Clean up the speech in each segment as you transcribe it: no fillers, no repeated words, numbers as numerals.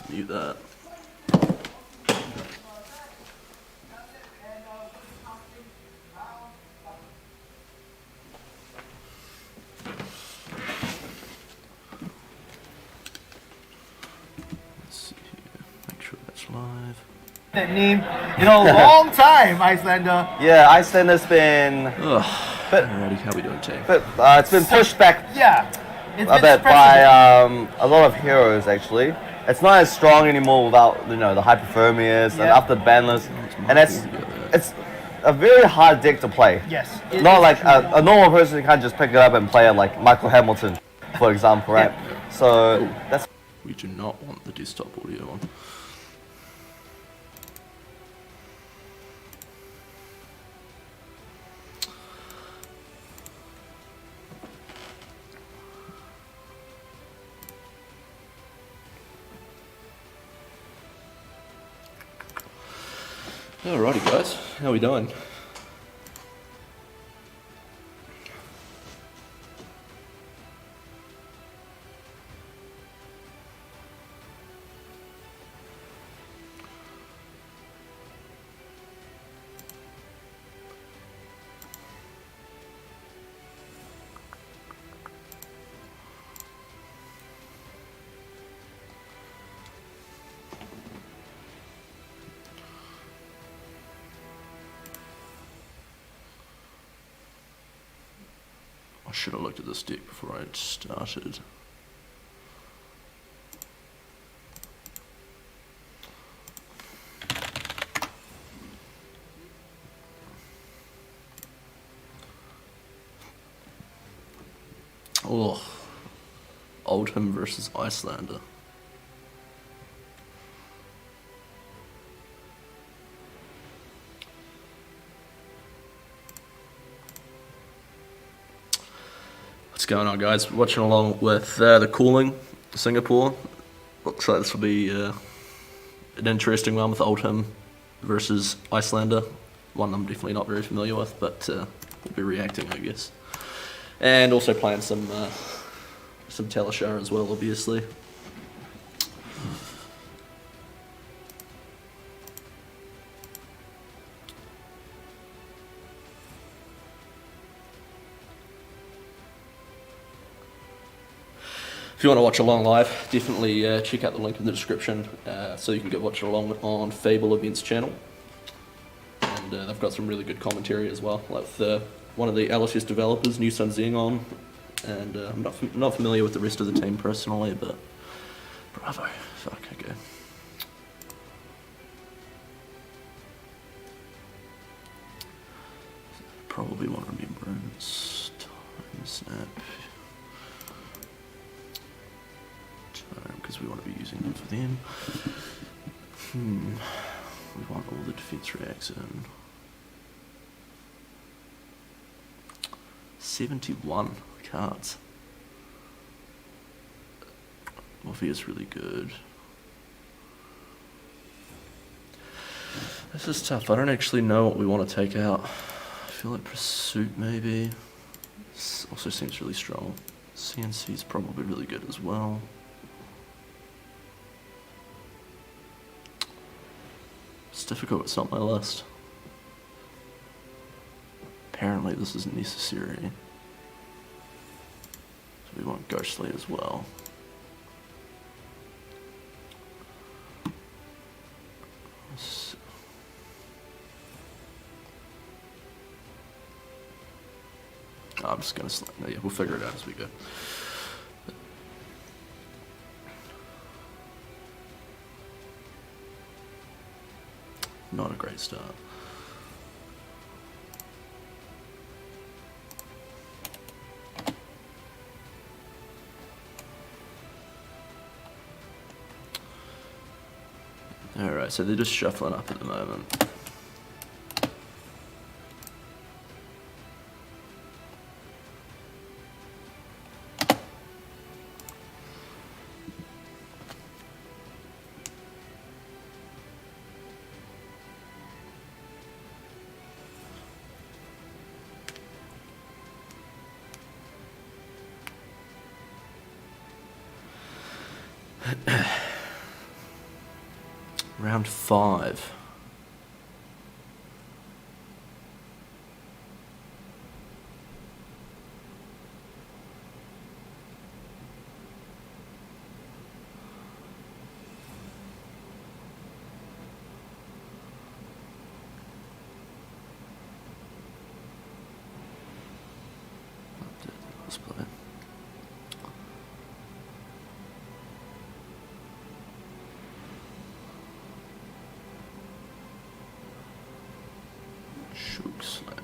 Mute that. Let's see here. Make sure that's live. That name in a long time, Icelander. Yeah, Icelander's been. Alrighty, how we doing, team? But it's been pushed back Yeah. It's a bit by a lot of heroes actually. It's not as strong anymore without the hypothermias and after banless, and it's a very hard deck to play. Yes. Not like a normal person can't just pick it up and play it like Michael Hamilton, for example, right? So that's. We do not want the desktop audio on. Alrighty guys, how we doing? I should have looked at this deck before I started. Oh, Oldham versus Icelander. What's going on, guys? Watching along with the Calling, Singapore. Looks like this will be an interesting one with Oldham versus Icelander. One I'm definitely not very familiar with, but we'll be reacting, I guess. And also playing some Talishar as well, obviously. If you want to watch along live, definitely check out the link in the description so you can get watching along on Fable Events channel. And they've got some really good commentary as well, like with one of the LSS developers, New Sun Xenon, and I'm not familiar with the rest of the team personally, but bravo, fuck, okay. Probably want remembrance, time snap. Because we want to be using them for them. We want all the defense reacts in. 71 cards. Morphe is really good. This is tough. I don't actually know what we want to take out. I feel like Pursuit maybe. This also seems really strong. CNC is probably really good as well. It's difficult, it's not my list. Apparently this isn't necessary. So we want Ghostly as well. I'm just gonna no, yeah, we'll figure it out as we go. Not a great start. Alright, so they're just shuffling up at the moment. Round 5. Let's play. Shook Slam.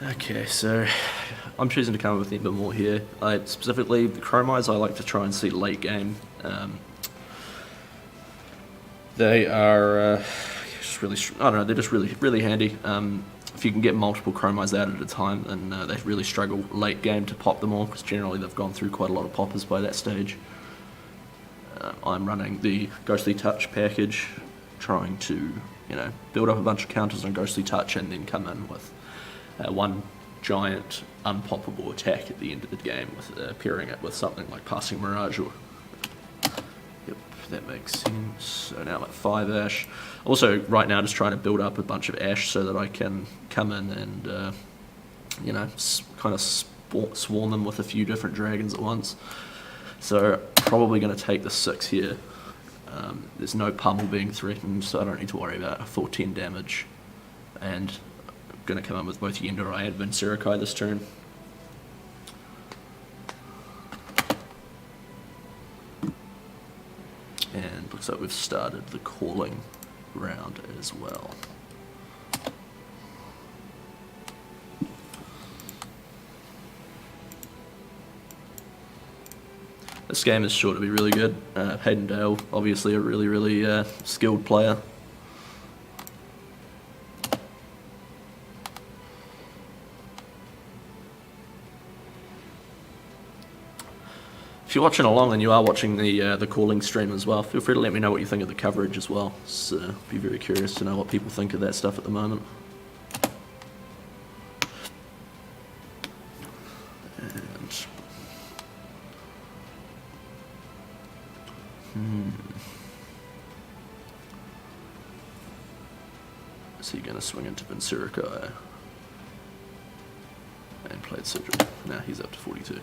Okay, so I'm choosing to come up with a bit more here. Specifically, the Chromais I like to try and see late game. They are just really, I don't know, they're just really handy. If you can get multiple Chromais out at a time, then they really struggle late game to pop them all, because generally they've gone through quite a lot of poppers by that stage. I'm running the Ghostly Touch package, trying to, build up a bunch of counters on Ghostly Touch and then come in with one giant unpoppable attack at the end of the game, with pairing it with something like Passing Mirage. Or yep, that makes sense. So now I'm at 5 Ash. Also, right now, just trying to build up a bunch of Ash so that I can come in and, kind of swarm them with a few different dragons at once. So probably going to take the 6 here. There's no pummel being threatened, so I don't need to worry about a 14 damage. And going to come in with both Yenderai and Viserai this turn. And looks like we've started the calling round as well. This game is sure to be really good. Hayden Dale, obviously a really skilled player. If you're watching along and you are watching the calling stream as well, feel free to let me know what you think of the coverage as well. So, be very curious to know what people think of that stuff at the moment. Is he going to swing into Viserai? And played Sigil. Now he's up to 42.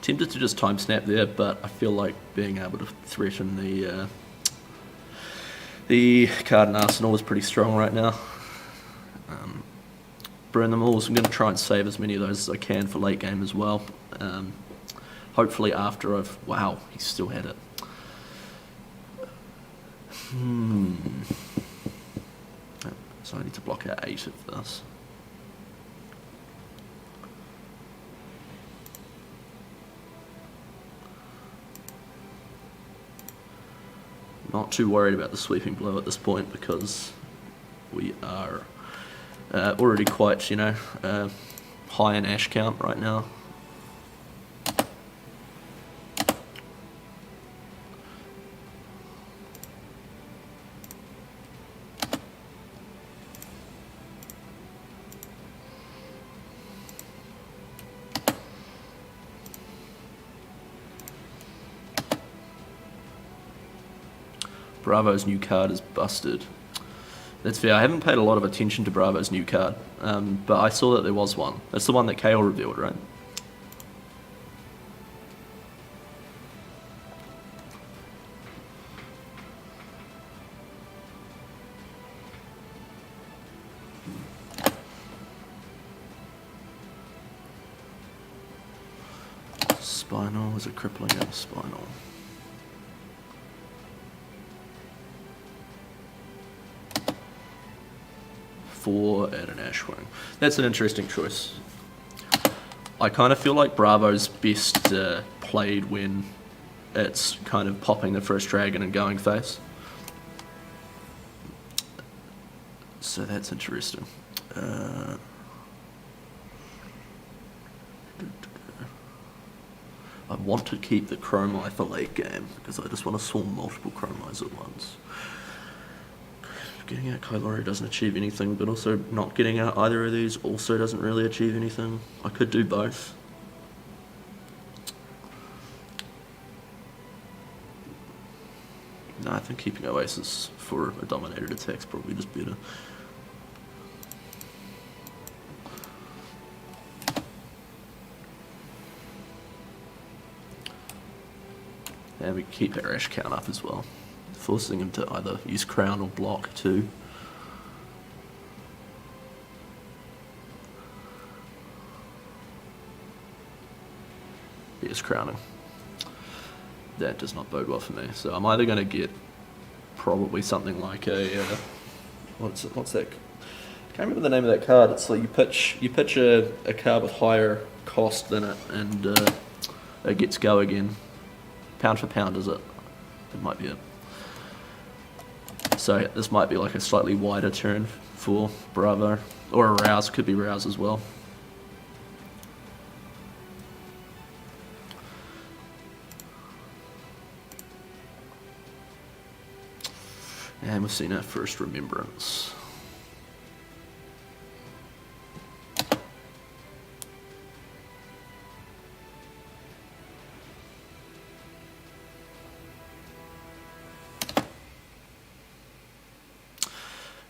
Tempted to just time snap there, but I feel like being able to threaten the card in Arsenal is pretty strong right now. Burn them all, so I'm going to try and save as many of those as I can for late game as well. Hopefully after I've... Wow, he still had it. So I need to block out 8 of this. Not too worried about the sweeping blow at this point, because we are already quite, high in Ash count right now. Bravo's new card is busted. That's fair. I haven't paid a lot of attention to Bravo's new card, but I saw that there was one. That's the one that Kale revealed, right? Spinal, is it crippling out spinal? 4 at an Ashwing. That's an interesting choice. I kind of feel like Bravo's best played when it's kind of popping the first dragon and going face. So that's interesting. I want to keep the Dromai for late game because I just want to swarm multiple Dromais at once. Getting out Kylori doesn't achieve anything, but also not getting out either of these also doesn't really achieve anything. I could do both. No, I think keeping Oasis for a dominated attack is probably just better. And we keep our Ash count up as well, forcing him to either use Crown or block too. Yes, Crowning. That does not bode well for me. So I'm either going to get probably something like a what's that? I can't remember the name of that card. It's like you pitch a card with higher cost than it, and it gets go again. Pound for pound, is it? It might be it. So this might be like a slightly wider turn for Bravo, or a Rouse. Could be Rouse as well. And we've seen our first Remembrance.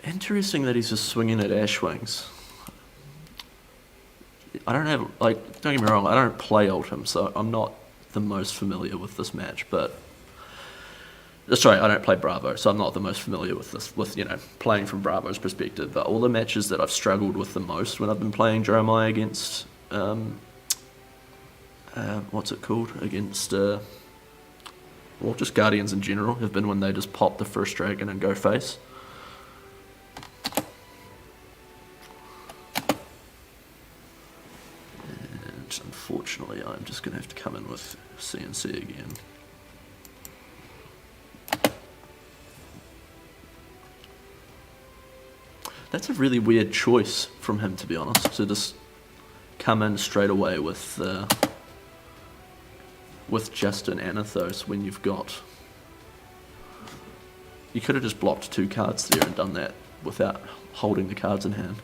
Interesting that he's just swinging at Ashwings. I don't have, like, don't get me wrong, I don't play Ultim, so I'm not the most familiar with this match, but sorry, I don't play Bravo, so I'm not the most familiar with this, playing from Bravo's perspective. But all the matches that I've struggled with the most when I've been playing Dromai against, what's it called? Against, well, just Guardians in general, have been when they just pop the first dragon and go face. And unfortunately, I'm just going to have to come in with CNC again. That's a really weird choice from him, to be honest, to just come in straight away with just an Anathos when you've got... You could have just blocked 2 cards there and done that without holding the cards in hand.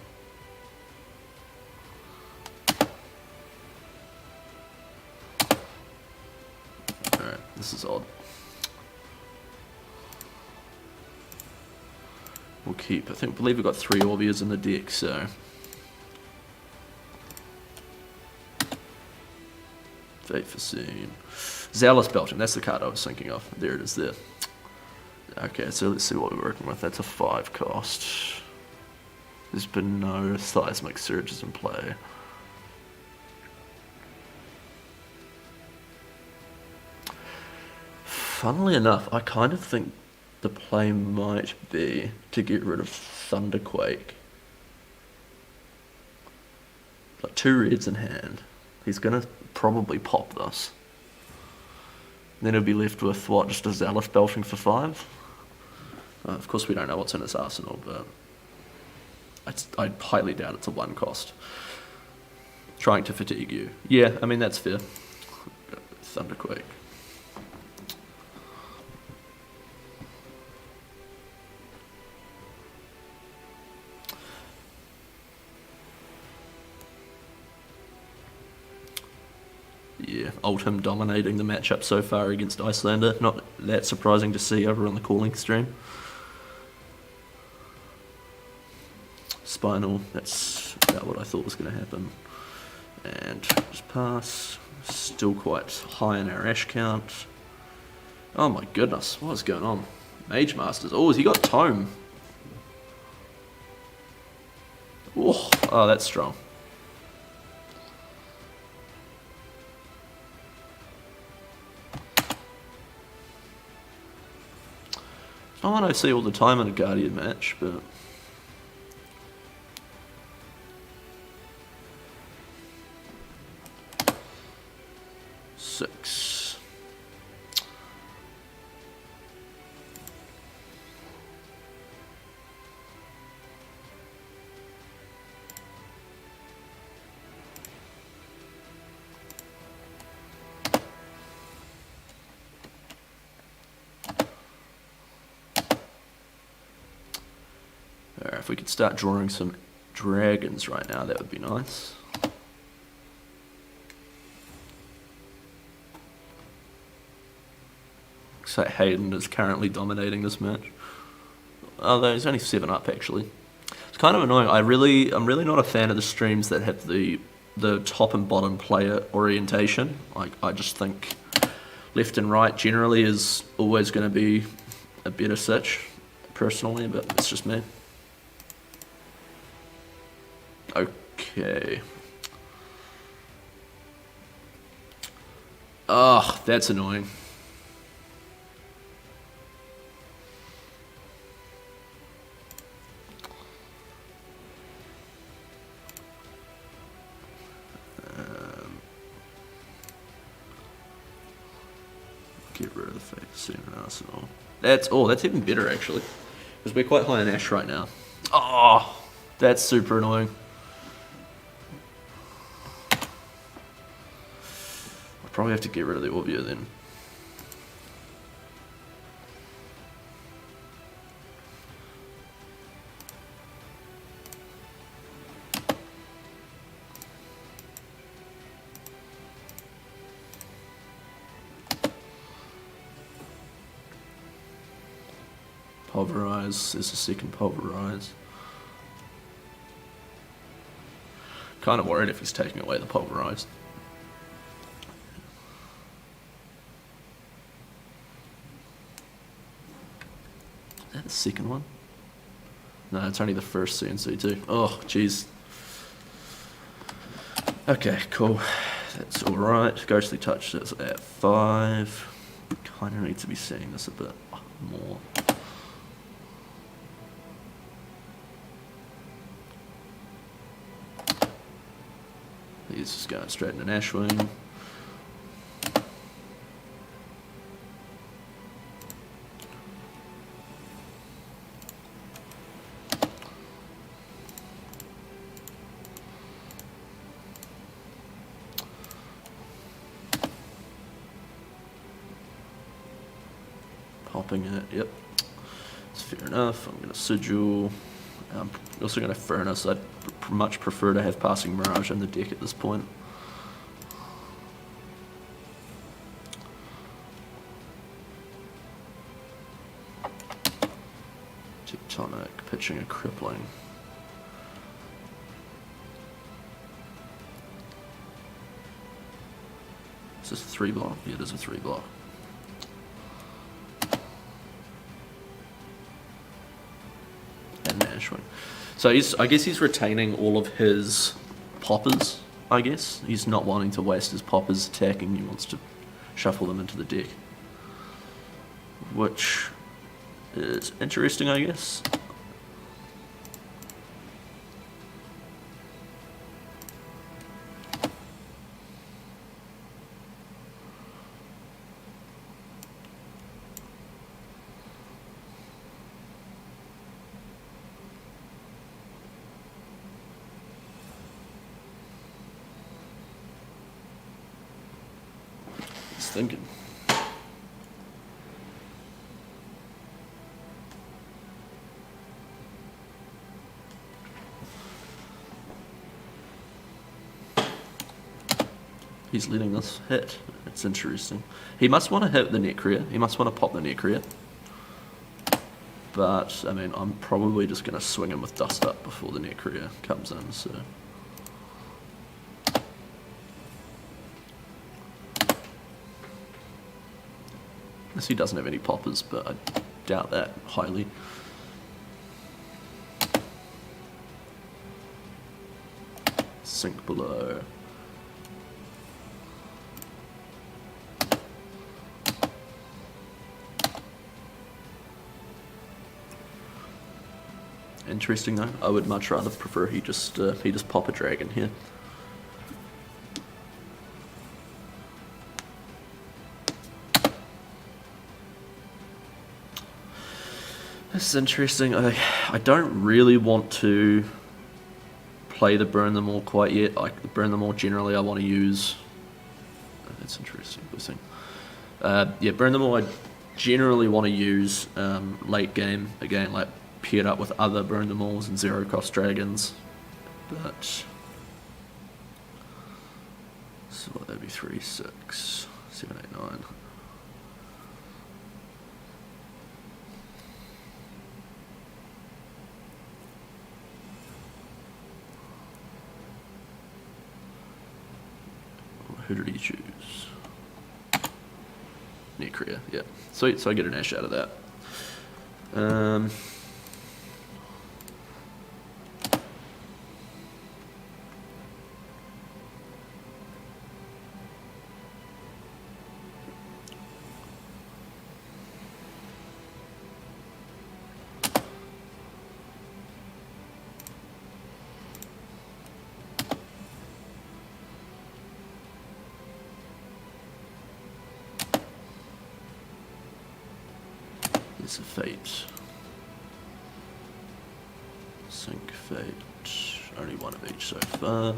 Alright, this is odd. We'll keep, believe we've got 3 Orbeez in the deck, so... Fate for Scene. Zealous Belgium, that's the card I was thinking of. There it is there. Okay, so let's see what we're working with. That's a 5 cost. There's been no Seismic Surges in play. Funnily enough, I kind of think the play might be to get rid of Thunderquake. Like 2 reds in hand. He's gonna probably pop this. Then he'll be left with what, just a Zealous Belching for 5? Of course we don't know what's in his arsenal, but I highly doubt it's a 1 cost. Trying to fatigue you. Yeah, I mean that's fair. Thunderquake. Yeah, Ultim dominating the matchup so far against Icelander. Not that surprising to see over on the calling stream. Spinal, that's about what I thought was going to happen. And just pass. Still quite high in our Ash count. Oh my goodness, what is going on? Mage Masters. Oh, has he got Tome? Oh, that's strong. It's not one I see all the time in a Guardian match, but if we could start drawing some dragons right now, that would be nice. Looks like Hayden is currently dominating this match. Although he's only 7 up actually. It's kind of annoying. I'm really not a fan of the streams that have the top and bottom player orientation. Like, I just think left and right generally is always going to be a better sitch, personally, but it's just me. Okay. Oh, that's annoying. Get rid of the fake center arsenal. That's even better actually, because we're quite high on Ash right now. Oh, that's super annoying. I'll probably have to get rid of the Orbia then. Pulverize is the second pulverize. Kind of worried if he's taking away the pulverize. Is that the second one? No, it's only the first CNC too. Oh, jeez. Okay, cool. That's alright. Ghostly Touch is at 5. Kind of need to be seeing this a bit more. He's just going straight into Nashwing. Popping it, yep. It's fair enough. I'm going to Sigil. I'm also going to Furnace. I'd much prefer to have Passing Mirage in the deck at this point. Tectonic, pitching a Crippling. Is this a 3 block? Yeah, it is a 3 block. And Nashwing. So I guess he's retaining all of his poppers, I guess. He's not wanting to waste his poppers attacking, he wants to shuffle them into the deck. Which is interesting, I guess. Thinking. He's letting this hit. It's interesting. He must want to hit the Necria. He must want to pop the Necria. But, I mean, I'm probably just going to swing him with Dust Up before the Necria comes in, so... He doesn't have any poppers, but I doubt that highly. Sink below. Interesting though. I would much rather prefer he just pop a dragon here. This is interesting. I don't really want to play the Burn Them All quite yet. Like the Burn Them All generally I want to use. That's interesting. Yeah, Burn Them All I generally want to use late game again, like paired up with other Burn Them Alls and zero cost dragons. But so what, that'd be 3, 6, 7, 8, 9. Who did he choose? Necria, yeah. Sweet, so I get an Ash out of that. There's a Fate. Sync Fate. Only one of each so far.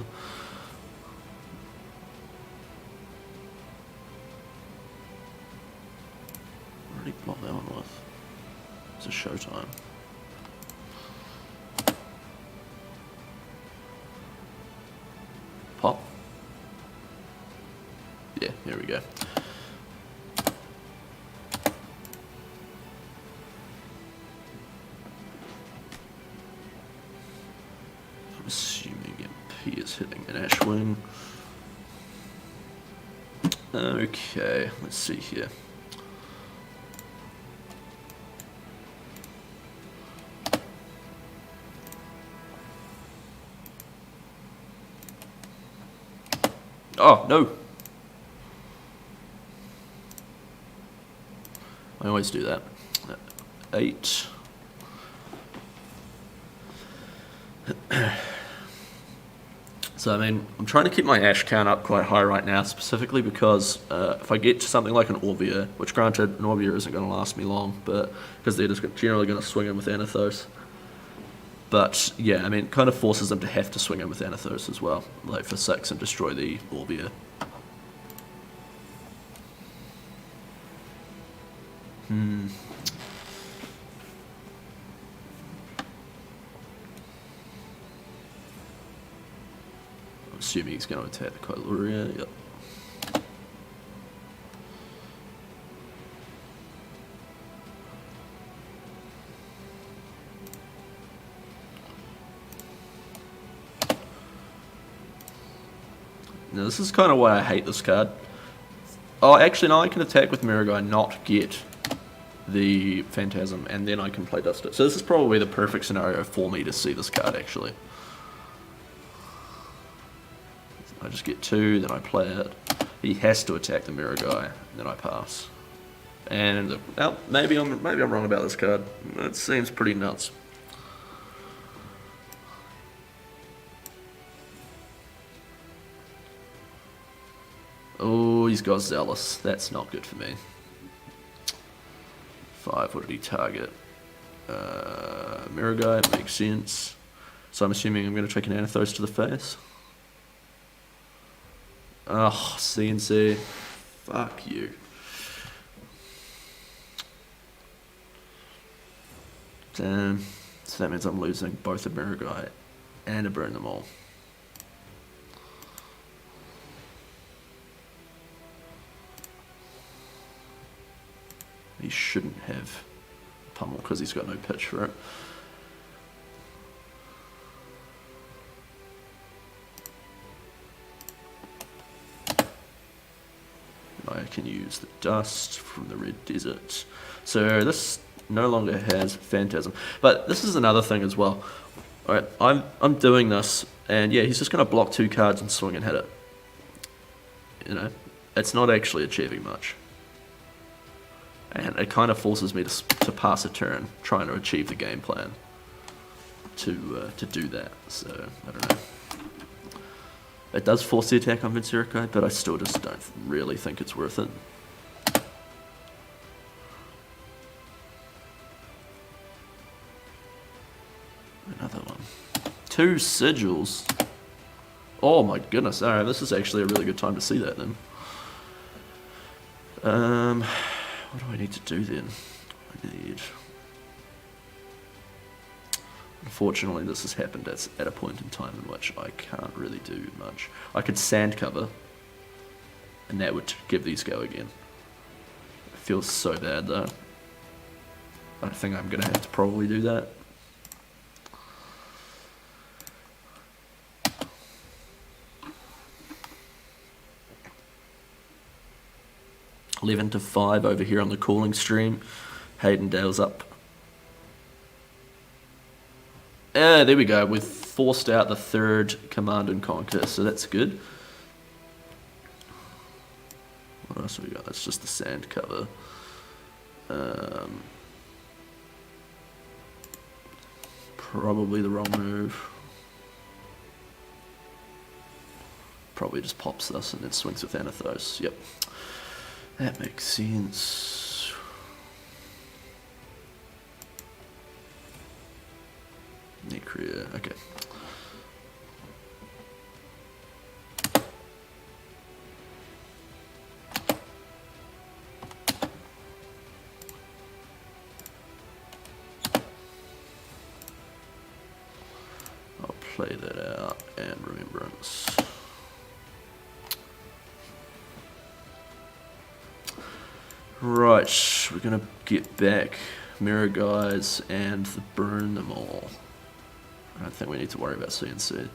Already blocked that one with. It's a showtime. Pop. Yeah, here we go. I'm assuming MP is hitting an Ashwing. Okay, let's see here. Oh, no. I always do that. 8. So, I mean, I'm trying to keep my Ash count up quite high right now, specifically because if I get to something like an Orvia, which granted, an Orvia isn't going to last me long, but because they're just generally going to swing in with Anathos. But, yeah, I mean, it kind of forces them to have to swing in with Anathos as well, like for 6 and destroy the Orvia. I'm assuming he's going to attack the Kailuria, yep. Now this is kind of why I hate this card. Oh, actually no, I can attack with Miragai, not get the Phantasm, and then I can play Dust it. So this is probably the perfect scenario for me to see this card, actually. I just get 2, then I play it. He has to attack the Miragai, and then I pass. And well, maybe I'm wrong about this card. It seems pretty nuts. Oh, he's got Zealous. That's not good for me. 5, what did he target? Miragai, makes sense. So I'm assuming I'm going to take an Anathos to the face. Oh, CNC. Fuck you. Damn. So that means I'm losing both a Miragai and a Burn Them All. He shouldn't have Pummel because he's got no pitch for it. I can use the dust from the Red Desert. So this no longer has Phantasm. But this is another thing as well. Alright, I'm doing this, and yeah, he's just going to block 2 cards and swing and hit it. You know, it's not actually achieving much. And it kind of forces me to pass a turn, trying to achieve the game plan to do that. So, I don't know. It does force the attack on Viserai, but I still just don't really think it's worth it. Another one. 2 sigils. Oh my goodness, alright, this is actually a really good time to see that then. What do I need to do then? I need... Unfortunately, this has happened at a point in time in which I can't really do much. I could sand cover, and that would give these go again. It feels so bad though. I think I'm gonna have to probably do that. $11 to 5 over here on the cooling stream. Hayden Dale's up. There we go. We've forced out the third Command and Conquer, so that's good. What else have we got? That's just the sand cover. Probably the wrong move. Probably just pops this and then swings with Anathos. Yep. That makes sense. Necria, okay. I'll play that out and Remembrance. Right, we're gonna get back Mirror Guys and burn them all. I don't think we need to worry about CNC.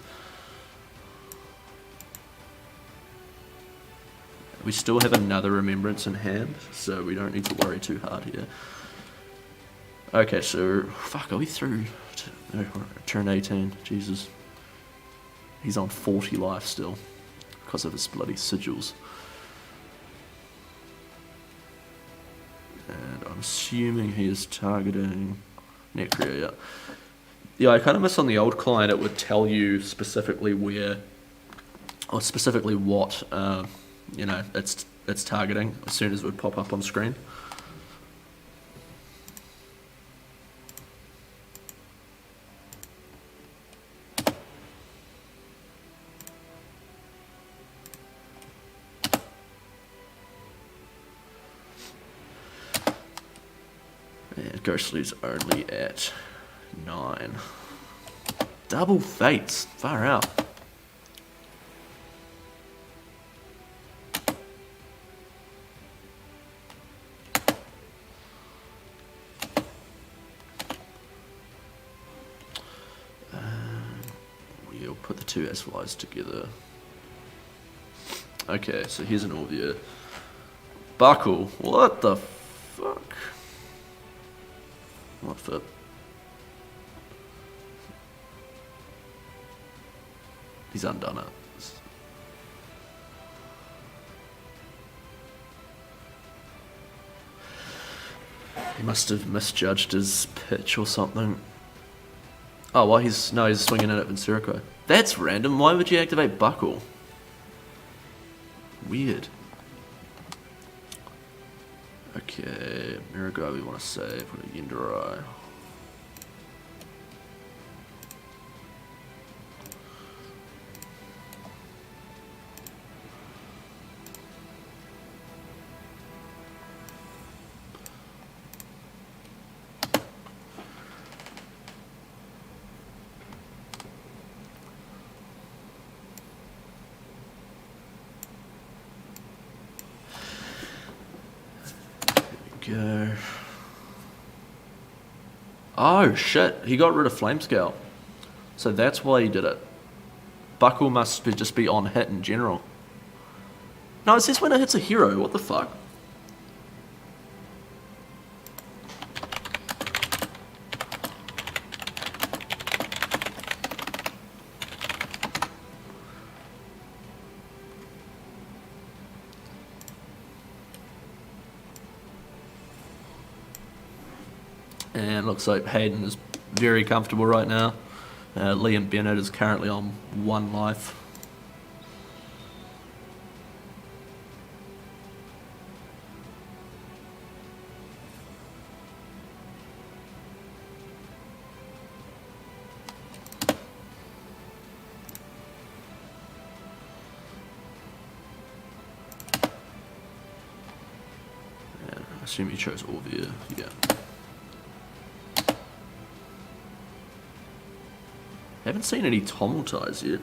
We still have another Remembrance in hand, so we don't need to worry too hard here. Okay, so, fuck, are we through turn 18? Jesus. He's on 40 life still, because of his bloody sigils. And I'm assuming he is targeting Necria, yeah. Yeah, I kind of miss on the old client, it would tell you specifically where, or specifically what, you know, it's targeting as soon as it would pop up on screen. And Ghostly's only at 9. Double fates, far out. We'll put the two Azaleas together. Okay, so here's an Orvia. Buckle, what the fuck? What for? He's undone it. He must have misjudged his pitch or something. Oh, well, he's swinging it at Viserai. That's random. Why would you activate Buckle? Weird. Okay, Mirror Guy we want to save. What a Yenderai. Go. Oh shit, he got rid of Flamescale. So that's why he did it. Buckle must just be on hit in general. No, it says when it hits a hero, what the fuck? And looks like Hayden is very comfortable right now. Liam Bennett is currently on 1 life. Yeah, I assume he chose Orvia, yeah. Haven't seen any Tommel ties yet.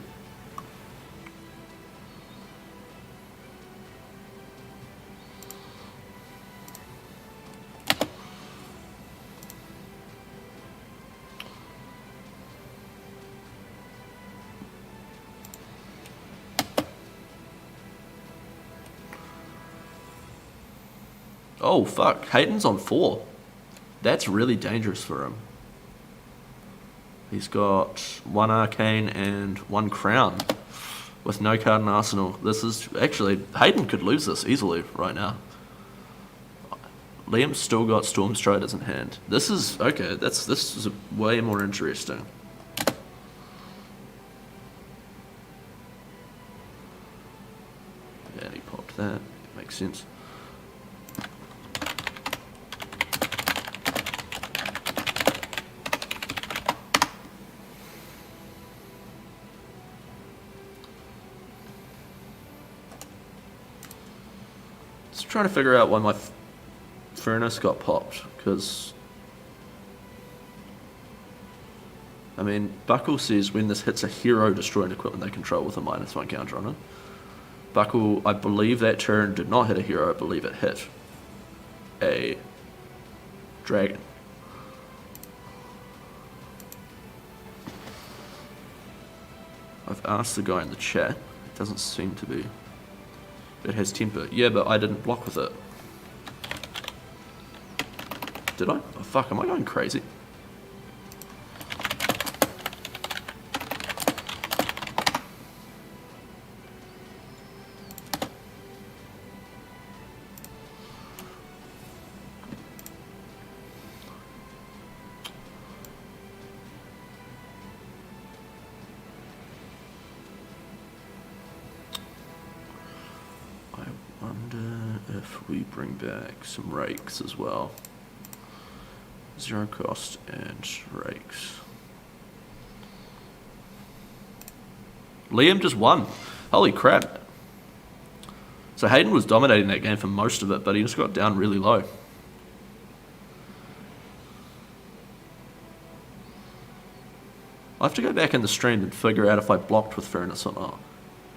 Oh fuck, Hayden's on 4. That's really dangerous for him. He's got 1 Arcane and 1 Crown with no card in Arsenal. This is actually, Hayden could lose this easily right now. Liam's still got Storm Striders in hand. This is, okay, this is way more interesting. Yeah, he popped that. Makes sense. Trying to figure out why my furnace got popped, because I mean, Buckle says when this hits a hero destroying equipment they control with a -1 counter on it. Buckle, I believe that turn did not hit a hero, I believe it hit a dragon. I've asked the guy in the chat, it doesn't seem to be. It has temper. Yeah, but I didn't block with it. Did I? Oh fuck, am I going crazy? We bring back some rakes as well. 0 cost and rakes. Liam just won. Holy crap. So Hayden was dominating that game for most of it, but he just got down really low. I'll have to go back in the stream and figure out if I blocked with Furnace or not.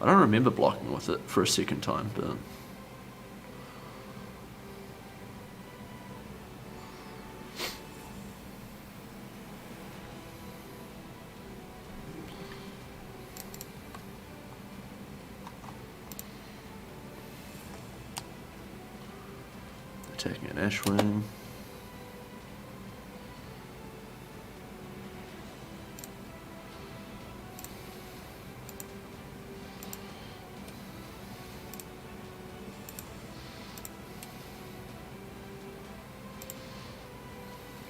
I don't remember blocking with it for a second time, but... Taking an Ashwing.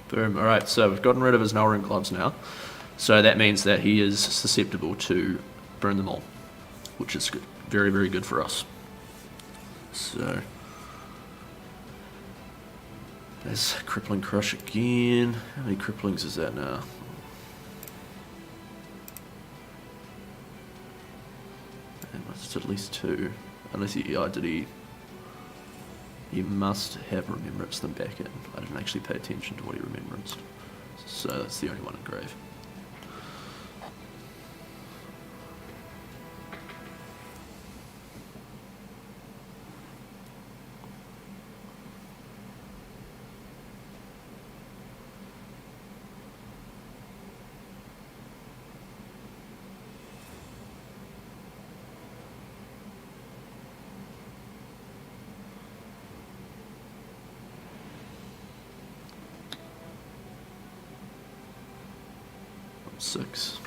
Boom. Alright, so we've gotten rid of his Null Gloves now. So that means that he is susceptible to burn them all, which is good. Very, very good for us. So... there's Crippling Crush again. How many cripplings is that now? It's at least 2. Unless he, did he? He must have remembranced them back in. I didn't actually pay attention to what he remembranced. So that's the only one in grave. Six.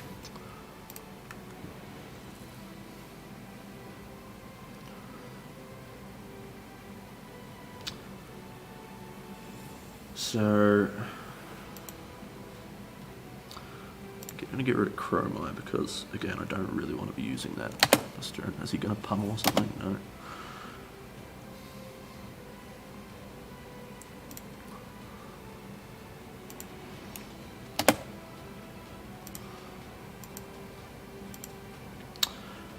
So I'm going to get rid of Dromai because, again, I don't really want to be using that this turn. Is he going to pummel or something? No.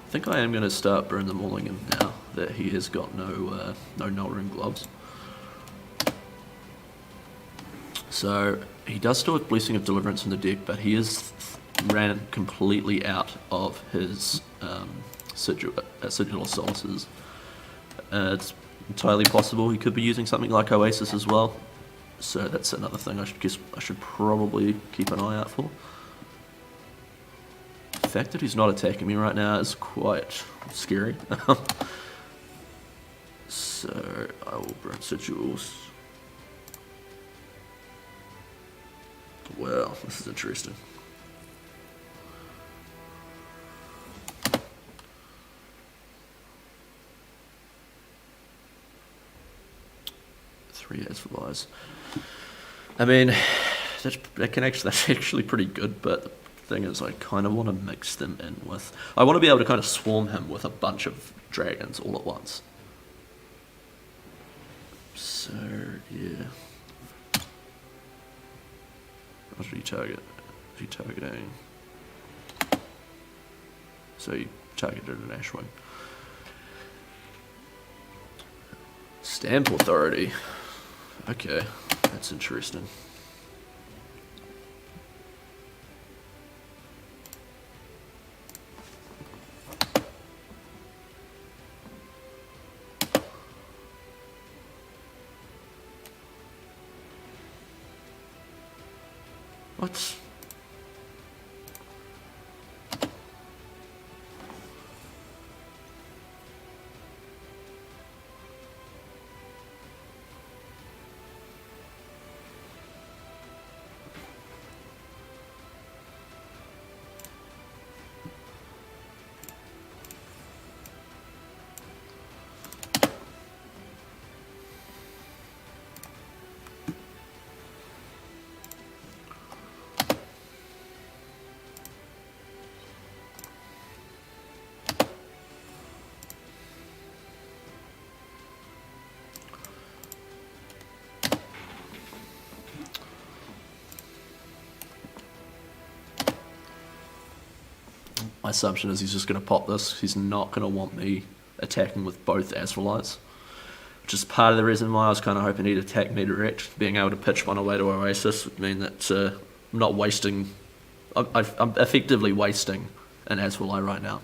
I think I am going to start burn the mauling him now that he has got no Null Ring Gloves. So he does still have Blessing of Deliverance in the deck, but he is ran completely out of his Sigil Solaces. It's entirely possible he could be using something like Oasis as well. So that's another thing I should probably keep an eye out for. The fact that he's not attacking me right now is quite scary. So I will burn Sigils. Well, this is interesting. Three Azaleas. I mean, that's actually pretty good, but the thing is, I kind of want to mix them in with. I want to be able to kind of swarm him with a bunch of dragons all at once. So yeah. What should you target? Is he targeting? So you targeted an Ashwing. Stamp Authority. Okay, that's interesting. What? My assumption is he's just going to pop this. He's not going to want me attacking with both Azraelites. Which is part of the reason why I was kind of hoping he'd attack me direct. Being able to pitch one away to Oasis would mean that I'm not wasting... I'm effectively wasting an Azraelite right now.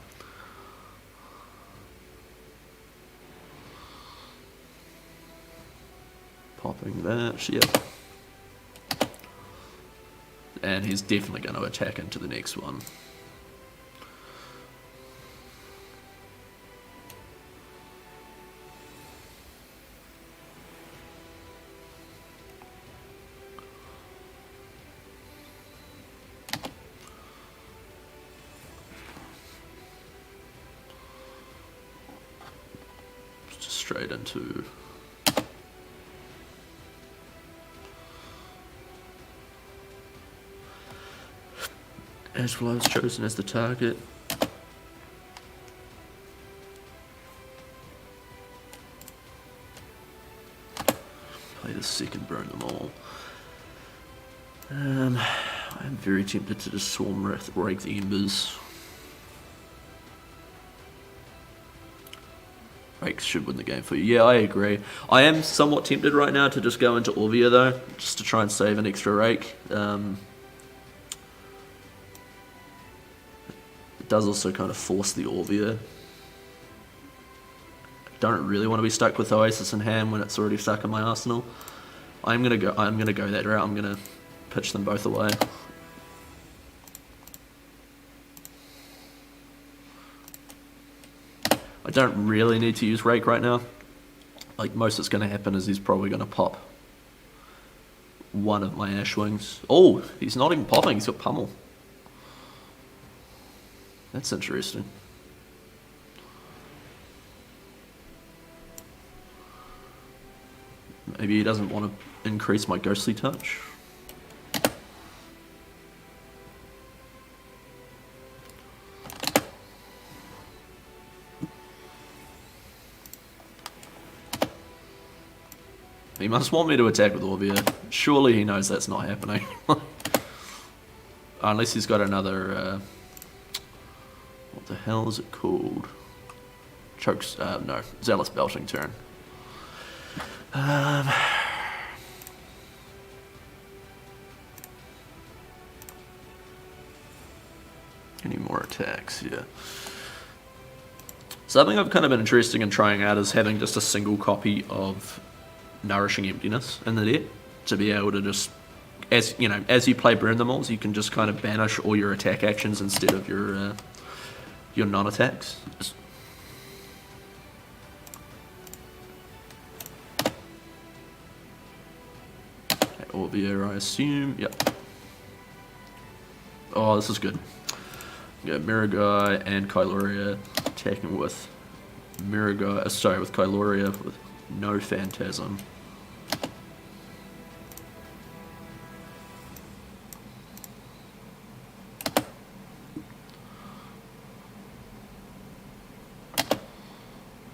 Popping that, yeah. And he's definitely going to attack into the next one. Straight into Azrael is chosen as the target. Play the second, burn them all. I'm very tempted to just swarm rake the embers. Rakes should win the game for you. Yeah, I agree. I am somewhat tempted right now to just go into Orvia though, just to try and save an extra rake. It does also kind of force the Orvia. I don't really want to be stuck with Oasis in hand when it's already stuck in my arsenal. I'm gonna go that route. I'm gonna pitch them both away. I don't really need to use Rake right now. Like, most that's going to happen is he's probably going to pop one of my Ashwings. Oh, he's not even popping, he's got Pummel. That's interesting. Maybe he doesn't want to increase my Ghostly Touch. He must want me to attack with Orvia. Surely he knows that's not happening. Unless he's got another... what the hell is it called? Chokes... no. Zealous Belting turn. any more attacks, yeah. Something I've kind of been interested in trying out is having just a single copy of Nourishing Emptiness in the deck to be able to just, as you play Burn the Moles, you can just kind of banish all your attack actions instead of your non-attacks. Orbia, I assume. Yep. Oh, this is good. Yeah, Miragai and Kyloria attacking with with Kyloria with no Phantasm.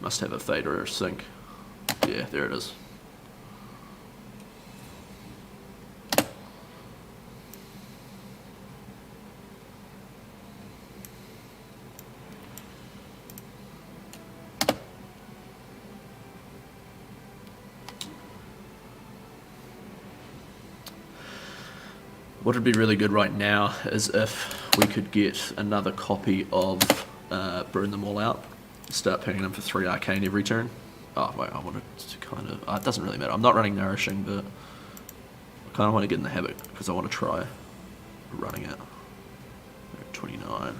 Must have a Fade or a Sync. Yeah, there it is. What would be really good right now is if we could get another copy of Burn Them All Out. Start picking them for 3 Arcane every turn. Oh, wait, I wanted to kind of... it doesn't really matter. I'm not running Nourishing, but I kind of want to get in the habit because I want to try running it. 29.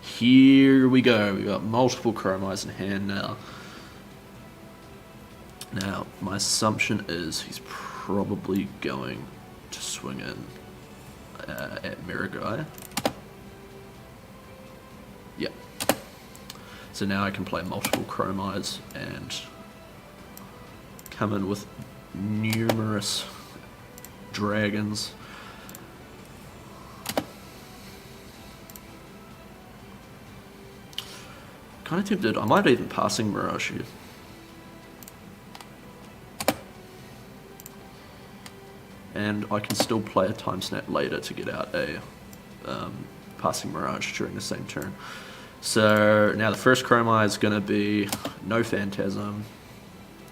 Here we go. We've got multiple Chromais in hand now. Now, my assumption is he's probably going to swing in at Miragai. Yep. So now I can play multiple Chromais and come in with numerous dragons. Kind of tempted. I might even passing Mirage here. And I can still play a Time Snap later to get out a passing Mirage during the same turn. So now the first Chromai is going to be no Phantasm.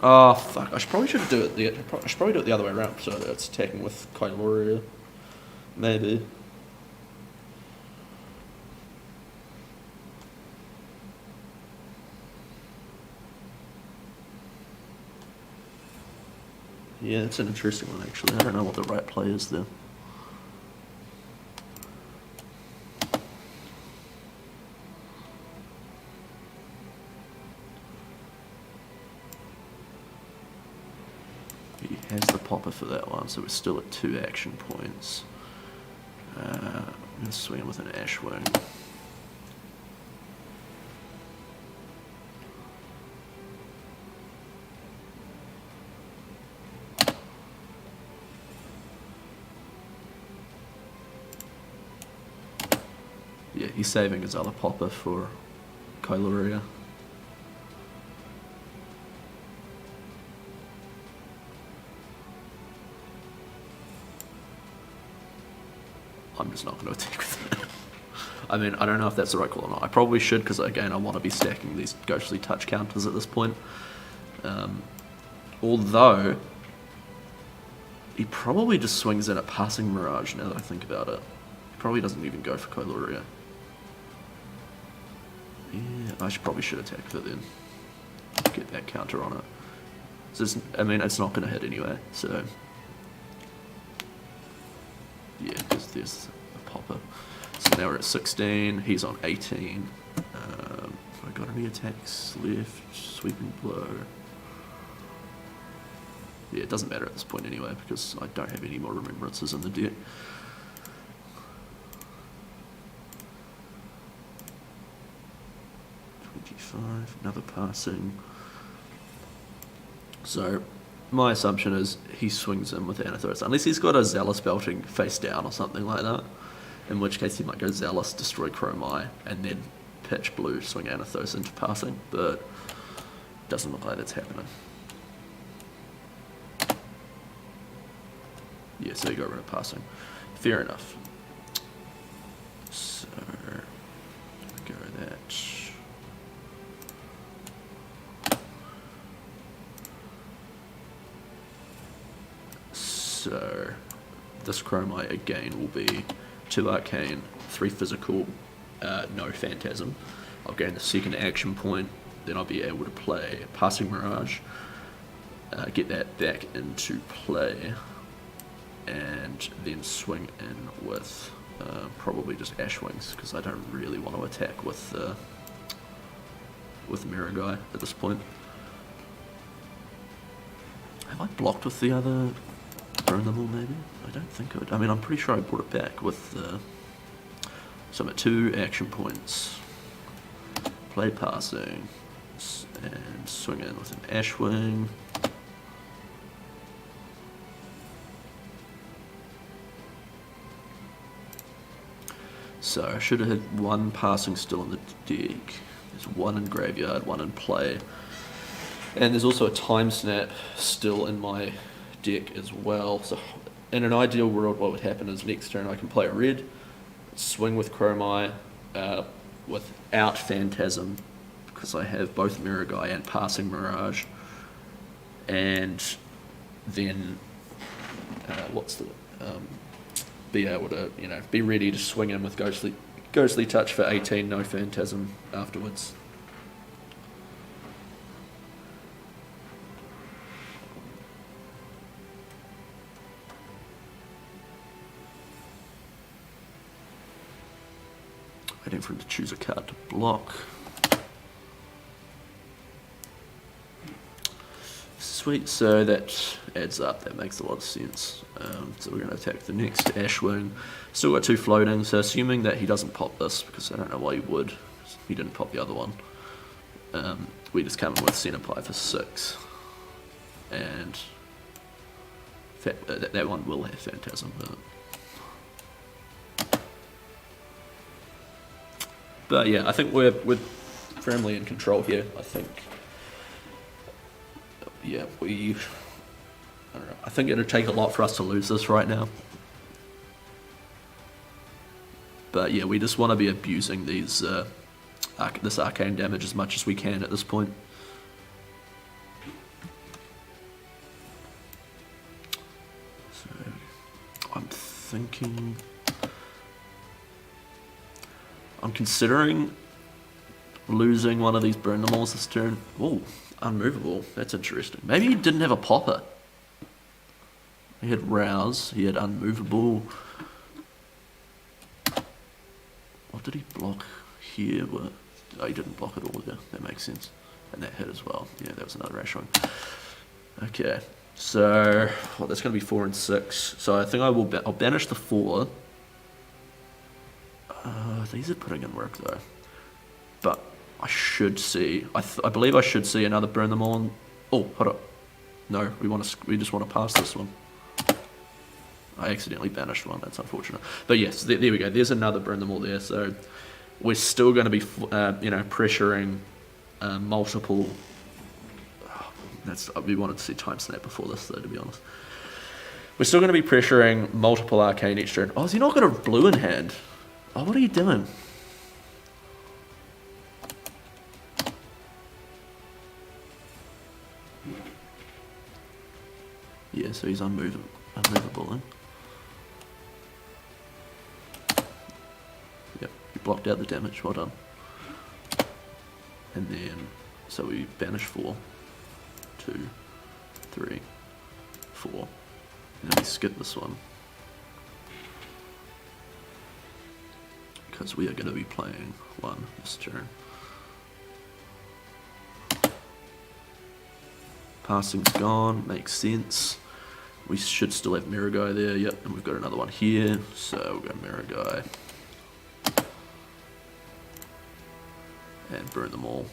Oh fuck! I should probably do it the other way around. So it's attacking with Kyloria, maybe. Yeah, it's an interesting one actually. I don't know what the right play is there. He has the popper for that one, so we're still at 2 action points. I'm going to swing him with an Ashwing. Yeah, he's saving his other popper for Kyloria. I'm just not going to attack with it. I mean, I don't know if that's the right call or not. I probably should, because again, I want to be stacking these ghostly touch counters at this point. Although, he probably just swings in a passing Mirage now that I think about it. He probably doesn't even go for Kyloria. Yeah, I probably should attack with it then. Get that counter on it. So I mean, it's not going to hit anyway, so... Yeah, because there's a popper. So now we're at 16, he's on 18. Have I got any attacks left? Sweeping blow. Yeah, it doesn't matter at this point anyway, because I don't have any more remembrances in the deck. Another passing. So my assumption is he swings in with Anathos, unless he's got a Zealous belting face down or something like that, in which case he might go Zealous, destroy Chromai, and then pitch blue, swing Anathos into passing, but doesn't look like that's happening. Yeah, so you got rid of passing. Fair enough. So go that. So this Chromai again will be 2 Arcane, 3 Physical, no Phantasm. I'll gain the second action point, then I'll be able to play Passing Mirage, get that back into play, and then swing in with probably just Ashwings, because I don't really want to attack with Mirror Guy at this point. Have I blocked with the other Burn Them All maybe? I don't think I would. I mean, I'm pretty sure I brought it back with so I'm at 2 action points. Play Passing and swing in with an Ashwing. So I should have had 1 passing still on the deck. There's 1 in graveyard, 1 in play. And there's also a Time Snap still in my deck as well. So in an ideal world, what would happen is next turn I can play a red, swing with Dromai without Phantasm, because I have both Mirror Guy and Passing Mirage. And then be able to, be ready to swing in with Ghostly Touch for 18, no Phantasm afterwards. Waiting for him to choose a card to block. Sweet, so that adds up, that makes a lot of sense. So we're going to attack the next Ashwing. Still got 2 floating, so assuming that he doesn't pop this, because I don't know why he would, he didn't pop the other one. We just come in with Centipie for 6. And that one will have Phantasm, but yeah, I think we're firmly in control here. I think, yeah, I don't know. I think it'll take a lot for us to lose this right now. But yeah, we just want to be abusing these this arcane damage as much as we can at this point. So I'm thinking, I'm considering losing one of these Burn Them Alls this turn. Oh, Unmovable. That's interesting. Maybe he didn't have a popper. He had Rouse. He had Unmovable. What did he block here? Oh, he didn't block at all. Yeah, that makes sense. And that hit as well. Yeah, that was another rash one. Okay, so that's going to be 4 and 6. So I think I'll banish the 4. These are putting in work though. But I should see. I believe I should see another Burn Them All. Oh, hold up. No, we just want to pass this one. I accidentally banished one. That's unfortunate. But yes, there we go. There's another Burn Them All there. So we're still going to be, pressuring multiple. We wanted to see Time Snap before this, though. To be honest, we're still going to be pressuring multiple arcane each turn. Oh, is he not got a blue in hand? Oh, what are you doing? Yeah, so he's unmovable. Then. Yep, he blocked out the damage. Well done. And then, so we banish 4, 2, 3, 4, and then we skip this one. Because we are going to be playing 1 this turn. Passing's gone, makes sense. We should still have Mirror Guy there, yep, and we've got another one here, so we'll go Mirror Guy. And Burn Them All.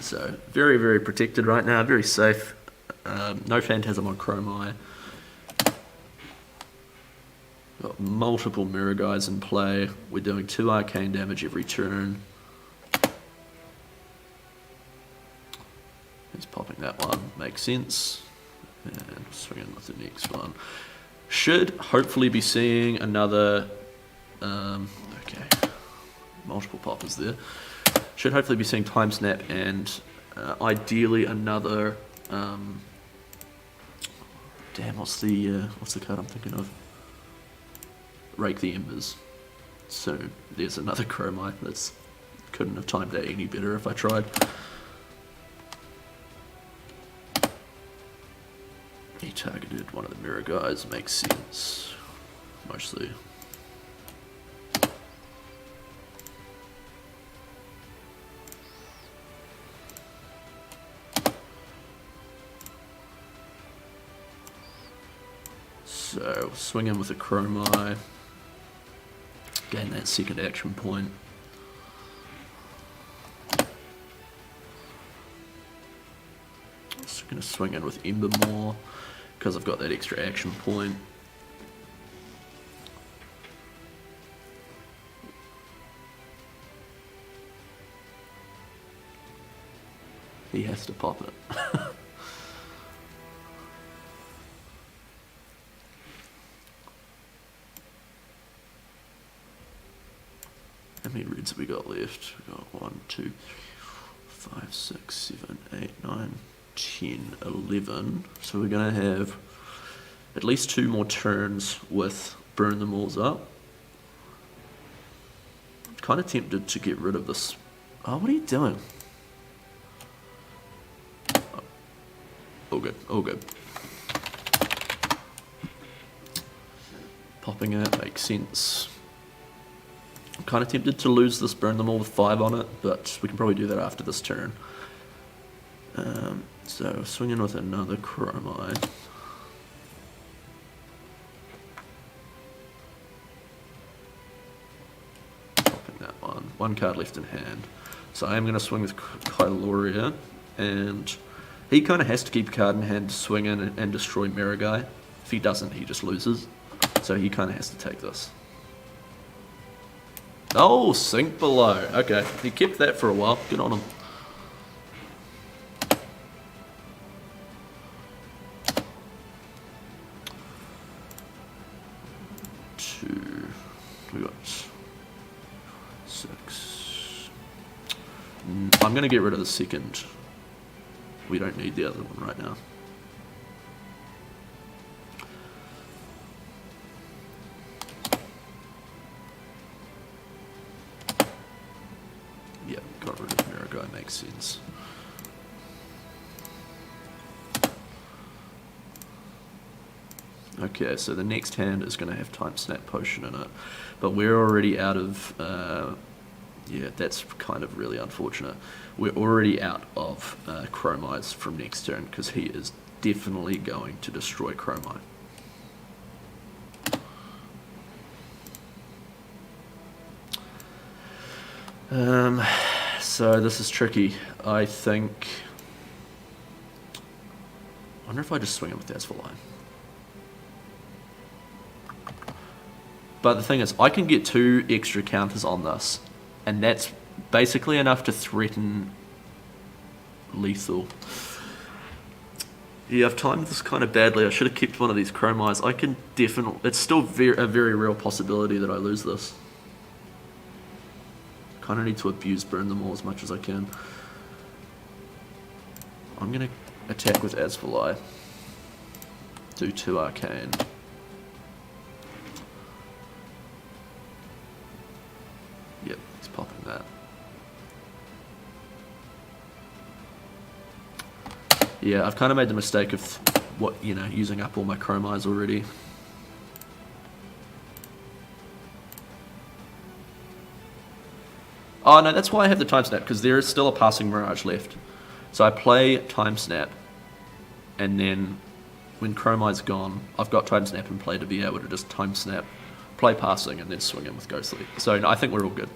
So, very, very protected right now, very safe. No Phantasm on Dromai. Got multiple Mirror Guys in play. We're doing 2 arcane damage every turn. He's popping that one, makes sense. And swinging with the next one. Should hopefully be seeing another. Okay, multiple poppers there. Should hopefully be seeing Time Snap and ideally another Damn, what's the card I'm thinking of? Rake the Embers. So there's another Dromai. That's couldn't have timed that any better if I tried. He targeted one of the mirror guys, makes sense. Mostly. So, swing in with a Dromai. Gain that second action point. Just gonna swing in with Ember more because I've got that extra action point. He has to pop it. How many reds have we got left? We got 1, 2, 5, 6, 7, 8, 9, 10, 11. So we're going to have at least 2 more turns with burn them alls up. Kind of tempted to get rid of this. Oh, what are you doing? Oh, all good, all good. Popping it makes sense. I'm kind of tempted to lose this burn them all with 5 on it, but we can probably do that after this turn. So swinging with another Dromai. Popping that one. 1 card left in hand. So I am going to swing with Kyloria, and he kind of has to keep a card in hand to swing in and destroy Mirror Guy. If he doesn't, he just loses. So he kind of has to take this. Oh, sink below. Okay, he kept that for a while. Good on him. We got 6. I'm going to get rid of the second. We don't need the other one right now. Yeah, got rid of Mirror Guy, makes sense. Okay, so the next hand is going to have Time Snap Potion in it, but we're already out of, yeah, that's kind of really unfortunate. We're already out of Dromais from next turn, because he is definitely going to destroy Dromai. So this is tricky. I think, I wonder if I just swing it with Azalea. But the thing is, I can get 2 extra counters on this, and that's basically enough to threaten lethal. Yeah, I've timed this kind of badly. I should have kept one of these Dromais. I can definitely, it's still a very real possibility that I lose this. Kind of need to abuse burn them all as much as I can. I'm going to attack with Azalea. Do 2 Arcane. Yep, he's popping that. Yeah, I've kind of made the mistake of using up all my Dromais already. Oh no, that's why I have the Time Snap, because there is still a Passing Mirage left. So I play Time Snap, and then when Dromai's gone, I've got Time Snap in play to be able to just Time Snap, play Passing, and then swing in with Ghostly. So no, I think we're all good.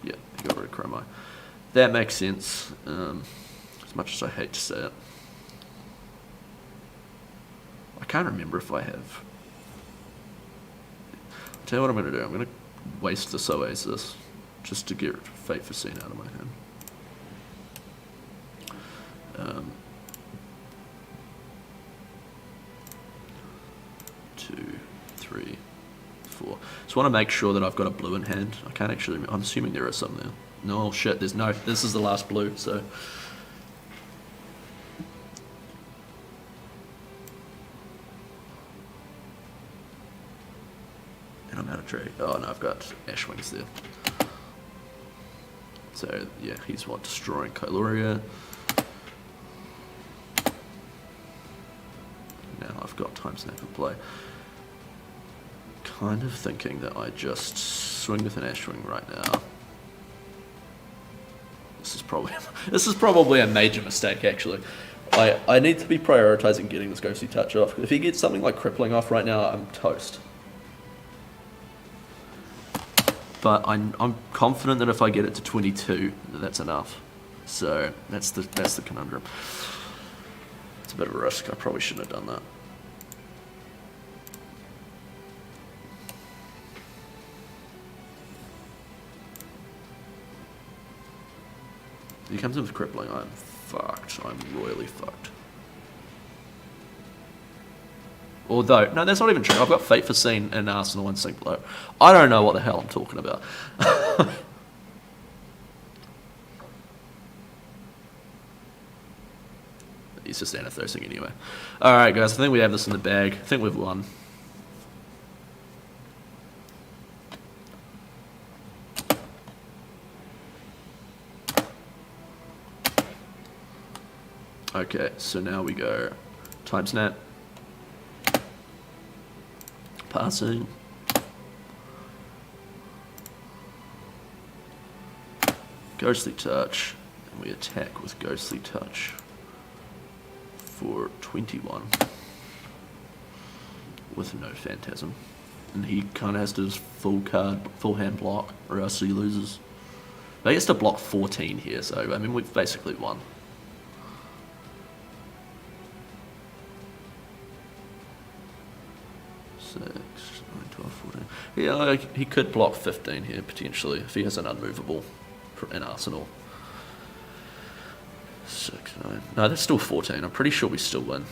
Yeah, he got rid of Dromai. That makes sense, as much as I hate to say it. I can't remember if I have. I'll tell you what I'm going to do. I'm going to waste this Oasis just to get Fate Foreseen out of my hand. 2, 3, 4. Just want to make sure that I've got a blue in hand. I can't actually. I'm assuming there is some there. No, shit, there's no... This is the last blue, so... And I'm out of tree. Oh, no, I've got Ashwings there. So, yeah, he's what? Destroying Kailuria. Now I've got Time Snap in play. Kind of thinking that I just swing with an Ashwing right now. This is probably a major mistake, actually. I need to be prioritizing getting this Ghostly Touch off. If he gets something like Crippling off right now, I'm toast. But I'm confident that if I get it to 22, that's enough. So that's the conundrum. It's a bit of a risk. I probably shouldn't have done that. If he comes in with Crippling, I'm fucked. I'm royally fucked. Although, no, that's not even true. I've got Fate Foreseen in Arsenal and Sync Below. I don't know what the hell I'm talking about. He's just Anathosing anyway. Alright, guys, I think we have this in the bag. I think we've won. Okay, so now we go Time Snap. Passing. Ghostly Touch. And we attack with Ghostly Touch for 21. With no Phantasm. And he kind of has to just full hand block, or else he loses. But he has to block 14 here, so I mean we've basically won. 6, 9, 12, 14. Yeah, he could block 15 here, potentially, if he has an unmovable in Arsenal. 6, 9. No, that's still 14. I'm pretty sure we still win.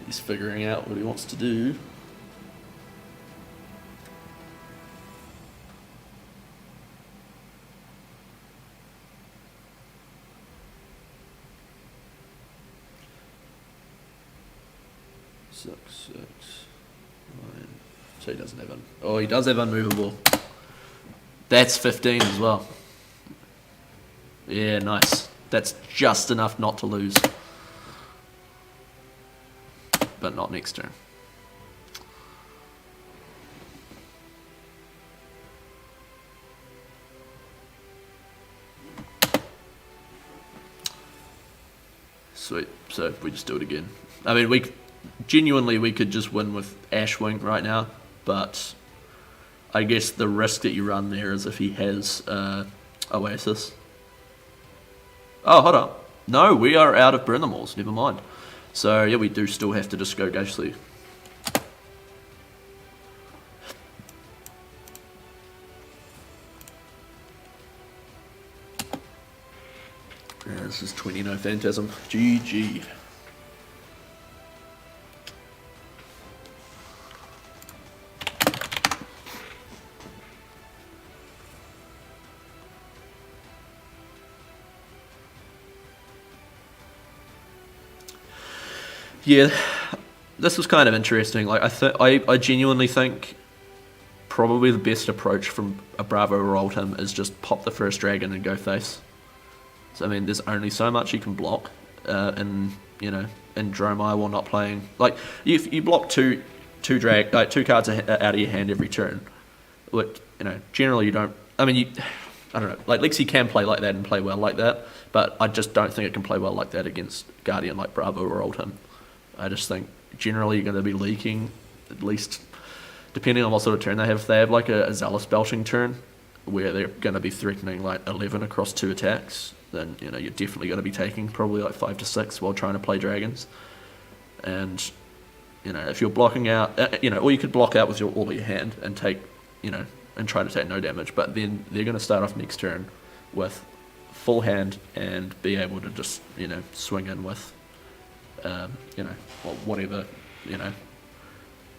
He's figuring out what he wants to do. Six, 9. So he doesn't have oh, he does have unmovable. That's 15 as well. Yeah, nice. That's just enough not to lose. But not next turn. Sweet. So we just do it again. I mean, we could just win with Ashwing right now, but I guess the risk that you run there is if he has Oasis. Oh, hold up. No, we are out of Brennamals. Never mind. So, yeah, we do still have to just go Ghostly. Yeah, this is 20 no Phantasm. GG. Yeah, this was kind of interesting. Like I genuinely think probably the best approach from a Bravo or Oldhim is just pop the first dragon and go face. So I mean, there's only so much you can block, in Dromai while not playing. Like if you block two cards out of your hand every turn, which generally you don't. I mean, I don't know. Like Lexi can play like that and play well like that, but I just don't think it can play well like that against Guardian like Bravo or Oldhim. I just think generally you're going to be leaking, at least depending on what sort of turn they have. If they have like a Zealous Belching turn, where they're going to be threatening like 11 across 2 attacks, then you're definitely going to be taking probably like 5 to 6 while trying to play dragons. And if you're blocking out, or you could block out with all of your hand and take, and try to take no damage, but then they're going to start off next turn with full hand and be able to just, swing in with, whatever,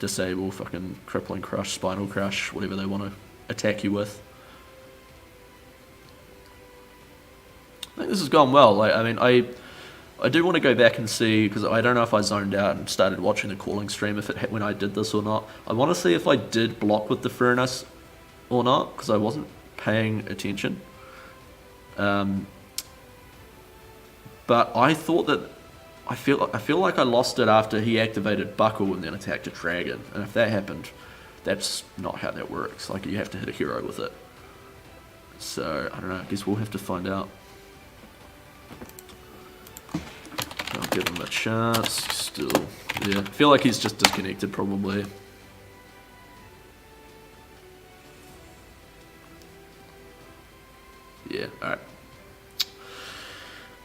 disable, fucking crippling crush, spinal crush, whatever they want to attack you with. I think this has gone well. I do want to go back and see, because I don't know if I zoned out and started watching the calling stream when I did this or not. I want to see if I did block with the furnace or not, because I wasn't paying attention. But I thought that I feel like I lost it after he activated Buckle and then attacked a dragon. And if that happened, that's not how that works. Like, you have to hit a hero with it. So I don't know. I guess we'll have to find out. I'll give him a chance. Still, yeah. I feel like he's just disconnected probably. Yeah, alright.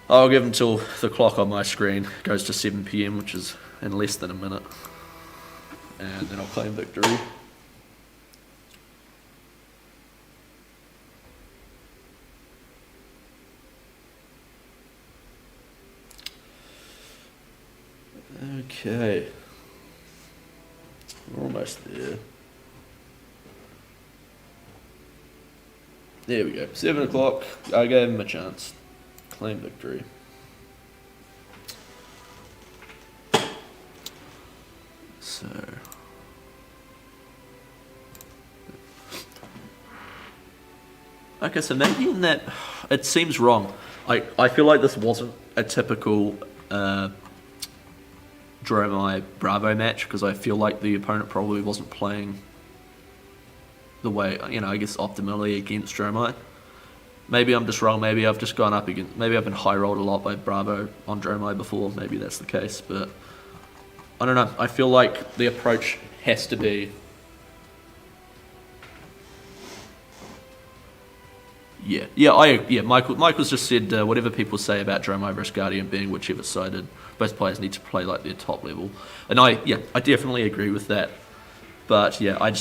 I'll give him till the clock on my screen goes to 7 PM, which is in less than a minute. And then I'll claim victory. Okay. We're almost there. There we go. 7 o'clock. I gave him a chance. Claim victory. So. Okay, so maybe in that, it seems wrong. I feel like this wasn't a typical Dromai Bravo match, because I feel like the opponent probably wasn't playing the way, I guess optimally against Dromai. Maybe I'm just wrong, maybe I've just gone up against, maybe I've been high rolled a lot by Bravo on Dromai before, maybe that's the case, but I don't know, I feel like the approach has to be, Michael's just said whatever people say about Dromai versus Guardian being whichever sided, both players need to play like their top level. And I definitely agree with that. But yeah, I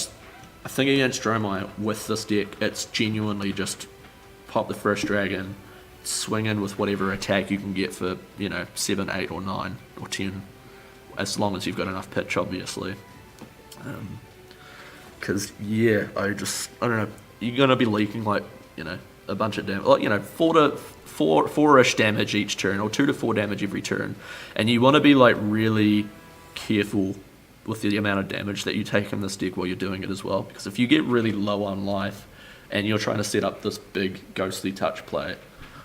think against Dromai with this deck, it's genuinely just pop the first dragon, swing in with whatever attack you can get for, 7, 8 or 9 or 10, as long as you've got enough pitch, obviously. Because I don't know, you're going to be leaking like, a bunch of damage, like, 4-ish damage each turn, or 2 to 4 damage every turn, and you want to be like really careful with the amount of damage that you take in this deck while you're doing it as well, because if you get really low on life and you're trying to set up this big ghostly touch play,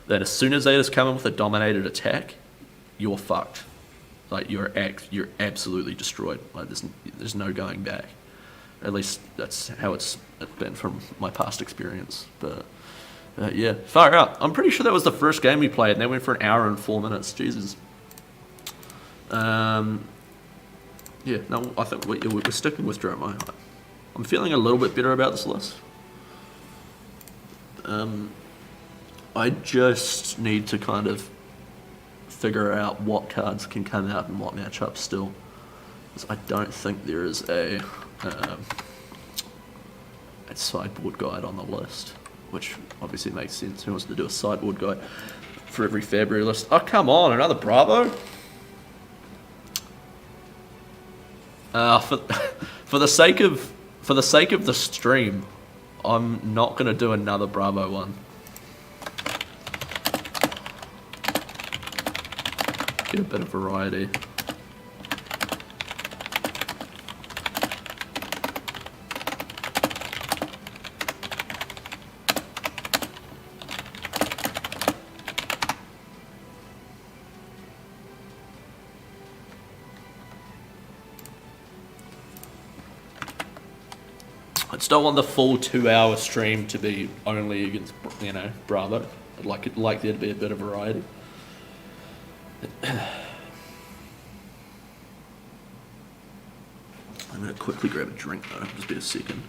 then as soon as they just come in with a dominated attack, you're fucked. Like, you're absolutely destroyed. Like, there's no going back. At least that's how it's been from my past experience. But yeah, far out. I'm pretty sure that was the first game we played, and they went for an hour and 4 minutes. Jesus. Yeah, no, I think we're sticking with Dromai. I'm feeling a little bit better about this list. I just need to kind of figure out what cards can come out and what matchups still. Because I don't think there is a sideboard guide on the list, which obviously makes sense. Who wants to do a sideboard guide for every February list? Oh, come on, another Bravo? For the sake of the stream, I'm not gonna do another Bravo one. Get a bit of variety. I just don't want the full 2-hour stream to be only against, Bravo. I'd like there to be a bit of variety. I'm going to quickly grab a drink though, just be a second.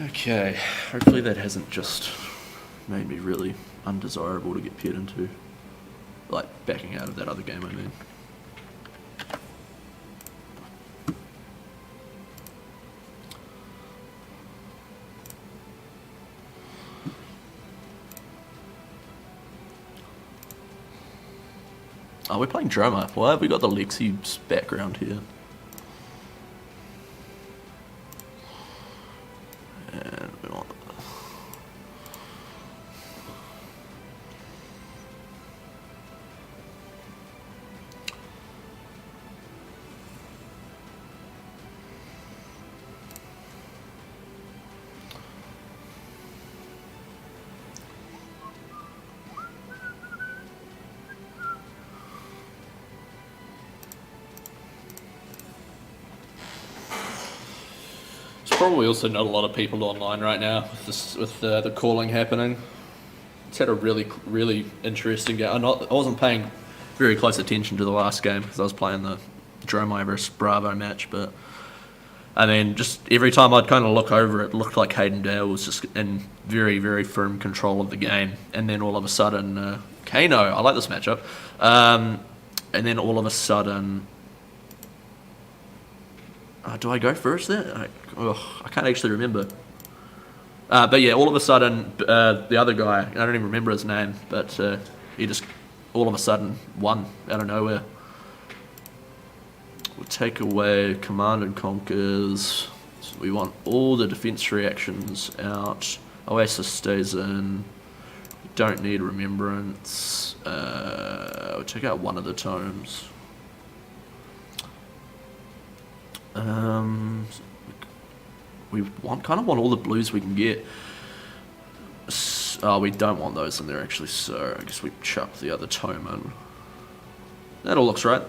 Okay, hopefully that hasn't just made me really undesirable to get paired into. Like, backing out of that other game, I mean. Oh, we're playing Dromai. Why have we got the Lexi's background here? And we want... Probably also not a lot of people online right now with the calling happening. It's had a really interesting game. I wasn't paying very close attention to the last game because I was playing the Dromai versus Bravo match, but I mean, just every time I'd kind of look over, it looked like Hayden Dale was just in very firm control of the game, and then all of a sudden, Kano, I like this matchup, and then all of a sudden. Do I go first there? I can't actually remember. But yeah, all of a sudden, the other guy, I don't even remember his name, but he just all of a sudden won out of nowhere. We'll take away Command and Conquers. So we want all the defense reactions out. Oasis stays in. We don't need Remembrance. We'll take out one of the tomes. We kind of want all the blues we can get. Oh, we don't want those in there actually, so I guess we chuck the other tome in. That all looks right.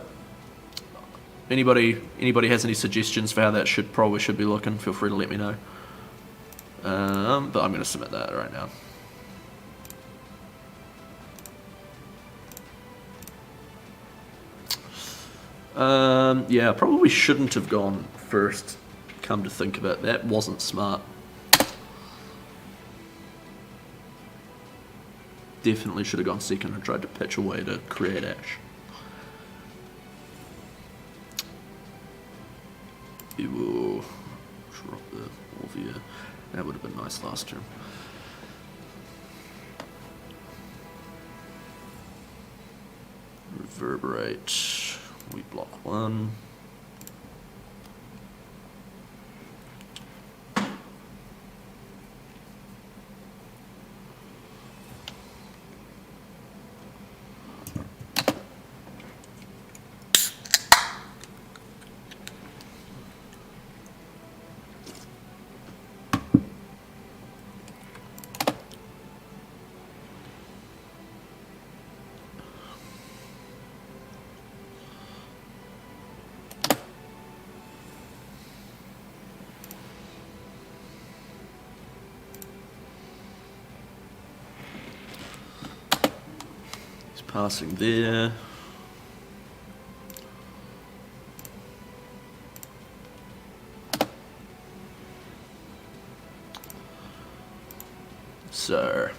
Anybody has any suggestions for how that probably should be looking? Feel free to let me know. But I'm going to submit that right now. Yeah, probably shouldn't have gone first. Come to think of it, that wasn't smart. Definitely should have gone second and tried to pitch away to create Ash. We will drop the Orvia. That would have been nice last turn. Reverberate. We block one. Passing there. So,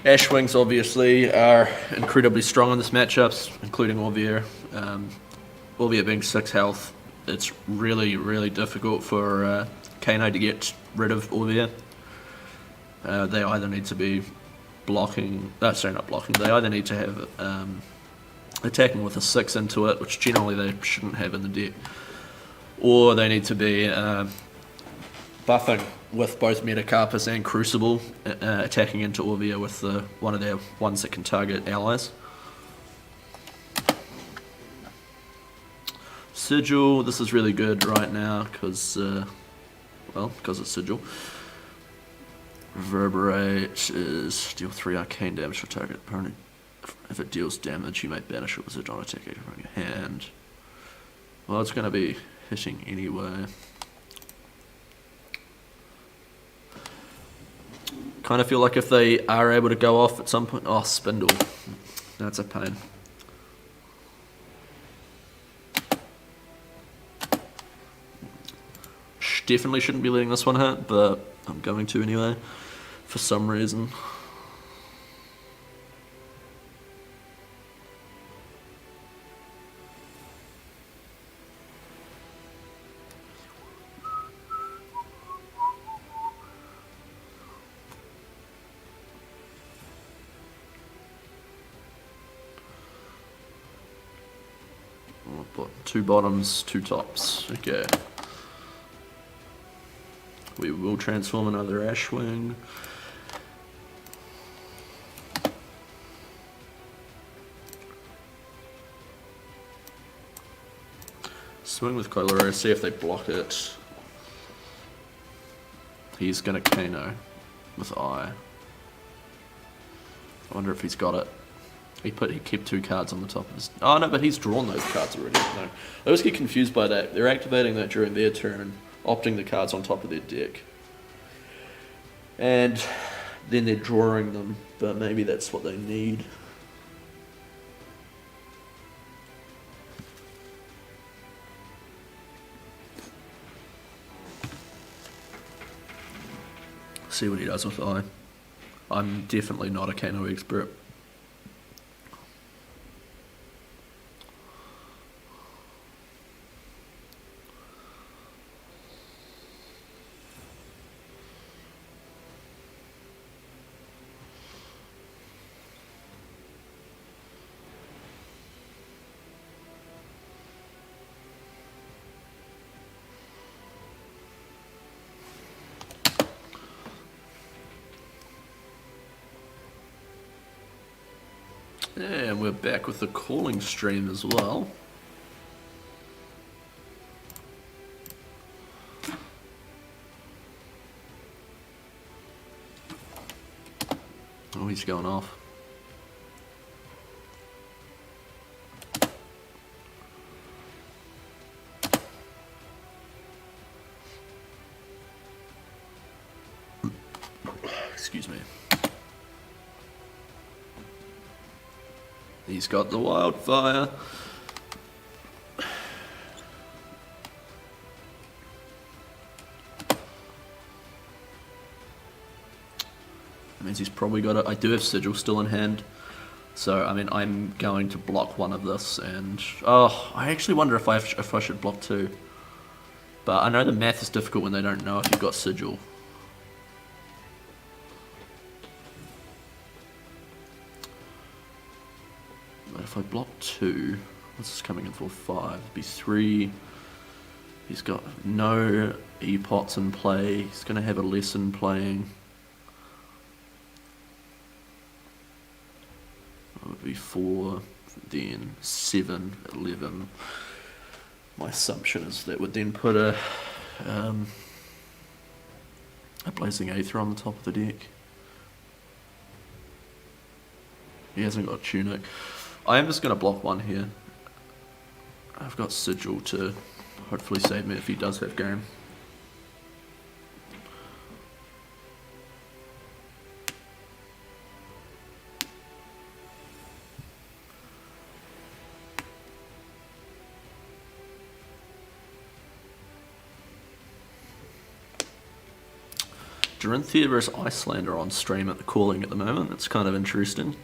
Ashwings obviously are incredibly strong in this matchups, including Orvia. Orvia being 6 health, it's really difficult for Kano to get rid of Orvia. They either need to be blocking, not blocking, they either need to have attacking with a 6 into it, which generally they shouldn't have in the deck, or they need to be buffing with both Metacarpus and Crucible, attacking into Orvia with one of their ones that can target allies. Sigil, this is really good right now because it's Sigil. Reverberate is deal 3 arcane damage for target opponent. If it deals damage, you may banish it with a Don attack from your hand. Well, it's going to be hitting anyway. Kind of feel like if they are able to go off at some point... Oh, Spindle. That's a pain. definitely shouldn't be letting this one hit, but I'm going to anyway, for some reason. Two bottoms, two tops. Okay. We will transform another Ashwing. Swing with Koilora, see if they block it. He's gonna Kano with Eye. I wonder if he's got it. He kept two cards on the top of his... Oh no, but he's drawn those cards already. No. I always get confused by that. They're activating that during their turn and opting the cards on top of their deck. And then they're drawing them, but maybe that's what they need. See what he does with Eye. I'm definitely not a Kano expert. And we're back with the calling stream as well. Oh, he's going off. Excuse me. He's got the wildfire. That means he's probably got it. I do have Sigil still in hand. So, I mean, I'm going to block one of this and... Oh, I actually wonder if I should block two. But I know the math is difficult when they don't know if you've got Sigil. If I block two, what's this coming in for? 5, it'd be 3. He's got no E-pots in play. He's going to have a lesson playing. That would be 4, then 7, 11. My assumption is that would then put a Blazing Aether on the top of the deck. He hasn't got Tunic. I am just going to block one here. I've got Sigil to hopefully save me if he does have game. Dorinthia versus Icelander on stream at the calling at the moment. That's kind of interesting.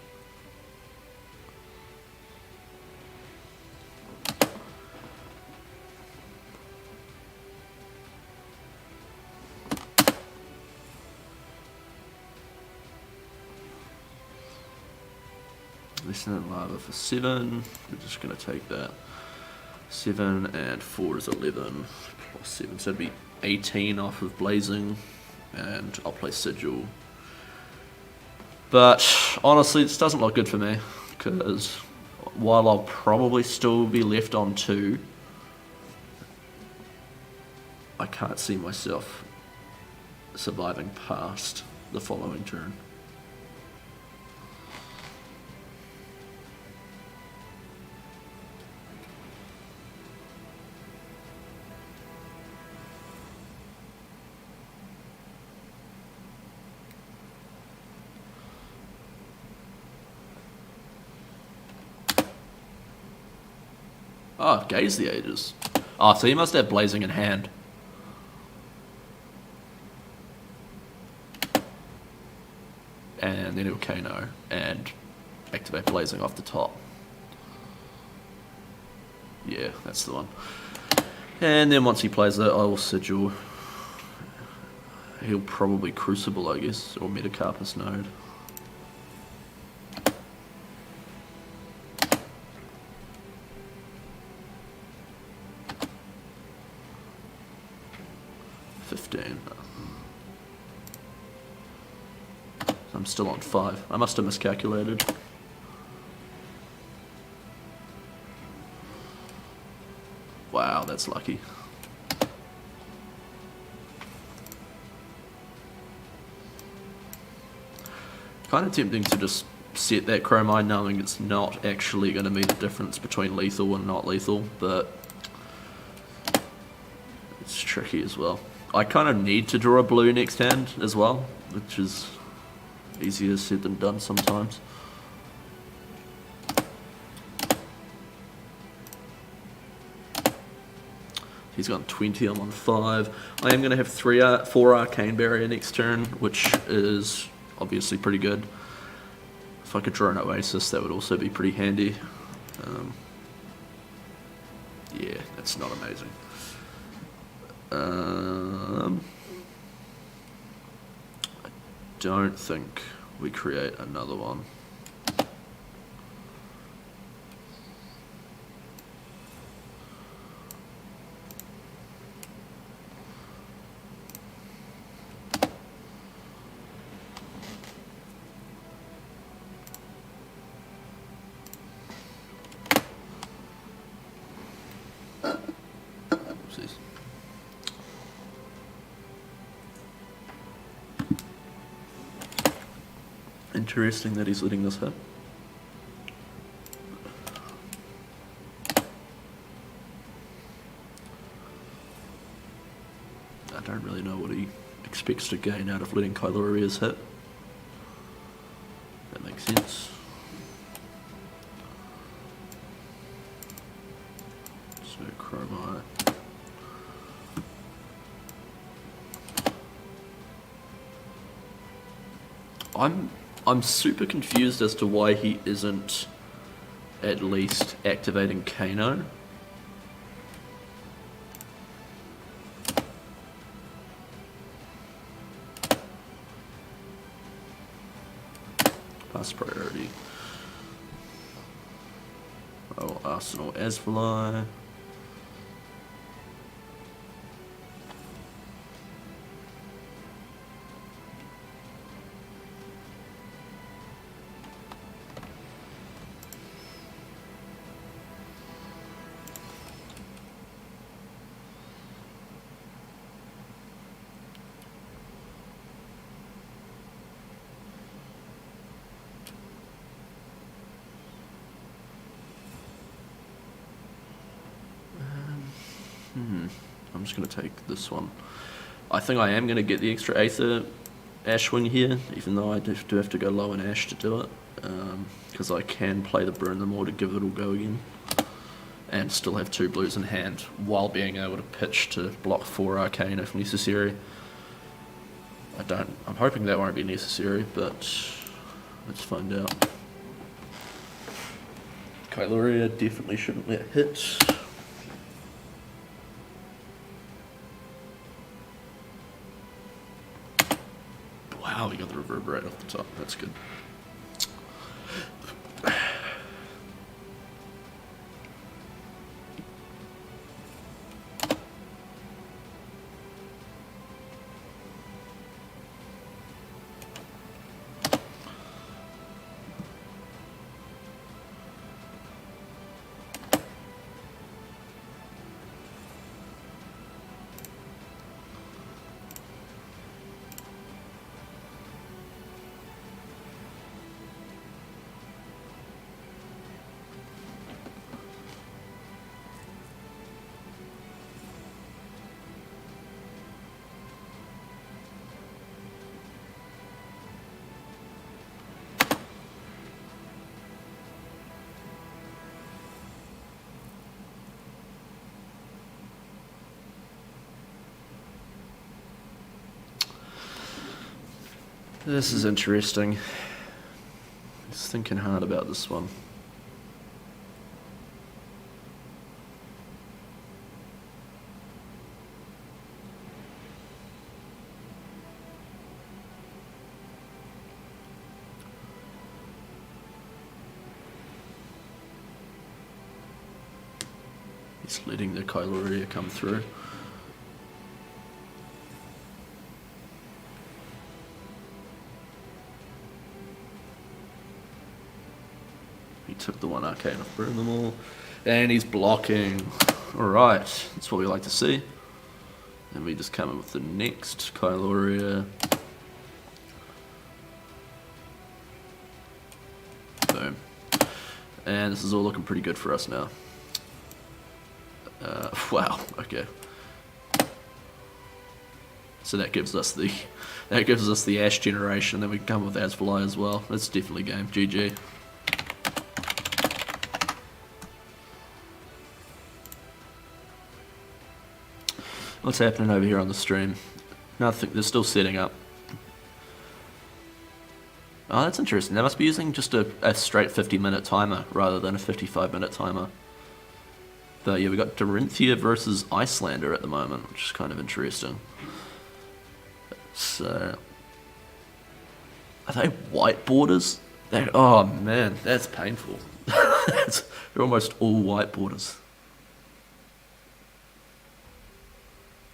Listen lava for 7. We're just going to take that. 7 and 4 is 11. Plus 7, so it'd be 18 off of Blazing. And I'll play Sigil. But honestly, this doesn't look good for me. Because while I'll probably still be left on 2, I can't see myself surviving past the following turn. Oh, Gaze the Ages. Oh, so he must have Blazing in hand. and then he'll KO and activate Blazing off the top. Yeah, that's the one. And then once he plays that, I will Sigil. He'll probably Crucible, I guess, or Metacarpus Node. I'm still on 5. I must have miscalculated. Wow, that's lucky. Kind of tempting to just set that Chromite knowing it's not actually going to mean a difference between lethal and not lethal, but it's tricky as well. I kind of need to draw a blue next hand as well, which is easier said than done sometimes. He's got 20, I'm on 5. I am going to have 4 Arcane Barrier next turn, which is obviously pretty good. If I could draw an Oasis, that would also be pretty handy. Yeah, that's not amazing. I don't think we create another one. Oopsies. Interesting that he's letting this hit. I don't really know what he expects to gain out of letting Kyloria's hit. That makes sense. So Chromite. I'm super confused as to why he isn't at least activating Kano. Pass priority. Oh, Arsenal Azalea. I'm just going to take this one. I think I am going to get the extra Aether Ashwing here, even though I do have to go low in Ash to do it, because I can play the Burn Them All to give it all go again, and still have 2 blues in hand, while being able to pitch to block 4 Arcane if necessary. I'm hoping that won't be necessary, but let's find out. Kyloria definitely shouldn't let hit. Wow, we got the Reverberate off the top. That's good. This is interesting. He's thinking hard about this one. He's letting the Kailoria come through. He took the one arcane off Brunomal, and he's blocking. Alright, that's what we like to see. And we just come in with the next Kailoria. Boom. And this is all looking pretty good for us now. Wow, okay. So that gives us the Ash generation, then we can come with Azalea as well. That's definitely game. GG. What's happening over here on the stream? Nothing, they're still setting up. Oh, that's interesting. They must be using just a straight 50-minute timer rather than a 55-minute timer. But yeah, we got Dorinthia versus Icelander at the moment, which is kind of interesting. So, are they white borders? Oh man, that's painful. They're almost all white borders.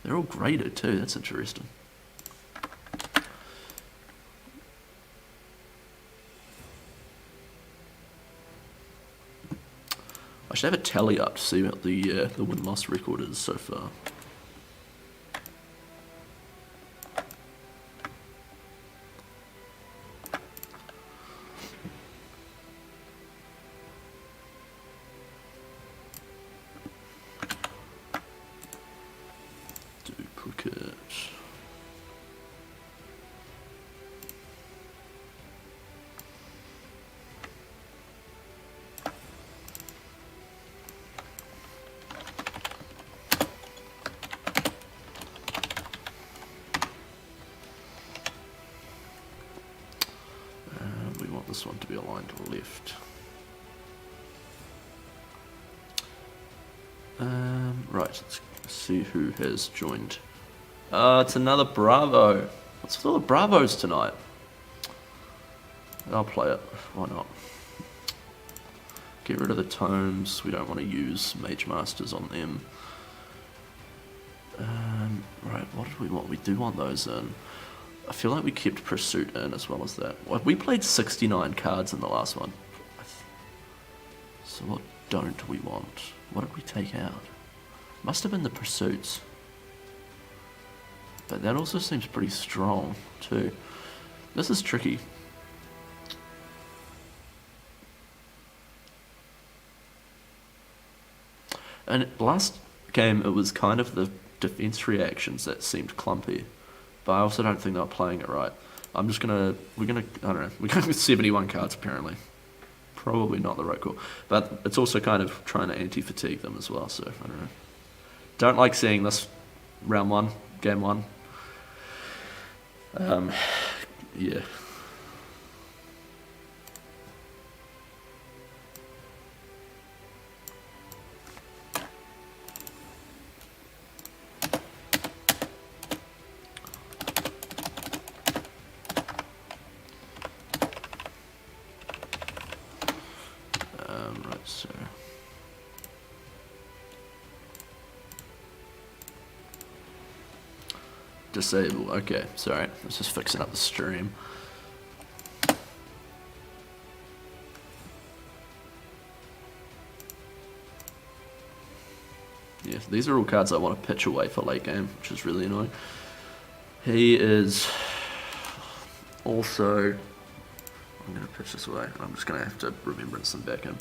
They're all graded too, that's interesting. I should have a tally up to see what the win-loss record is so far. Duplicate. This one to be aligned to the left. Right, let's see who has joined. It's another Bravo. What's with all the Bravos tonight? I'll play it. Why not? Get rid of the tomes. We don't want to use Mage Masters on them. Right, what did we want? We do want those in. I feel like we kept Pursuit in as well as that. Well, we played 69 cards in the last one. So what don't we want? What did we take out? Must have been the Pursuits. But that also seems pretty strong too. This is tricky. And last game it was kind of the defense reactions that seemed clumpy. But I also don't think they were playing it right. I don't know, we're going with 71 cards apparently. Probably not the right call. But it's also kind of trying to anti-fatigue them as well, so I don't know. Don't like seeing this round one, game one. Yeah. Right, so disable. Okay, sorry. I was just fixing up the stream. Yeah, these are all cards I want to pitch away for late game, which is really annoying. He is also... I'm going to pitch this away. I'm just going to have to remembrance them back in.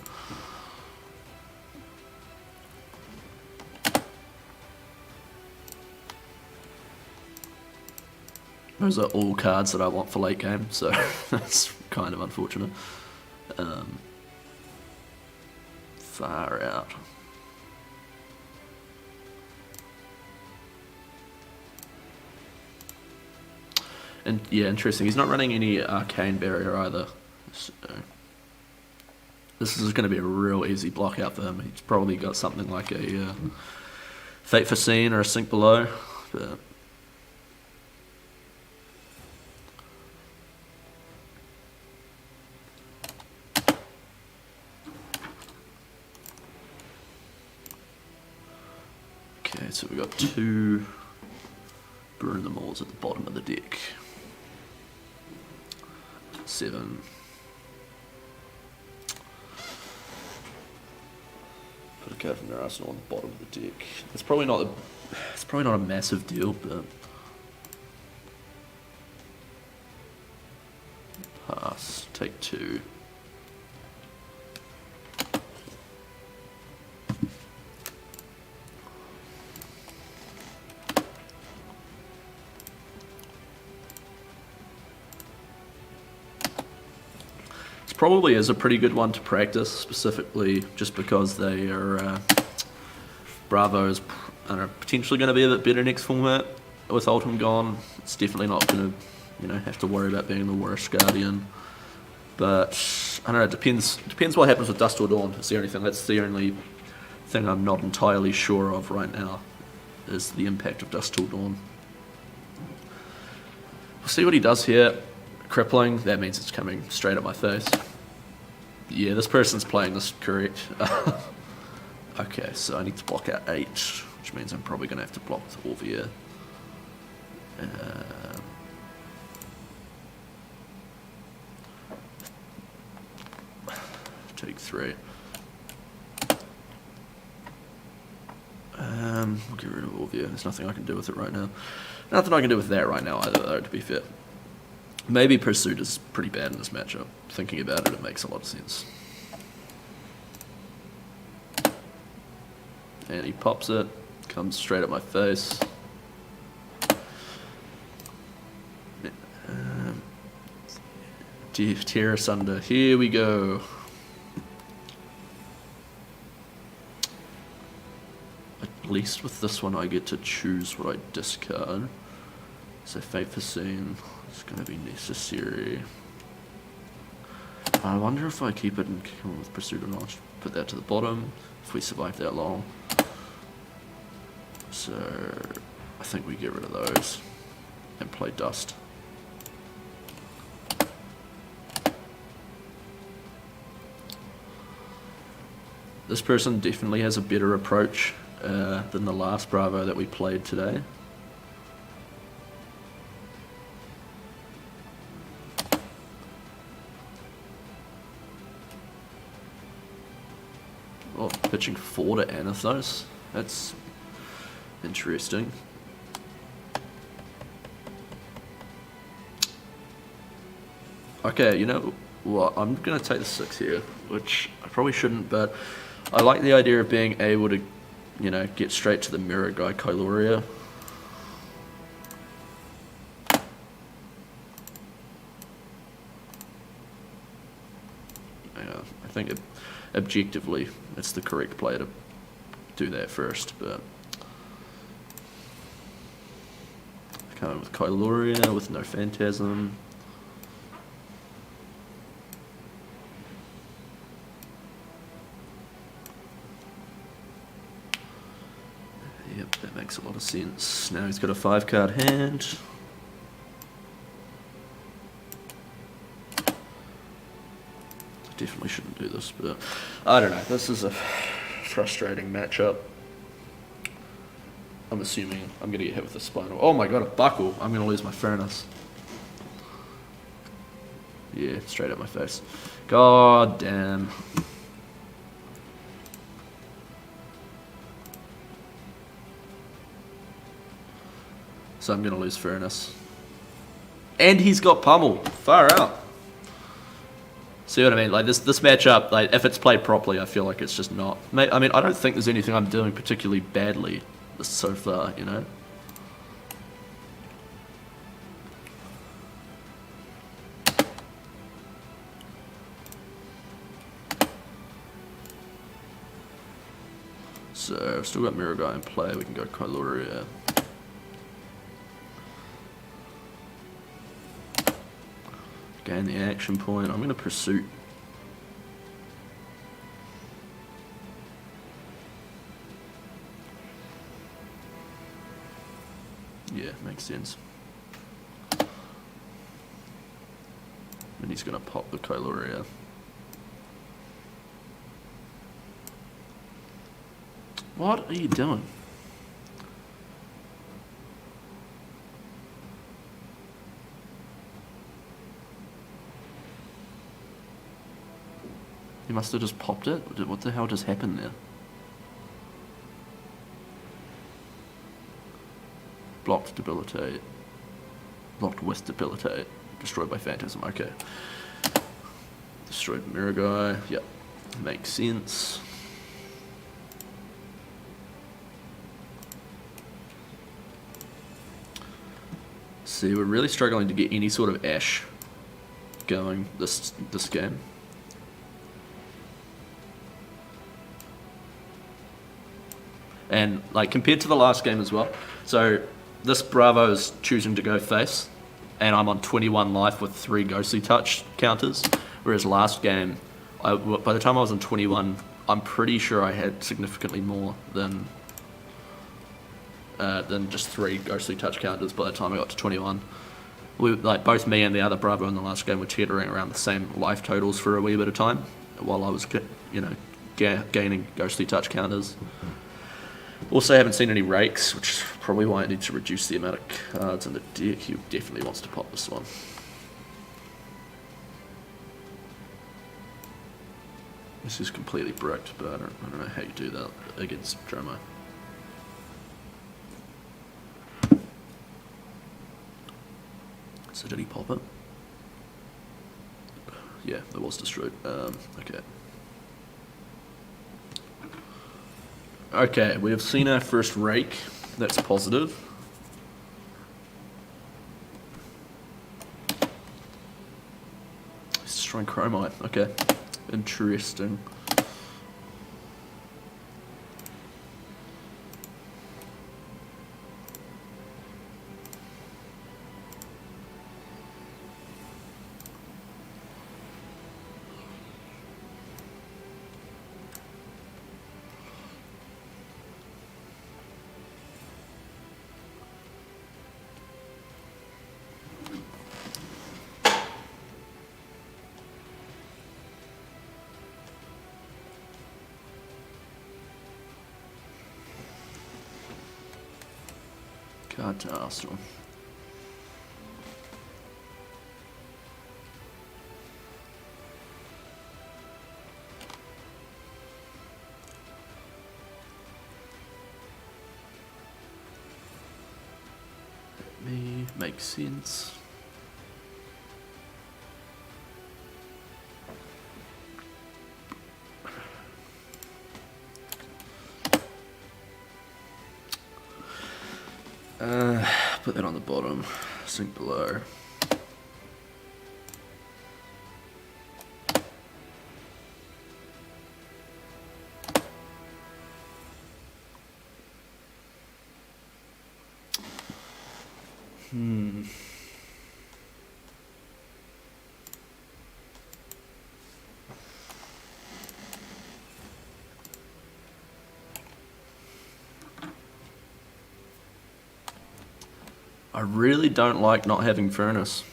Those are all cards that I want for late game, so that's kind of unfortunate. Far out. And yeah, interesting. He's not running any arcane barrier either. So This is going to be a real easy block out for him. He's probably got something like a Fate Foreseen or a Sink Below. But okay, so we've got 2 Burn the Mauls at the bottom of the deck. 7. Put a card from their arsenal on the bottom of the deck. It's probably not a massive deal, but pass. Take 2. Probably is a pretty good one to practice, specifically just because they are Bravo is potentially going to be a bit better next format with Ultim gone. It's definitely not going to, have to worry about being the worst Guardian. But I don't know. It depends what happens with Dust Till Dawn. It's the only thing. That's the only thing I'm not entirely sure of right now. Is the impact of Dust Till Dawn. We'll see what he does here. Crippling, that means it's coming straight at my face. Yeah, this person's playing this correct. Okay, so I need to block out 8, which means I'm probably going to have to block with Orvia. Take 3. We'll get rid of Orvia. There's nothing I can do with it right now. Nothing I can do with that right now either, though, to be fair. Maybe Pursuit is pretty bad in this matchup. Thinking about it, it makes a lot of sense. And he pops it, comes straight at my face. Tear asunder. Here we go. At least with this one, I get to choose what I discard. So Fate Foreseen. It's going to be necessary. I wonder if I keep it and kill with Pursuit or not. Put that to the bottom if we survive that long. So I think we get rid of those and play Dust. This person definitely has a better approach than the last Bravo that we played today. Oh, pitching 4 to Anathos. That's interesting. Okay, you know what? I'm going to take the 6 here, which I probably shouldn't, but I like the idea of being able to, get straight to the mirror guy, Kyloria. Yeah, I think objectively, it's the correct play to do that first, but coming with Kyloria with no Phantasm. Yep, that makes a lot of sense. Now he's got a 5-card hand. Definitely shouldn't do this, but I don't know. This is a frustrating matchup. I'm assuming I'm going to get hit with a Spinal. Oh my god, a Buckle. I'm going to lose my Furnace. Yeah, straight at my face. God damn. So I'm going to lose Furnace. And he's got Pummel. Far out. See what I mean? Like this matchup, like if it's played properly, I feel like it's just not. I mean, I don't think there's anything I'm doing particularly badly so far, So I've still got Mirror Guy in play. We can go Kyloria. Gain the action point. I'm going to Pursuit. makes sense. And he's gonna pop the Kailoria. What are you doing? He must have just popped it. What the hell just happened there? Blocked, debilitate. Blocked with debilitate. Destroyed by Phantasm, okay. Destroyed Mirror Guy, yep. Makes sense. See, we're really struggling to get any sort of Ash going this game. And like compared to the last game as well. So this Bravo is choosing to go face, and I'm on 21 life with 3 Ghostly Touch counters. Whereas last game, by the time I was on 21, I'm pretty sure I had significantly more than just 3 Ghostly Touch counters by the time I got to 21. Like both me and the other Bravo in the last game were teetering around the same life totals for a wee bit of time, while I was, gaining Ghostly Touch counters. Also, haven't seen any rakes, which is probably why I need to reduce the amount of cards in the deck. He definitely wants to pop this one. This is completely bricked, but I don't know how you do that against Dromai. So did he pop it? Yeah, it was destroyed. Okay. Okay, we have seen our first rake. That's positive. He's destroying Chromite. Okay. Interesting. Katsu. Makes sense. Put that on the bottom, sink below. I really don't like not having Furnace.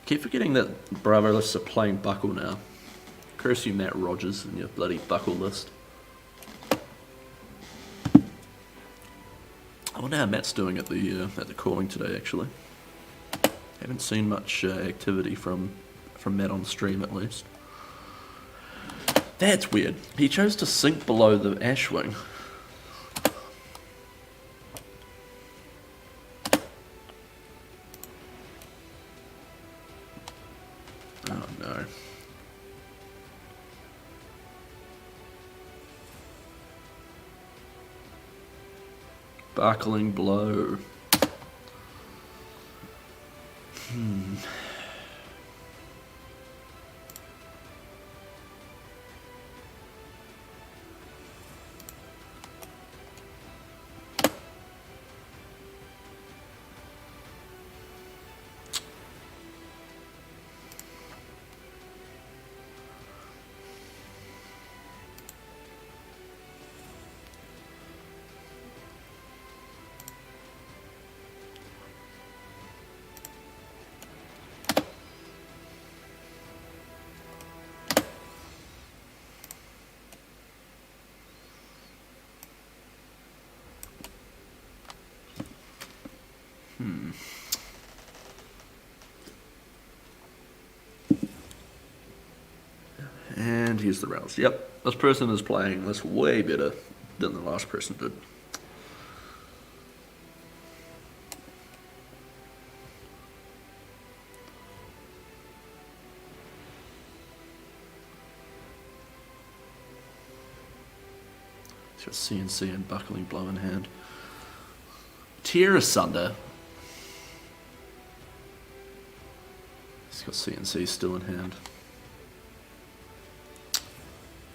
Keep forgetting that Bravo lists are playing Buckle now. Curse you, Matt Rogers, and your bloody Buckle list. I wonder how Matt's doing at the calling today. Actually, haven't seen much activity from Matt on stream at least. That's weird. He chose to sink below the Ashwing. Oh no. Sparkling blow. here's the rounds. Yep, this person is playing this way better than the last person did. He's got CNC and buckling blow in hand. Tear asunder. He's got CNC still in hand.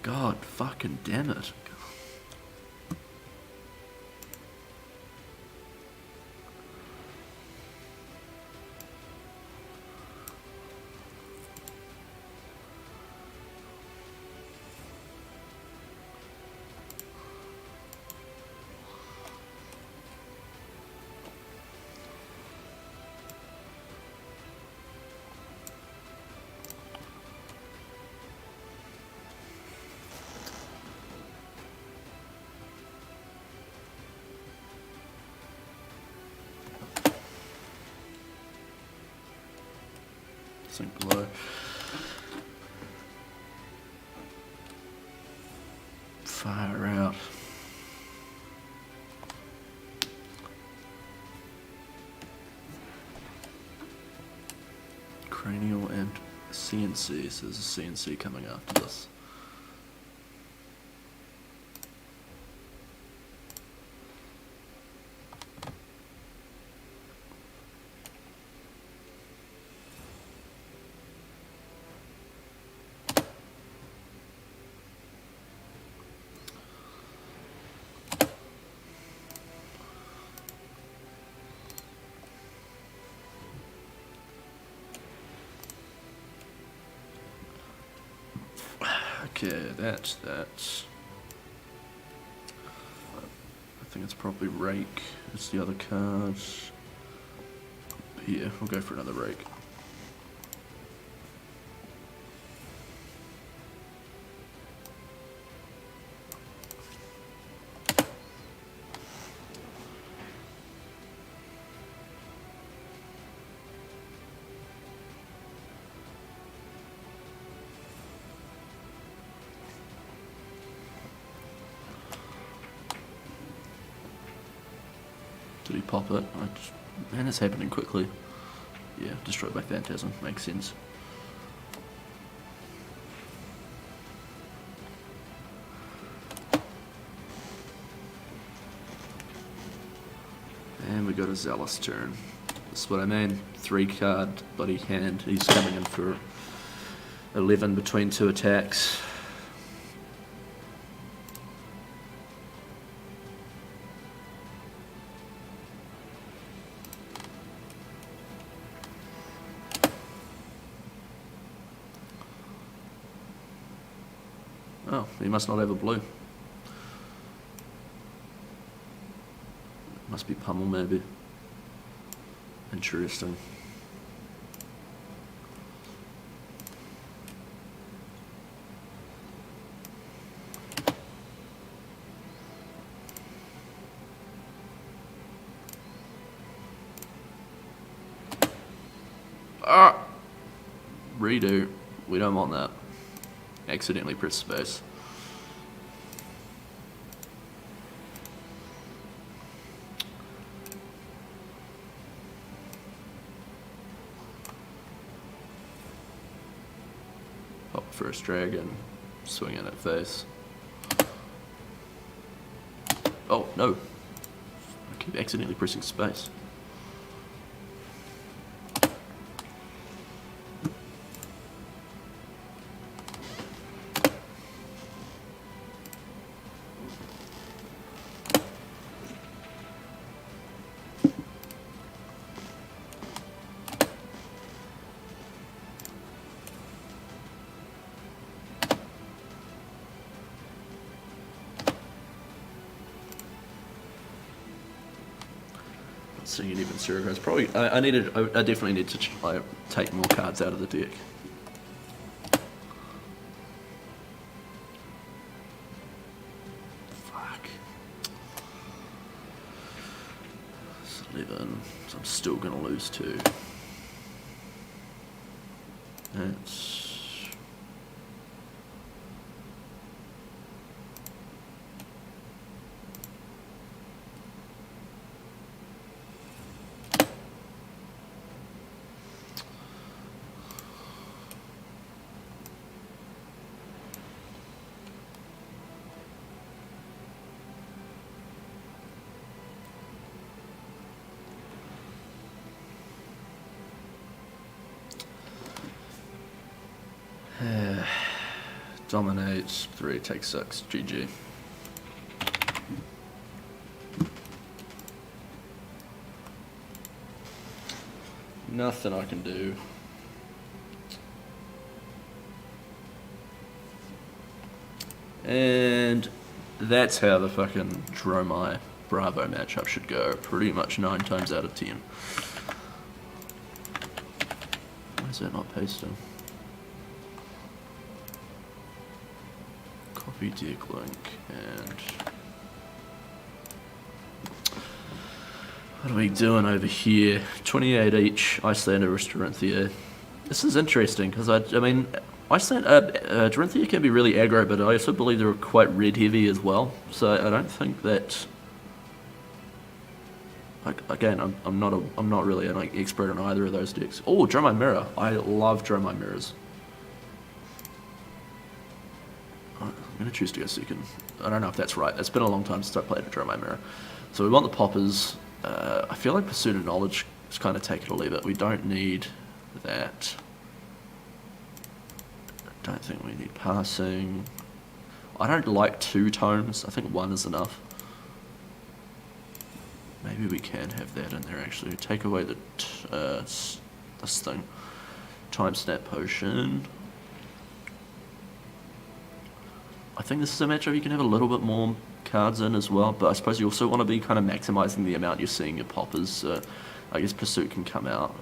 God fucking damn it. Sink below. Fire out. Cranial and CNC, so there's a CNC coming after this. Okay, that's that. I think it's probably rake. It's the other card. Yeah, we'll go for another rake. Did he pop it? Man, it's happening quickly. Yeah, destroyed by Phantasm. Makes sense. And we got a Zealous turn. That's what I mean. 3-card bloody hand. He's coming in for 11 between 2 attacks. Oh, he must not have a blue. Must be Pummel, maybe. Interesting. Ah! Redo. We don't want that. Accidentally press space. Pop first dragon, swing in at face. Oh no! I keep accidentally pressing space. Seeing it even zero cards. Probably, I definitely need to take more cards out of the deck. Fuck. It's 11, so I'm still gonna lose 2. That's Dominates, 3, takes 6, GG. Nothing I can do. And that's how the fucking Dromai Bravo matchup should go. Pretty much 9 times out of 10. Why is that not pasting? Copy deck link and what are we doing over here? 28 each, Icelander versus Dorinthia. This is interesting because I mean, Dorinthia can be really aggro, but I also believe they're quite red heavy as well. So I don't think that. Again, I'm not really an expert on either of those decks. Oh, Dromai Mirror. I love Dromai Mirrors. I'm gonna choose to go second. I don't know if that's right. It's been a long time since I played a Dromai Mirror. So we want the poppers. I feel like Pursuit of Knowledge is kind of take it or leave it. We don't need that. I don't think we need passing. I don't like 2 tomes. I think 1 is enough. Maybe we can have that in there actually. Take away the this thing. Time Snap Potion. I think this is a matchup you can have a little bit more cards in as well, but I suppose you also want to be kind of maximizing the amount you're seeing your poppers, so I guess Pursuit can come out.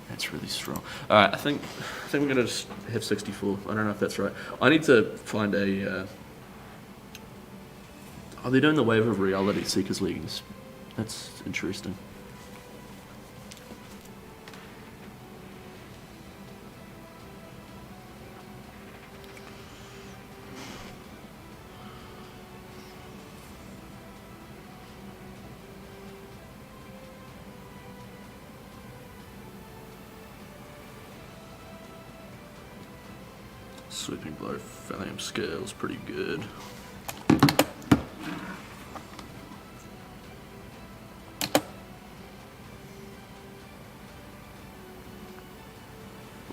That's really strong. Alright, I think we're gonna just have 64. I don't know if that's right. I need to find a oh, they're doing the Wave of Reality Seekers Leggings. That's interesting. Sweeping Blow, Valium Scale's pretty good.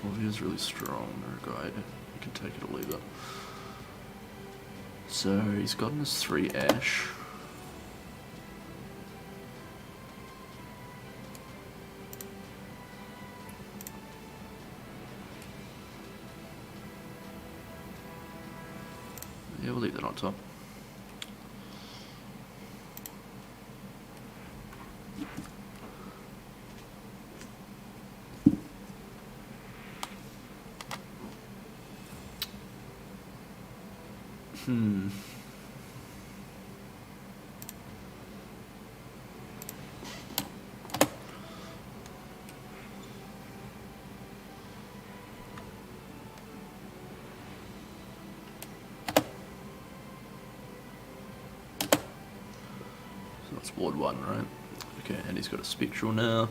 Well, he is really strong, no guide. You can take it or leave it. So he's gotten his 3 Ash. Yeah, we'll leave that on top. So that's Ward 1, right? Okay, and he's got a Spectral now.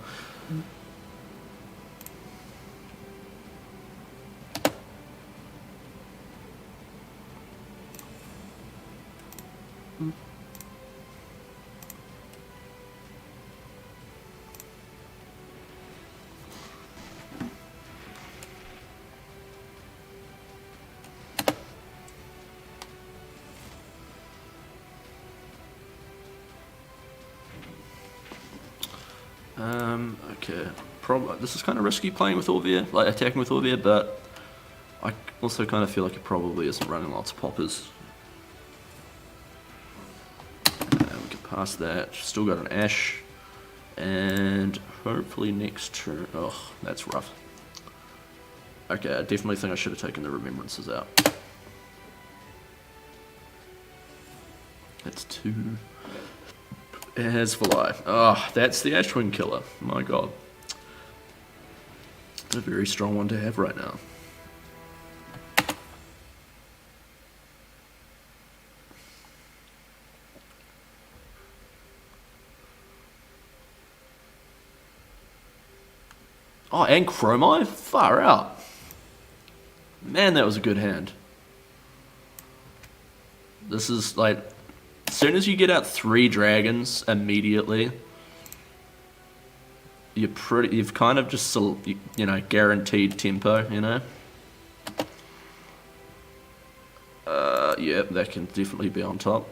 Okay. This is kind of risky playing with Orvia, like attacking with Orvia, but I also kind of feel like it probably isn't running lots of poppers. We can pass that. Still got an Ash, and hopefully next turn. Oh, that's rough. Okay, I definitely think I should have taken the Remembrances out. That's 2. As Viserai. Oh, that's the Ashwing Killer. My god. It's a very strong one to have right now. Oh, and Chromai? Far out. Man, that was a good hand. This is like... As soon as you get out 3 dragons immediately, you've kind of just guaranteed tempo, you know. Yeah, that can definitely be on top.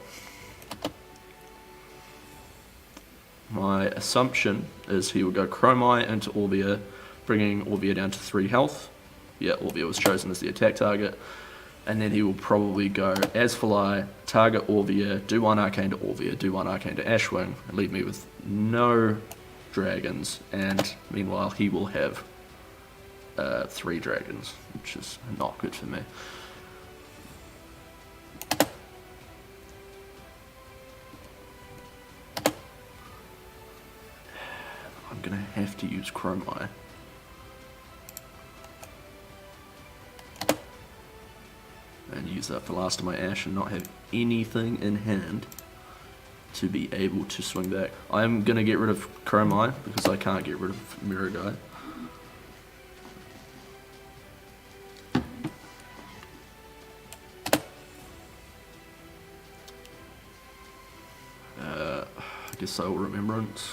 My assumption is he will go Dromai into Orbia, bringing Orbia down to 3 health. Yeah, Orbia was chosen as the attack target. And then he will probably go Azalea, target Orbia, do 1 arcane to Orbia, do 1 arcane to Ashwing, and leave me with no dragons. And meanwhile, he will have 3 dragons, which is not good for me. I'm gonna have to use Dromai. And use up the last of my ash and not have anything in hand to be able to swing back. I'm gonna get rid of Dromai because I can't get rid of Mirror Guy. I guess Soul Remembrance.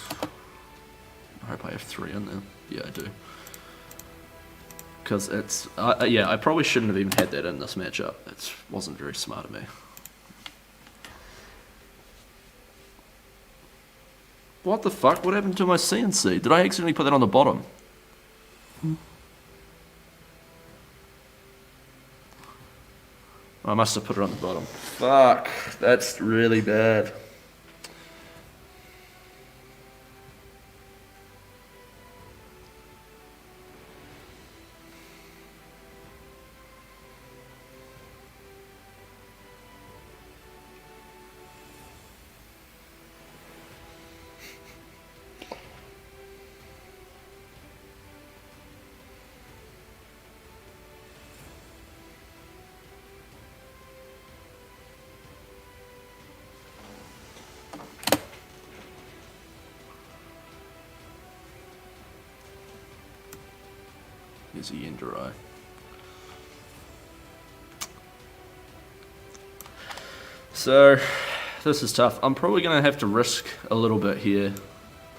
I hope I have 3 in there. Yeah, I do. Because it's... yeah, I probably shouldn't have even had that in this matchup. It wasn't very smart of me. What the fuck? What happened to my CNC? Did I accidentally put that on the bottom? I must have put it on the bottom. Fuck. That's really bad. Here's a Viserai. So, this is tough. I'm probably going to have to risk a little bit here.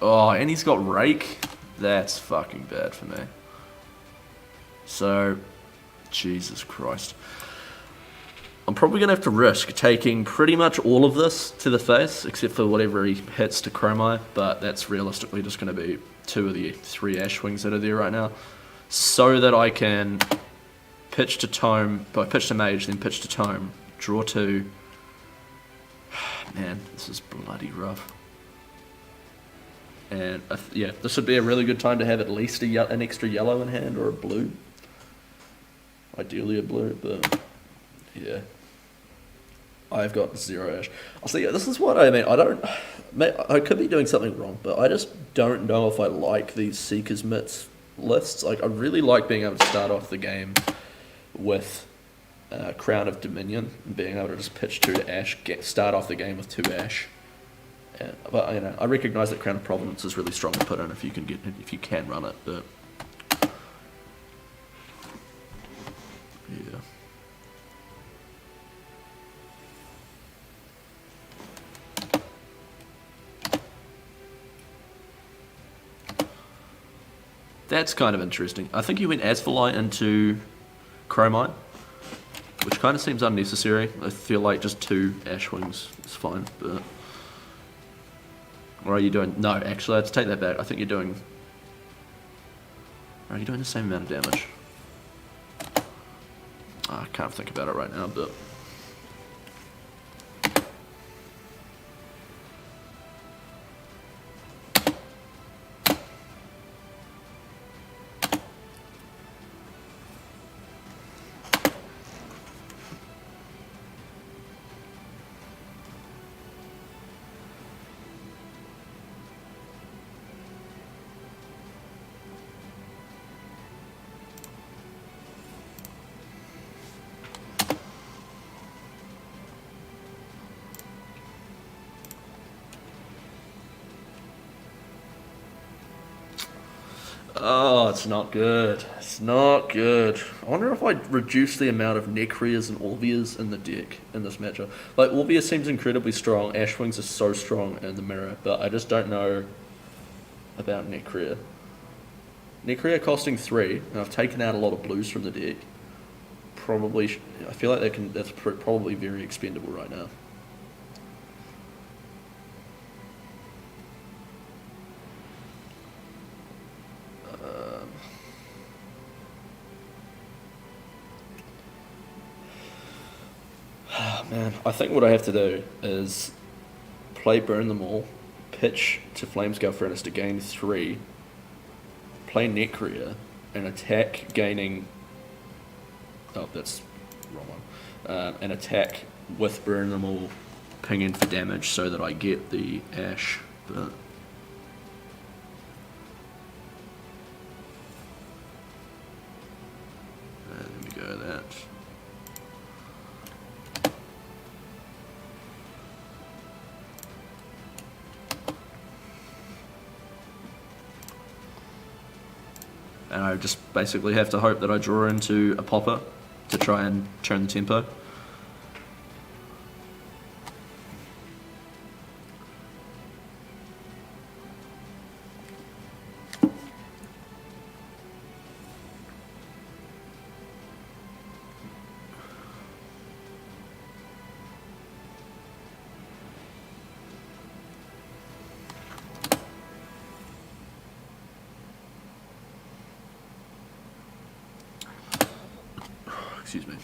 Oh, and he's got Rake. That's fucking bad for me. So, Jesus Christ. I'm probably going to have to risk taking pretty much all of this to the face, except for whatever he hits to Dromai, but that's realistically just going to be 2 of the 3 Ashwings that are there right now. So that I can pitch to Tome, pitch to Mage, then pitch to Tome, draw 2. Man, this is bloody rough. And yeah, this would be a really good time to have at least an extra yellow in hand or a blue. Ideally a blue, but yeah. I've got 0 ash. I'll see, this is what I mean. I could be doing something wrong, but I just don't know if I like these Seeker's Mitts lists. Like, I really like being able to start off the game with Crown of Dominion and being able to just pitch 2 to Ash, start off the game with 2 Ash. But you know, I recognise that Crown of Providence is really strong to put in if you can run it. But yeah. That's kind of interesting. I think he went Azalea into Dromai, which kind of seems unnecessary. I feel like just 2 Ashwings is fine, but... Or are you doing... No, actually, let's take that back. I think you're doing... Are you doing the same amount of damage? I can't think about it right now, but... Oh, it's not good. It's not good. I wonder if I'd reduce the amount of Necreas and Orvias in the deck in this matchup. Like, Orvia seems incredibly strong. Ashwings are so strong in the mirror, but I just don't know about Necrea. Necria costing 3, and I've taken out a lot of blues from the deck. Probably, I feel like that's probably very expendable right now. Man, I think what I have to do is play Burn Them All, pitch to Flamescale Furnace to gain 3, play Necria, and attack gaining... Oh, that's the wrong one. And attack with Burn Them All, ping in for damage so that I get the Ash, but... there we go, that. And I just basically have to hope that I draw into a popper to try and turn the tempo. Excuse me.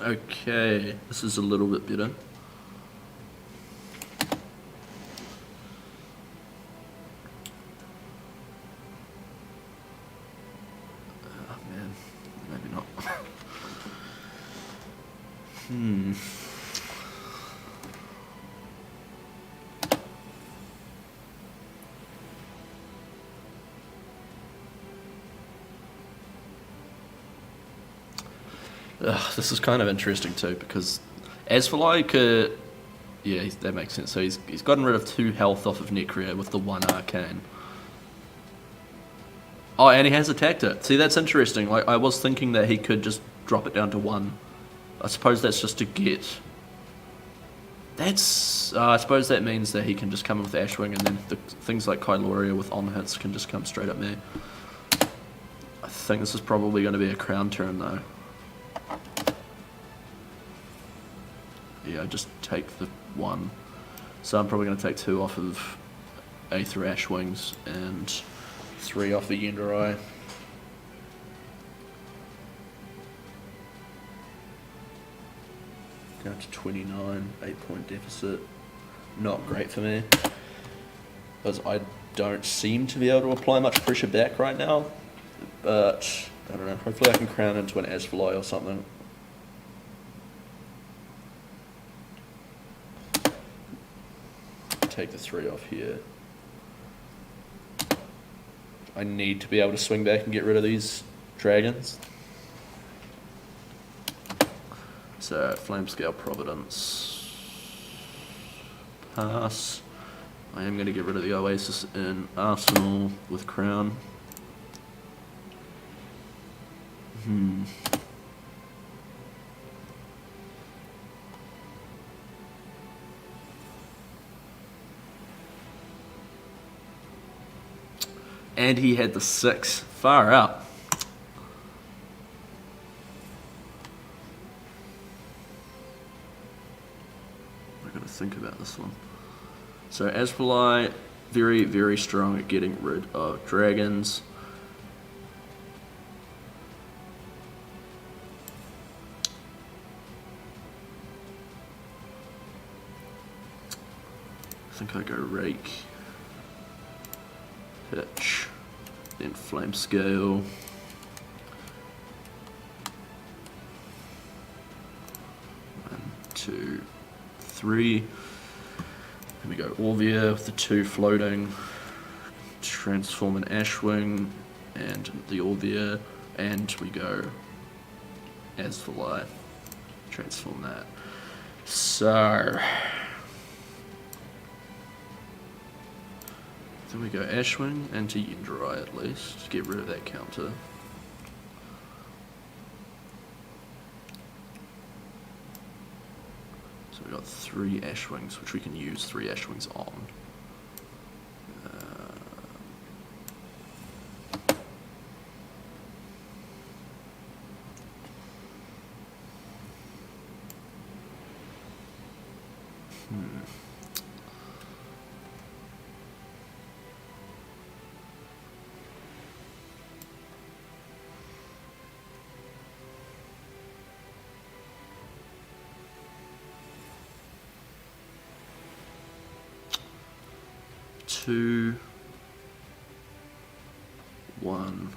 Okay, this is a little bit better. Oh man, maybe not. This is kind of interesting too, because Azalea could... yeah, that makes sense. So he's gotten rid of 2 health off of Necria with the 1 Arcane. Oh, and he has attacked it. See, that's interesting. Like, I was thinking that he could just drop it down to 1. I suppose that's just to get... That's... I suppose that means that he can just come in with Ashwing, and then things like Kyloria with on-hits can just come straight at me. I think this is probably going to be a crown turn, though. Yeah, I just take the 1. So I'm probably going to take 2 off of Aether Ashwings and 3 off the Viserai. Down to 29, 8-point deficit. Not great for me, because I don't seem to be able to apply much pressure back right now. But, I don't know, hopefully I can crown into an Azalea or something. Take the 3 off here. I need to be able to swing back and get rid of these dragons. So, Flamescale Providence. Pass. I am going to get rid of the Oasis in Arsenal with Crown. And he had the 6. Far out. I've got to think about this one. So Azalea, very, very strong at getting rid of dragons. I think I go Rake. Pitch, then Flamescale. 1, 2, 3. Then we go Orvia with the 2 floating. Transform an Ashwing and the Orvia, and we go Azalea. Transform that. So. Then we go Ashwing and to Viserai at least, to get rid of that counter. So we've got 3 Ashwings, which we can use 3 Ashwings on. Two, 1,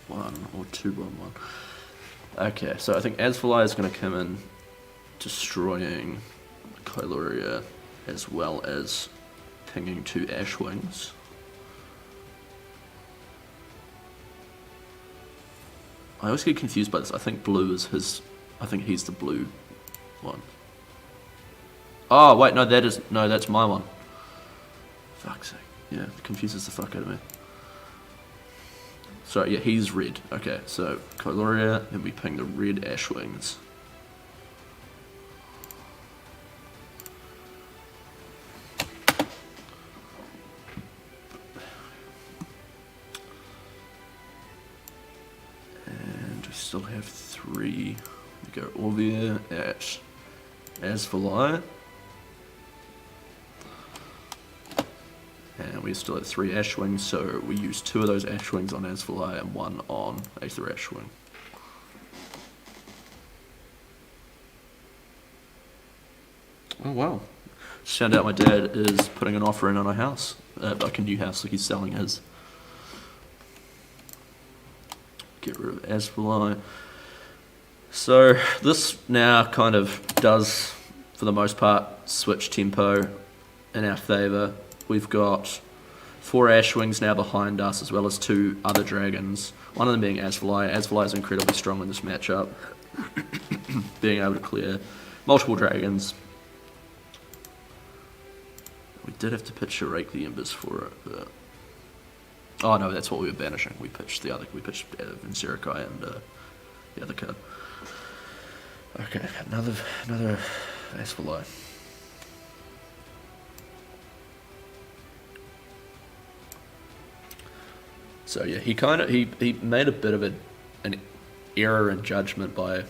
1, or 2, 1, 1. Okay, so I think Azalea is going to come in, destroying Kyluria, as well as pinging 2 Ashwings. I always get confused by this. I think blue is his. I think he's the blue one. Oh wait, no, that's my one. Fuck's sake. Yeah, it confuses the fuck out of me. So yeah, he's red. Okay, so Kyluria, and we ping the red Ashwings. And we still have 3. We go Orvia at Azalea. And we still have 3 Ashwings, so we use 2 of those Ashwings on Azalea and 1 on Aether Ashwing. Oh wow. Just found out my dad is putting an offer in on a house, like a new house, like he's selling his. Get rid of Azalea. So this now kind of does, for the most part, switch tempo in our favour. We've got 4 Ashwings now behind us, as well as 2 other dragons. One of them being Azalea. Azalea is incredibly strong in this matchup, being able to clear multiple dragons. We did have to pitch Rake the Embers for it, but... Oh no, that's what we were banishing. We pitched Viserai and the other card. Okay, another Azalea. So yeah, he made a bit of an error in judgment by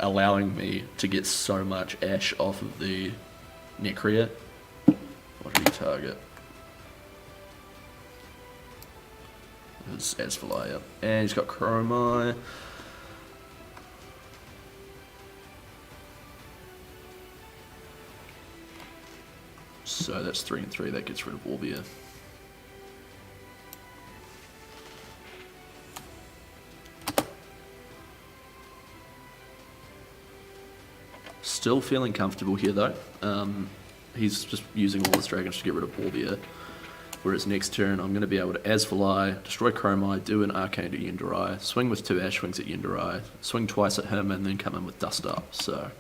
allowing me to get so much ash off of the Necria. What did he target? It was Azalea. And he's got Dromai. So that's 3 and 3, that gets rid of Orbia. Still feeling comfortable here though. He's just using all his dragons to get rid of Orbia. Whereas next turn I'm going to be able to Azalea, destroy Dromai, do an Arcane to Yendurai, swing with 2 Ashwings at Yendurai, swing twice at him and then come in with Dust Up. So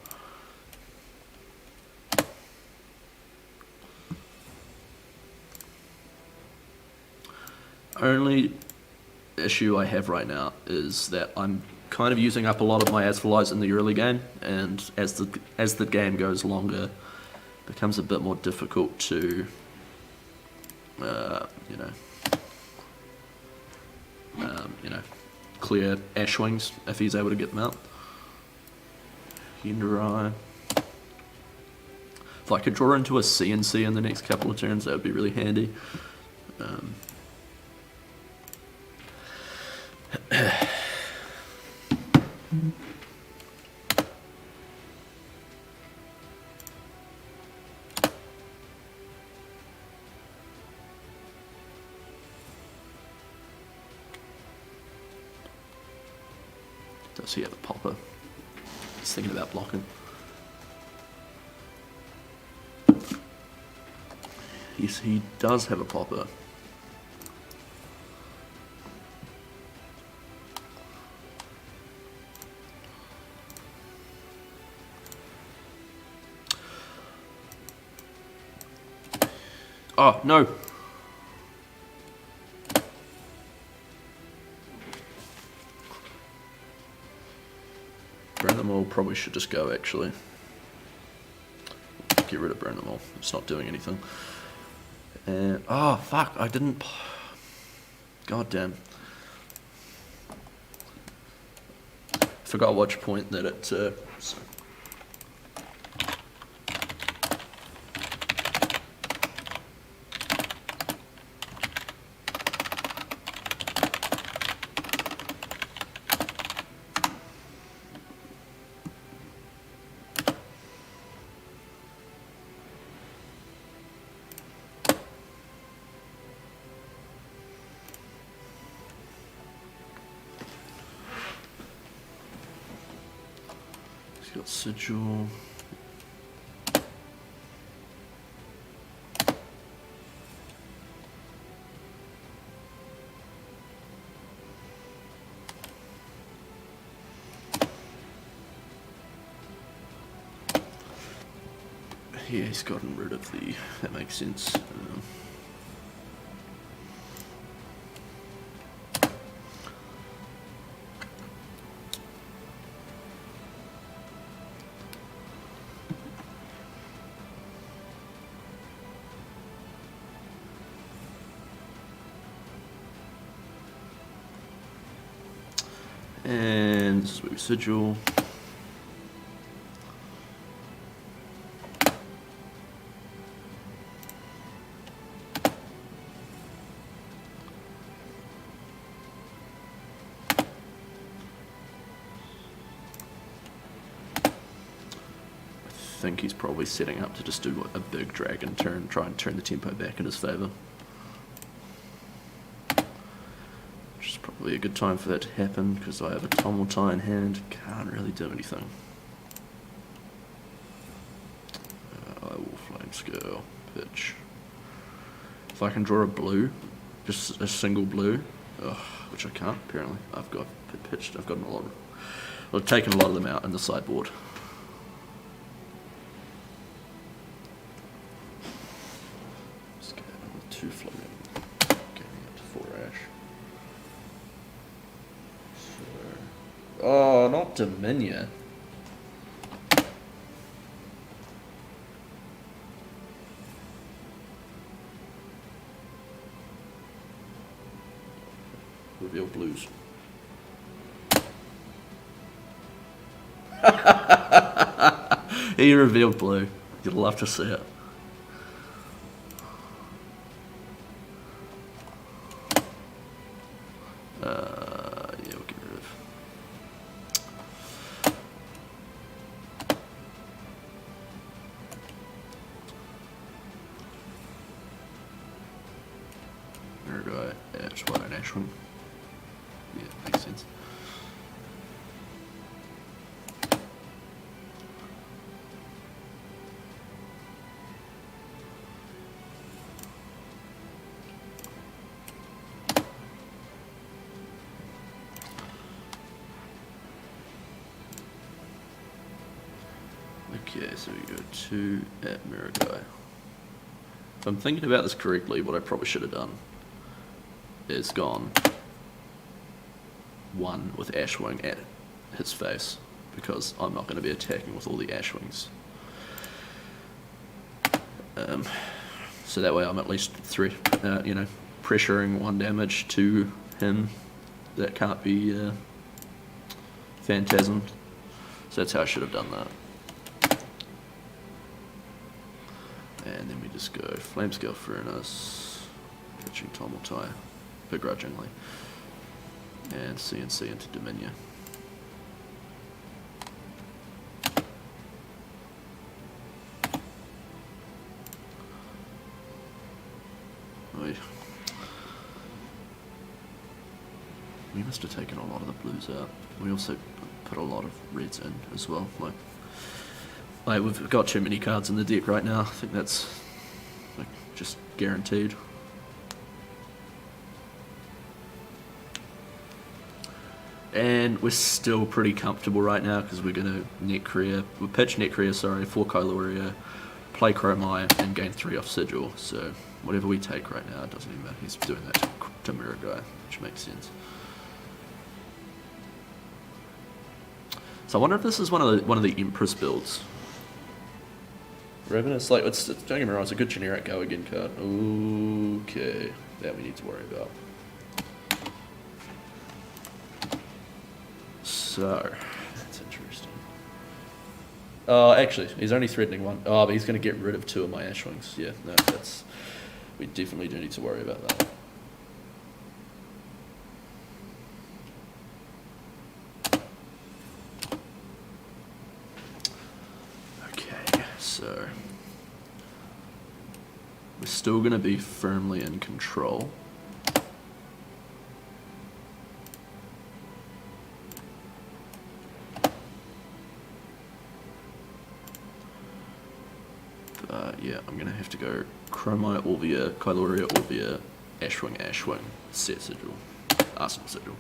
only issue I have right now is that I'm kind of using up a lot of my Azaleas in the early game, and as the game goes longer, it becomes a bit more difficult to, clear Ashwings if he's able to get them out. Yendurai. If I could draw into a CNC in the next couple of turns, that would be really handy. Does he have a popper? He's thinking about blocking. Yes, he does have a popper. Oh, no. Granimal probably should just go, actually. get rid of burn them all. It's not doing anything. And oh fuck, I didn't. God damn. Forgot which point that it. Got sigil. Yeah, he's gotten rid of the. That makes sense. And this is where we sigil. I think he's probably setting up to just do a big dragon turn, try and turn the tempo back in his favour. Which is probably a good time for that to happen, because I have a Tomultai in hand, can't really do anything. I will flame scale, pitch. If I can draw a blue, just a single blue, which I can't apparently, I've got pitched, I've gotten a lot of, I've taken a lot of them out in the sideboard. Two floating, getting up to 4 ash. So, oh, not Dominion. Reveal blues. He revealed blue. You'd love to see it. Yeah, we'll get rid of. There we go. Ash, why don't Ash one? Yeah, makes sense. Okay, so we go 2 at Miragai. If I'm thinking about this correctly, what I probably should have done is gone 1 with Ashwing at his face, because I'm not going to be attacking with all the Ashwings. So that way I'm at least pressuring 1 damage to him that can't be phantasmed. So that's how I should have done that. And then we just go Flamescale Furnace, pitching Tomultai, begrudgingly, and CNC into Dominion. We must have taken a lot of the blues out. We also put a lot of reds in as well. Like we've got too many cards in the deck right now. I think that's like just guaranteed. And we're still pretty comfortable right now because we're going to we'll pitch Netcrea, for Kailuria, play Dromai, and gain 3 off Sigil. So whatever we take right now, it doesn't even matter. He's doing that to Miragai, which makes sense. So I wonder if this is one of the Empress builds. Ravenous, like, don't get me wrong, it's a good generic go again card. Okay, that we need to worry about. So, that's interesting. Oh, actually, he's only threatening one. Oh, but he's going to get rid of 2 of my Ashwings. Yeah, no, that's... We definitely do need to worry about that. Okay, so... We're still going to be firmly in control. Yeah, I'm going to have to go Dromai, Orvia, Kailoria, Orvia, Ashwing, Ashwing, Set Sigil, Arsenal Sigil.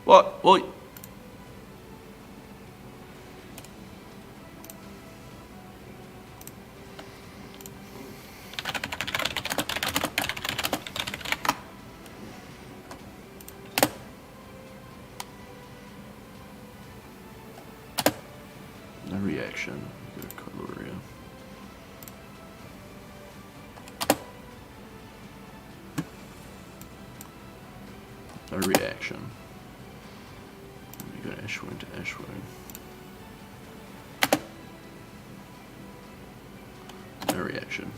What? Well, no reaction. Go Kailoria. No reaction. We go Ashwing to Ashwing. No reaction.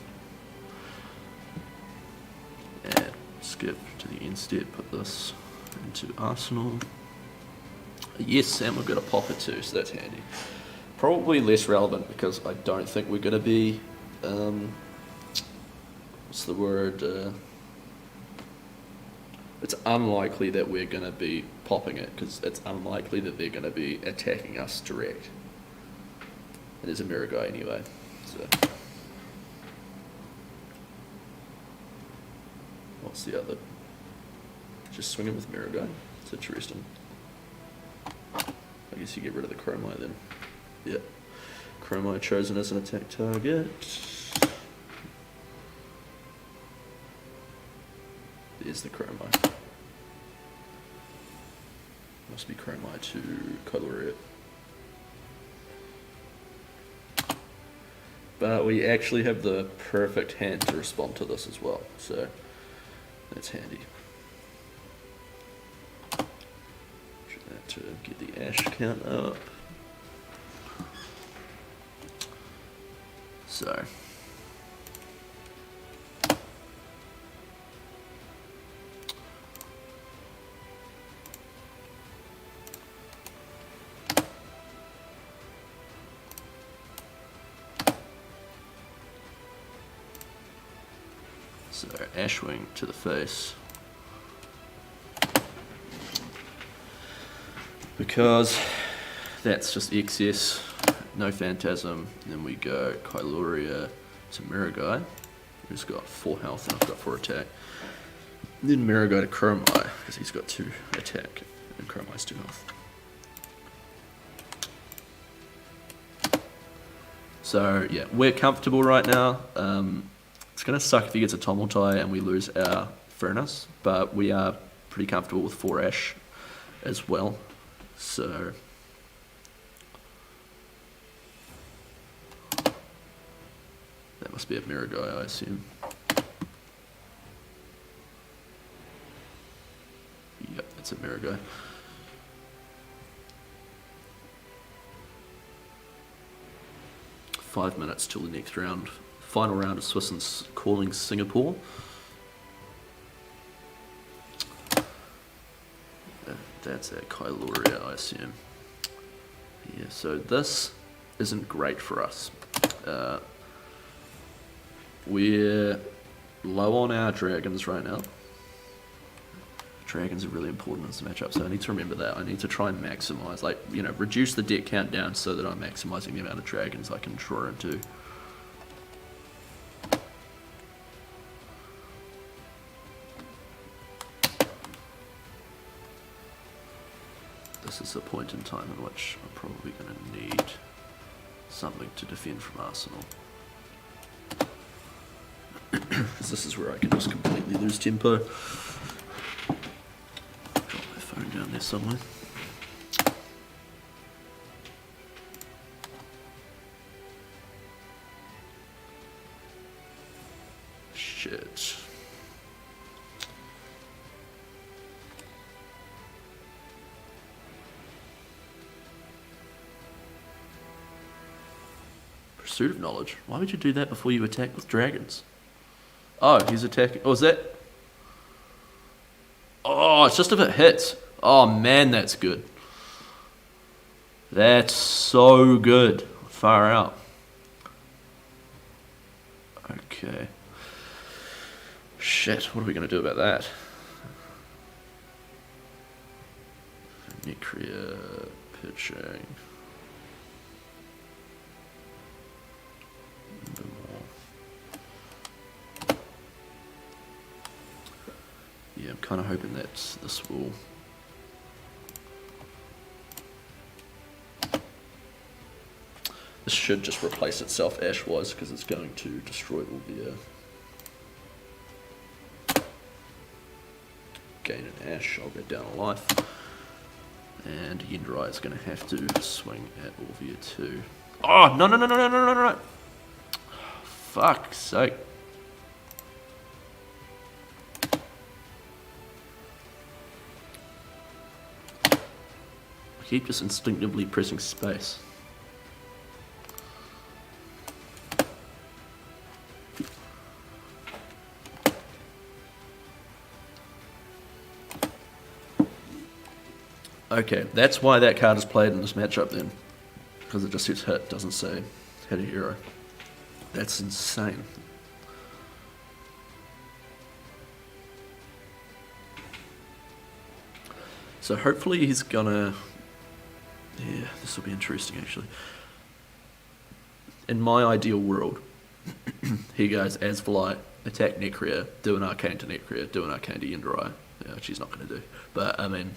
And skip to the end step, put this into Arsenal. Yes, and we've got a popper too, so that's handy. Probably less relevant because I don't think we're going to be, what's the word, it's unlikely that we're going to be popping it because it's unlikely that they're going to be attacking us direct. And there's a mirror guy anyway, so. What's the other? Just swing him with mirror guy. It's interesting. I guess you get rid of the Dromai then. Yeah. Dromai chosen as an attack target. There's the Dromai. Must be Dromai to Kailoria. But we actually have the perfect hand to respond to this as well, so that's handy. Try that to get the ash count up. So. So Ashwing to the face. Because that's just excess, no Phantasm. Then we go Kailoria to Miragai, who's got 4 health and I've got 4 attack. And then Miragai to Dromai, because he's got 2 attack and Chromai's 2 health. So yeah, we're comfortable right now. It's going to suck if he gets a Tomultai and we lose our Furnace, but we are pretty comfortable with 4 Ash as well. So that must be a mirror guy, I assume. Yep, that's a mirror guy. Five minutes till the next round. Final round of Swiss and calling Singapore. That's at Kailoria, I assume. Yeah, so this isn't great for us. We're low on our dragons right now. Dragons are really important in this matchup, so I need to remember that. I need to try and maximize, like, you know, reduce the deck count down so that I'm maximizing the amount of dragons I can draw into. This is a point in time in which I'm probably going to need something to defend from Arsenal. Because this is where I can just completely lose tempo. Going down there somewhere. Shit. Pursuit of knowledge. Why would you do that before you attack with dragons? Oh, he's attacking. Oh, is that? Oh, it's just if it hits. Oh man, that's good. That's so good. Far out. Okay. Shit, what are we going to do about that? Necria pitching. Yeah, I'm kind of hoping that this will... This should just replace itself ash-wise because it's going to destroy all the... Gain an ash, I'll go down a life. And Yenderai is going to have to swing at Orvia too. Oh, no, no, no, no, no, no, no, no. Fuck's sake. I keep just instinctively pressing space. Okay, that's why that card is played in this matchup then. Because it just says hit, doesn't say hit a hero. That's insane. So hopefully he's gonna... Yeah, this will be interesting actually. In my ideal world, he goes Azalea, attack Necria, do an arcane to Necria, do an arcane to Yenderai. Yeah, which he's not going to do. But, I mean...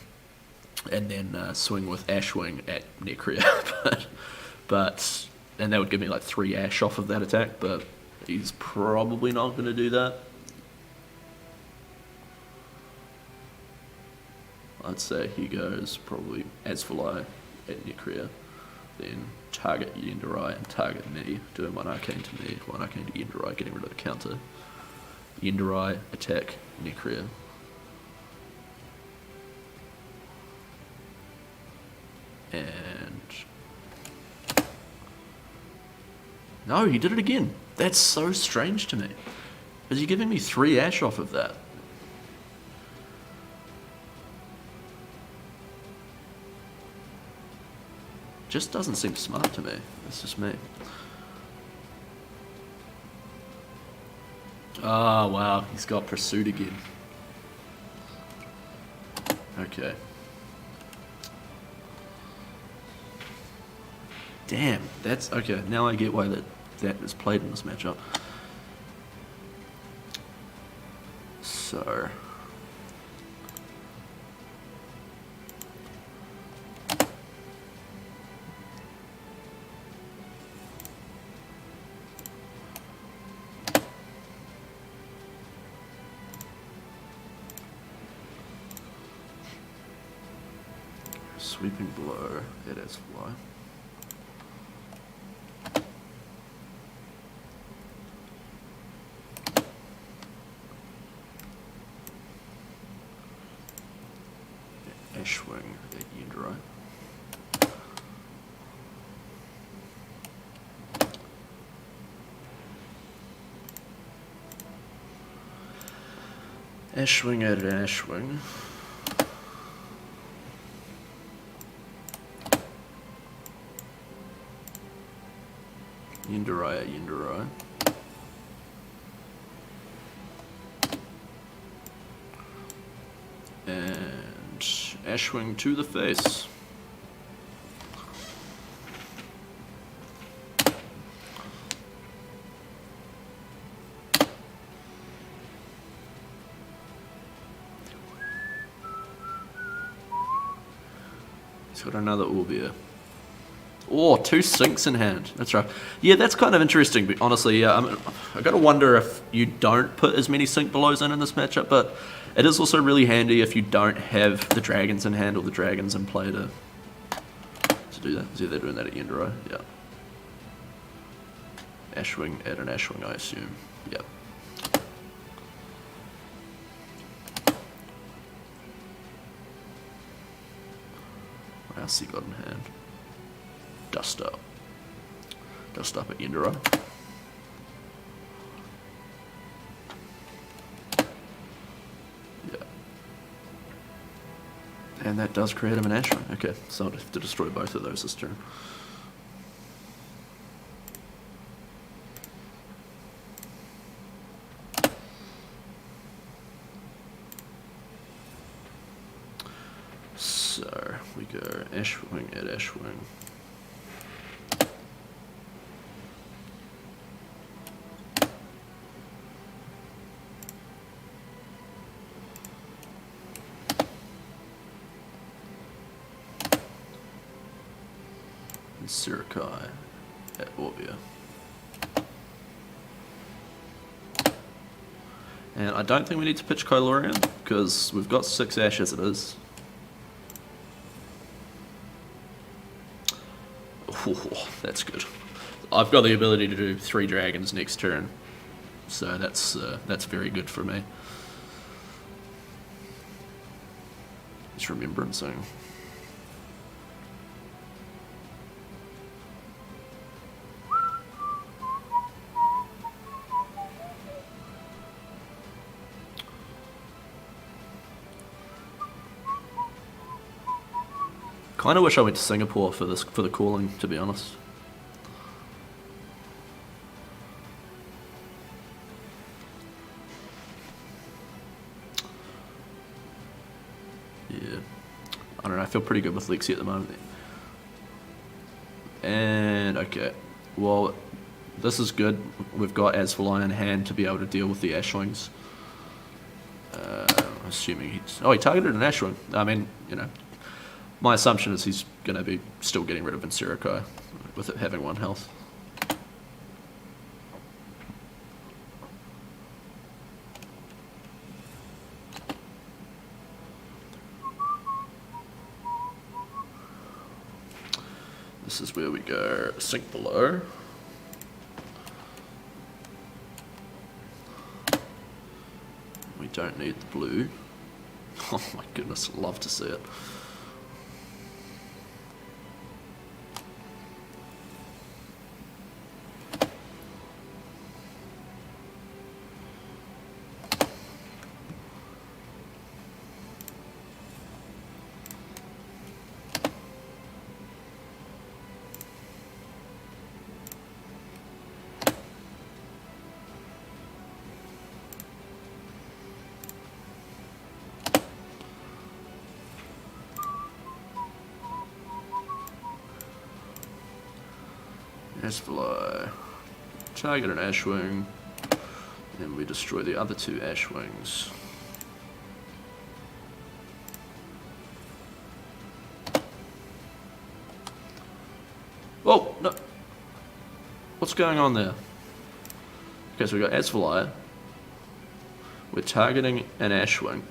And then swing with Ashwing at Necria. but and that would give me like 3 ash off of that attack, but he's probably not going to do that. I'd say he goes probably Azalea at Necria, then target Yenderai and target me, doing 1 arcane to me, 1 arcane to Yenderai, getting rid of the counter. Yenderai, attack Necria. And... No, he did it again. That's so strange to me. Is he giving me 3 ash off of that? Just doesn't seem smart to me. It's just me. Oh, wow. He's got Pursuit again. Okay. Damn, that's... Okay, now I get why that is played in this matchup. So... Sweeping blow, it is fly. Ashwing at Yenderai. Ashwing at Ashwing. Yenderai at Yenderai. And Ashwing to the face. He's got another Orbia. Oh, 2 sinks in hand. That's right. Yeah, that's kind of interesting. But honestly, yeah, I got to wonder if you don't put as many sink belows in this matchup. But it is also really handy if you don't have the dragons in hand or the dragons in play to do that. See, they're doing that at Yendero. Yeah. Ashwing at an Ashwing, I assume. Yep. What else he got in hand? Dust up. Dust up at Yendero. Yeah. And that does create him an Ashwing. Okay, so I'll have to destroy both of those this turn. So we go Ashwing at Ashwing. And Viserai at Orbia. And I don't think we need to pitch Kylorian because we've got 6 Ash as it is. Oh, that's good. I've got the ability to do 3 dragons next turn, so that's very good for me. Just remembrancing. Kind of wish I went to Singapore for the calling, to be honest. Yeah, I don't know. I feel pretty good with Lexi at the moment. And okay, well, this is good. We've got Azalea in hand to be able to deal with the Ashlings. Assuming he targeted an Ashwing. I mean, you know. My assumption is he's going to be still getting rid of Viserai with it having 1 health. This is where we go sink below. We don't need the blue. Oh my goodness, love to see it. Fly. Target an Ashwing, and we destroy the other 2 Ashwings. Oh no! What's going on there? Okay, so we got Azalea. We're targeting an Ashwing.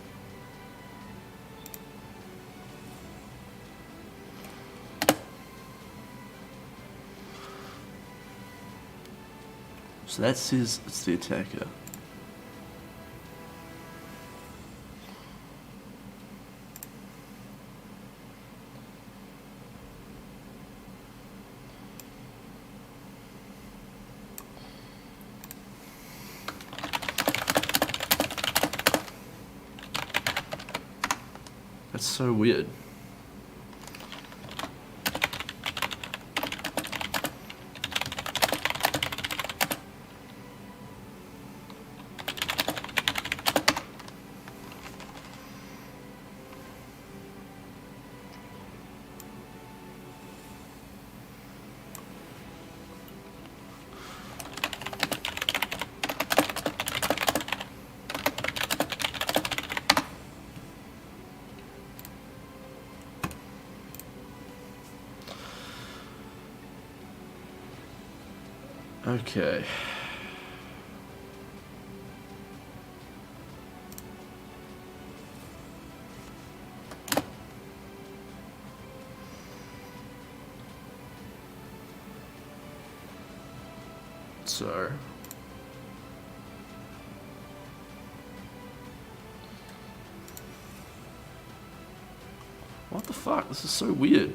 So that says it's the attacker. That's so weird. Okay. So. What the fuck? This is so weird.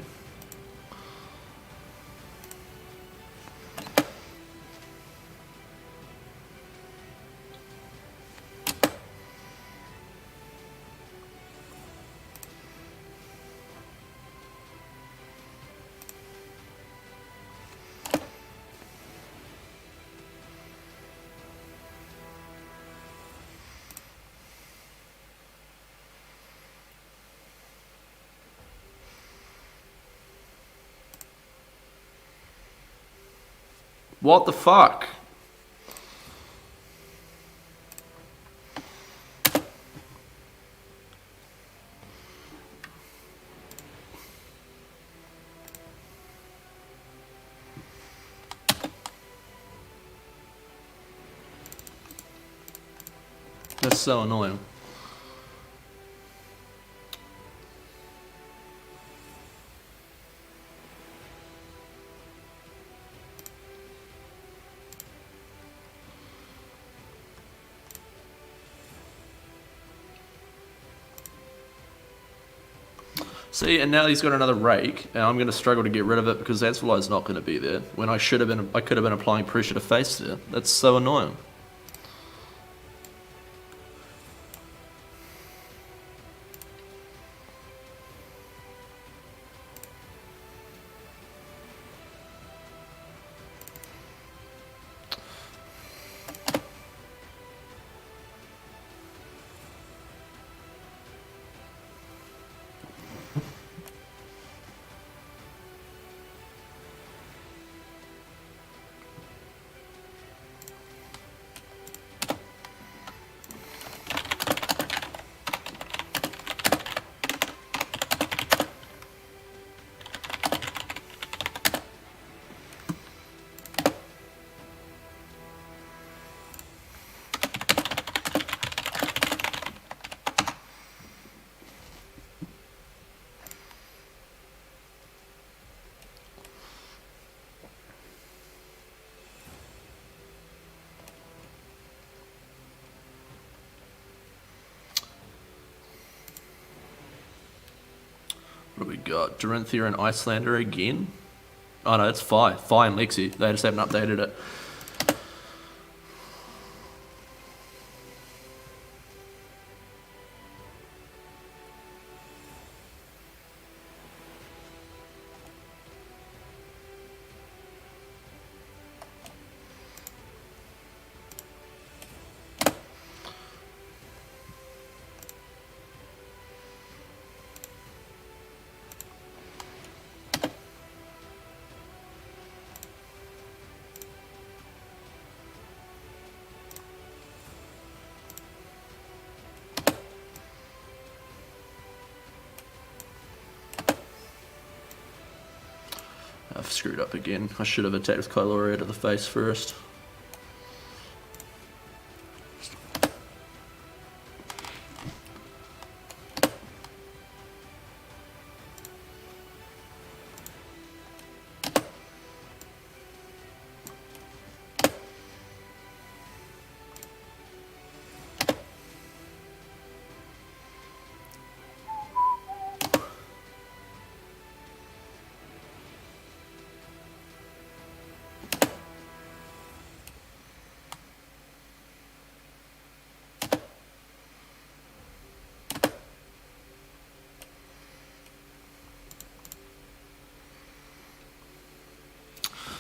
What the fuck? That's so annoying. See, and now he's got another rake, and I'm going to struggle to get rid of it because Azalea's not going to be there. When I could have been applying pressure to face there. That's so annoying. What do we got? Dorinthia and Icelander again? Oh no, it's Fi. Fi and Lexi. They just haven't updated it. I've screwed up again. I should have attacked Kyloria to the face first.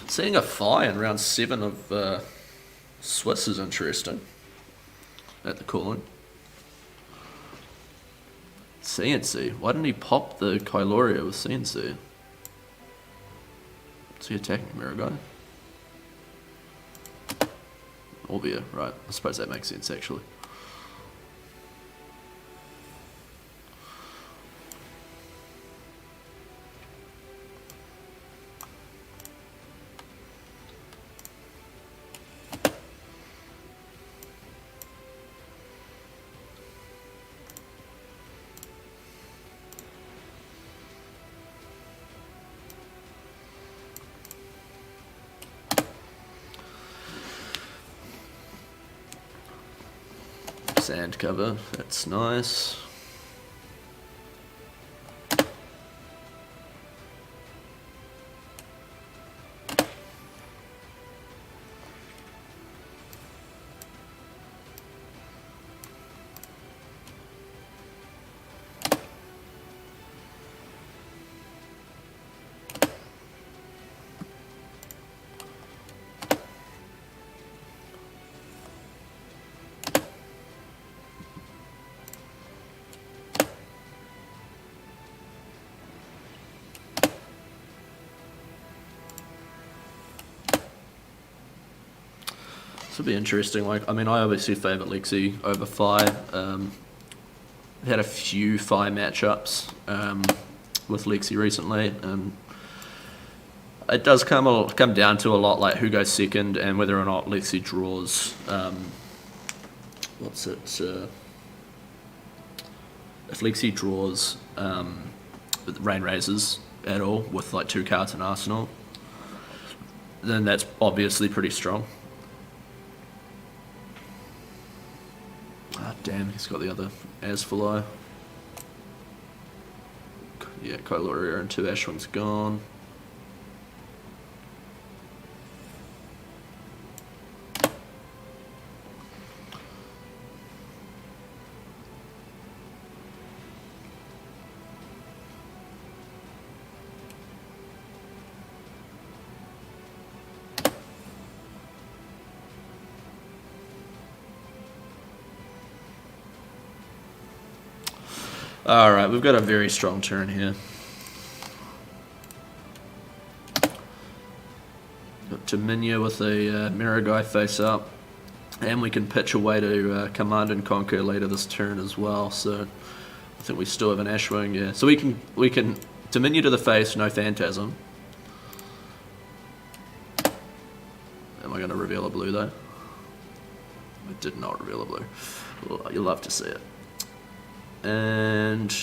Seeing a Fi in round 7 of Swiss is interesting. At the cooling. CNC. Why didn't he pop the Kyloria with CNC? Is he attacking Mirror Guy? Orbia, right. I suppose that makes sense actually. Sand cover, that's nice. This will be interesting. Like, I mean, I obviously favour Lexi over Fi. Had a few Fi matchups with Lexi recently, and it does come down to a lot like who goes second and whether or not Lexi draws. If Lexi draws Rain Razors at all with like 2 cards in Arsenal, then that's obviously pretty strong. Ah, damn, he's got the other Azalea. Yeah, Kyloria and 2 Ashwing's gone. Alright, we've got a very strong turn here. Got Dominia with a Mirror Guy face up. And we can pitch away to Command and Conquer later this turn as well, so I think we still have an Ashwing, yeah. So we can Dominia to the face, no Phantasm. Am I going to reveal a blue though? I did not reveal a blue. Well, you'll love to see it. And,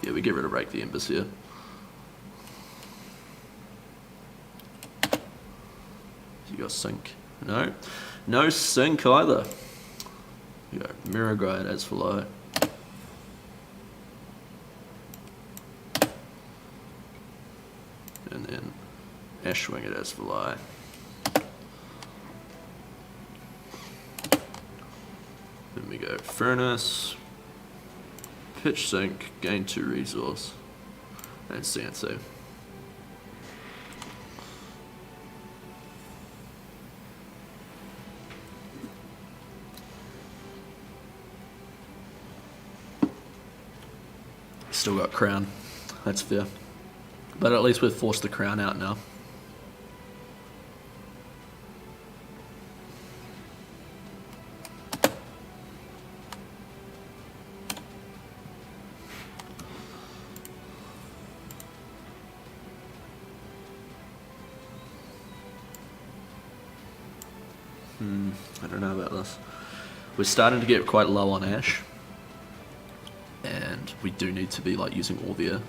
yeah, we get rid of Rake the Embers here. You got Sync? No. No Sync either. You got Mirror Guide as for low. And then Ashwing it as for low. Then we go Furnace, Pitch Sink, gain 2 resource, and Sansu. Still got Crown, that's fair. But at least we've forced the Crown out now. I don't know about this. We're starting to get quite low on Ash, and we do need to be like using Orvia.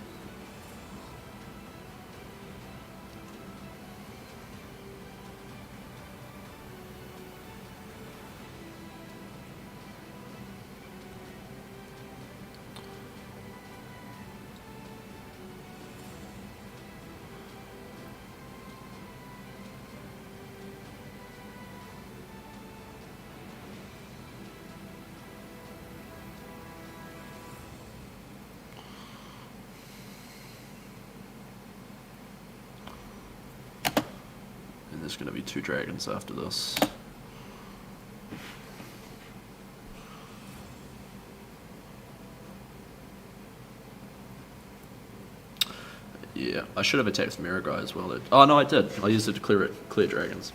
There's going to be 2 dragons after this. Yeah, I should have attacked Mirror Guy as well. Oh no, I did. I used it to clear dragons.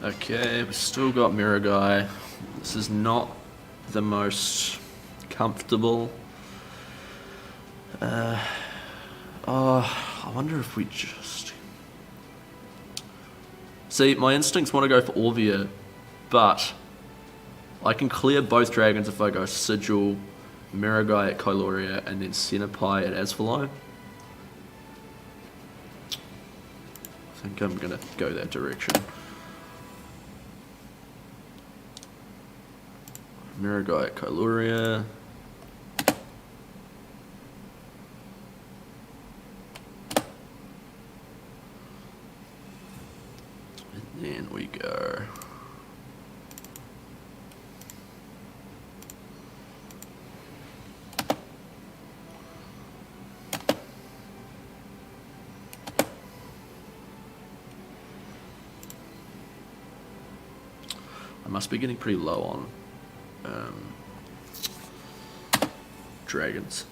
Okay, we've still got Mirror Guy. This is not the most comfortable. I wonder if we just... See, my instincts want to go for Orvia, but I can clear both dragons if I go Sigil, Mirror Guy at Kyloria, and then Centipie at Azalea. I think I'm going to go that direction. Mirror Guy at Kyloria. And then we go. I must be getting pretty low on dragons.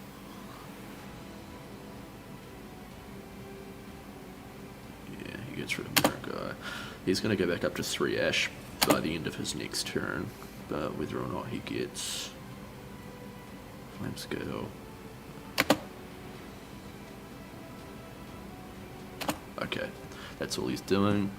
Yeah, he gets rid of Mirror Guy. He's going to go back up to 3 Ash by the end of his next turn, but whether or not he gets Flame Scale. Okay, that's all he's doing.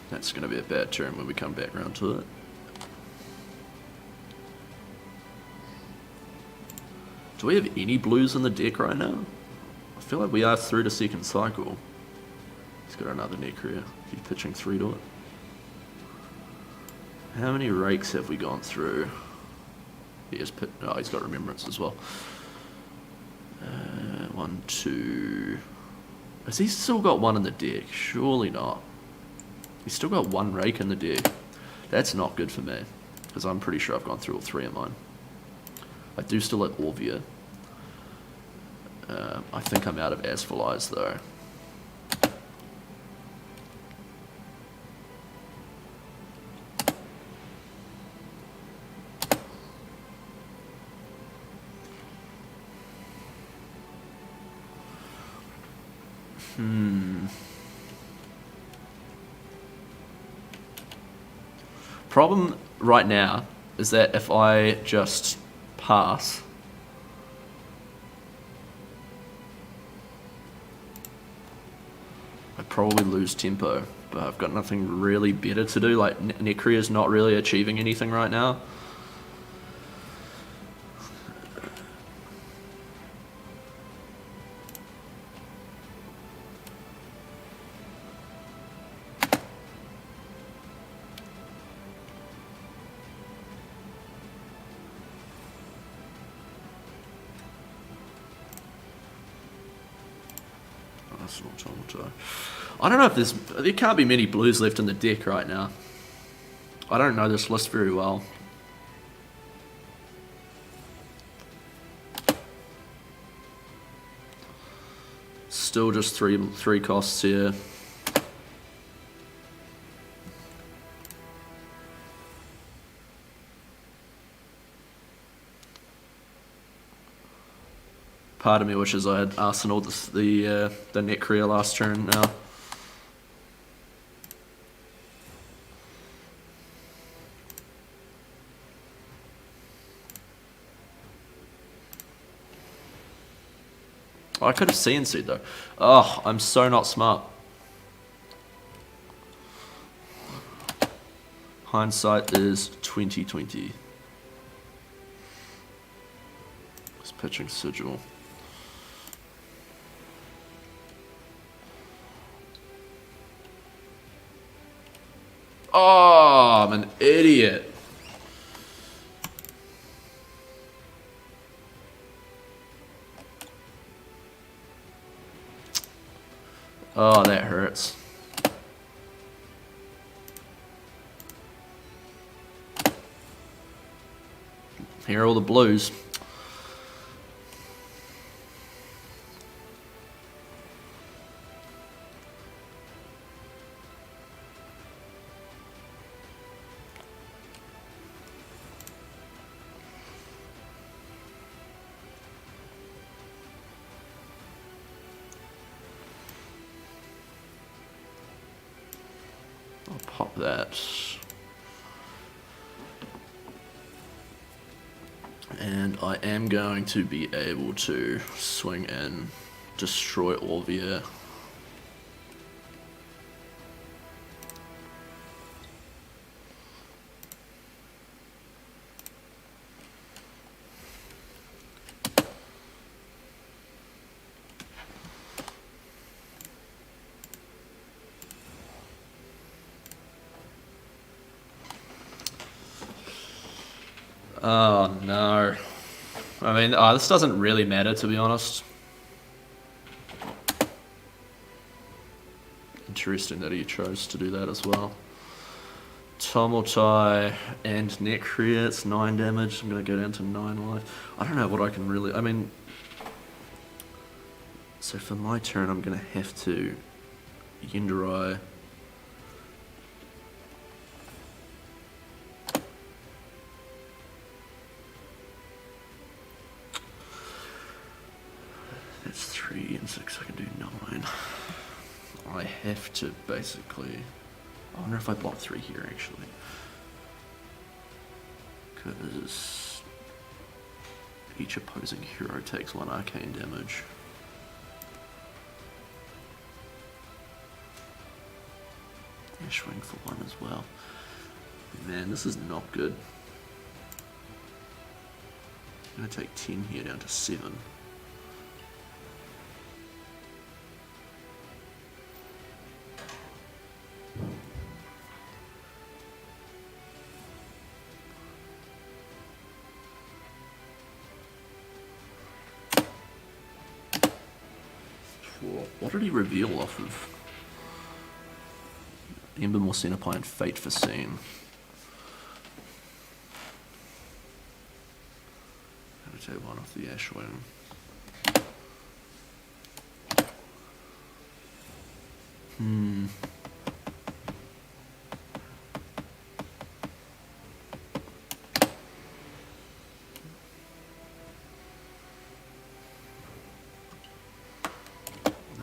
That's going to be a bad turn when we come back around to it. Do we have any blues in the deck right now? I feel like we are through the second cycle. He's got another Necria. He's pitching 3 to it. How many rakes have we gone through? He has he's got Remembrance as well. 1, 2. Has he still got 1 in the deck? Surely not. He's still got 1 rake in the deck. That's not good for me, because I'm pretty sure I've gone through all 3 of mine. I do still have Orvia. I think I'm out of Asphalize though. Problem right now is that if I just pass, I probably lose tempo, but I've got nothing really better to do. Like Necria is not really achieving anything right now. I don't know if there can't be many blues left in the deck right now. I don't know this list very well. Still just three costs here. Part of me wishes I had Arsenal the Necria last turn now. Oh, I could have CNC'd though. Oh, I'm so not smart. Hindsight is 2020. Just pitching Sigil. Oh, I'm an idiot. Oh, that hurts. Here are all the blues. I'll pop that. And I am going to be able to swing in, destroy Orvia. Oh no. I mean, this doesn't really matter, to be honest. Interesting that he chose to do that as well. Tomotai and Necria, it's 9 damage. I'm going to go down to 9 life. I don't know what I can really... I mean... So for my turn, I'm going to have to Yindarai. That's 3 and 6, I can do 9. I have to basically... I wonder if I block 3 here, actually. Because each opposing hero takes 1 arcane damage. Ashwing for 1 as well. Man, this is not good. I'm going to take 10 here down to 7. What did he reveal off of? Ember Morcenapie and Fate for Scene. I'm going to take 1 off the Ashwing.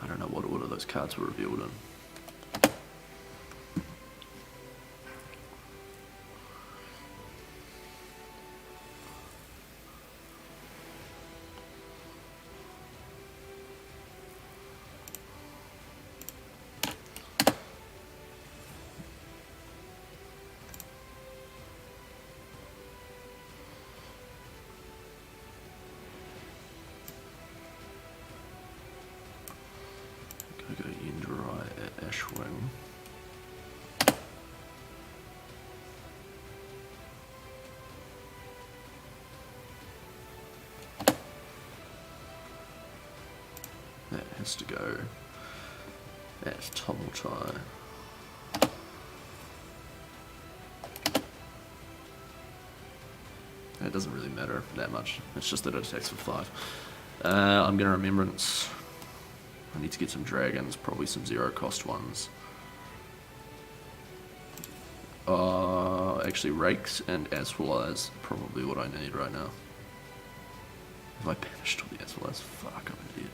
I don't know what order those cards were revealed in. I go Yindarai at Ashwing. That has to go at Tomotai. It doesn't really matter that much. It's just that it attacks for 5. I'm going to Remembrance. I need to get some dragons, probably some 0 cost ones. Actually Rakes and Aswalize, probably what I need right now. Have I banished all the Aswalize? Fuck, I'm an idiot.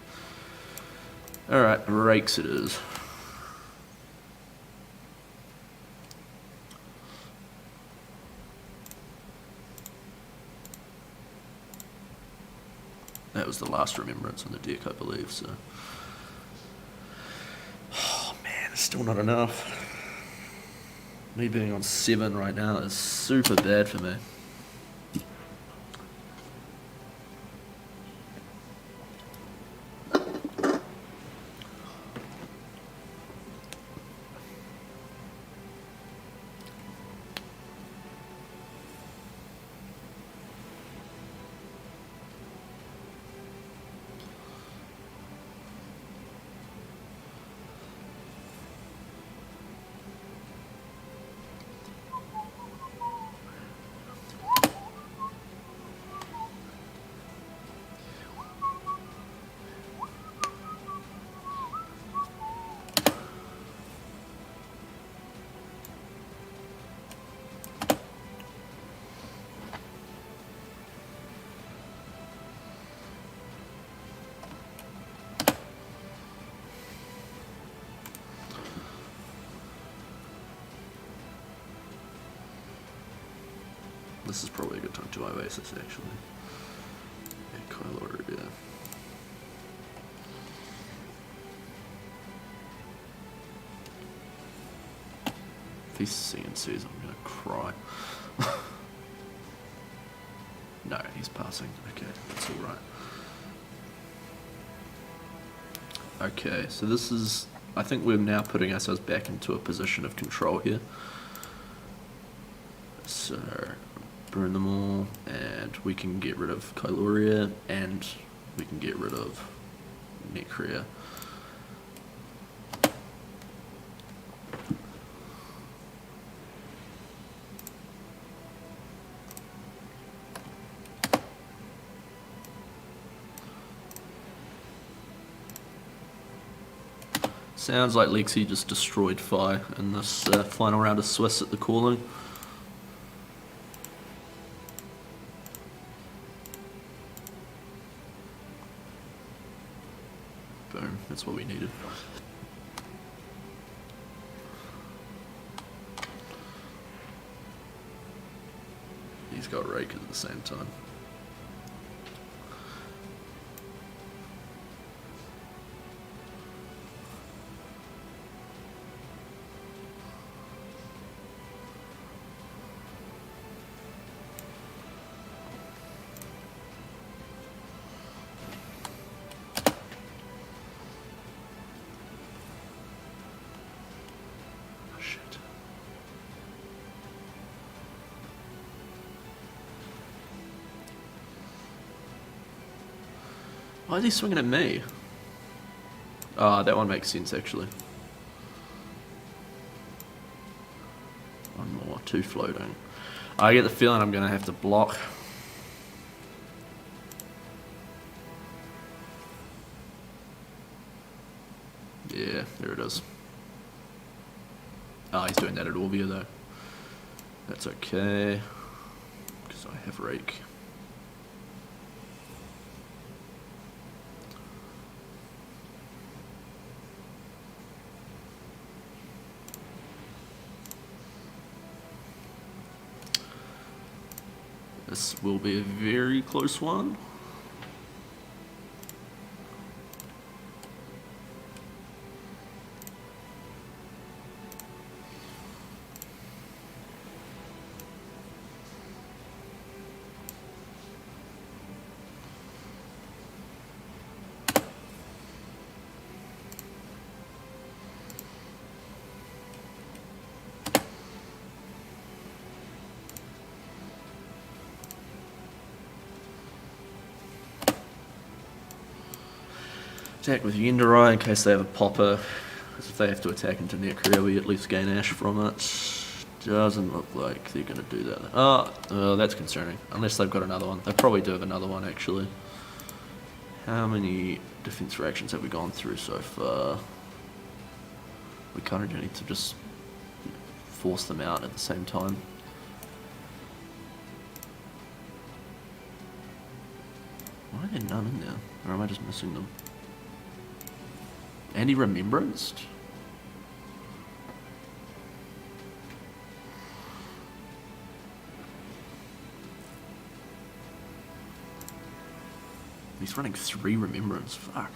Alright, Rakes it is. That was the last Remembrance on the deck, I believe, so... Oh man, it's still not enough. Me being on 7 right now is super bad for me. This is probably a good time to Oasis, actually. Yeah, Kylor, yeah. If he's CNCs, I'm gonna cry. No, he's passing. Okay, that's alright. Okay, so this is... I think we're now putting ourselves back into a position of control here. So, burn them all, and we can get rid of Kyloria, and we can get rid of Necria. Sounds like Lexi just destroyed Fi in this final round of Swiss at the calling. Boom, that's what we needed. He's got Rake at the same time. Why is he swinging at me? Ah, that one makes sense actually. One more, 2 floating. I get the feeling I'm gonna have to block. Yeah, there it is. Ah, he's doing that at Orbia though. That's okay, because I have Rake. This will be a very close one. Attack with Yenderai in case they have a popper, because if they have to attack into Necria, we at least gain Ash from it. Doesn't look like they're going to do that. Oh, that's concerning. Unless they've got another one. They probably do have another one, actually. How many defense reactions have we gone through so far? We kind of need to just force them out at the same time. Why are there none in there? Or am I just missing them? And he remembranced? He's running 3 remembrance, fuck.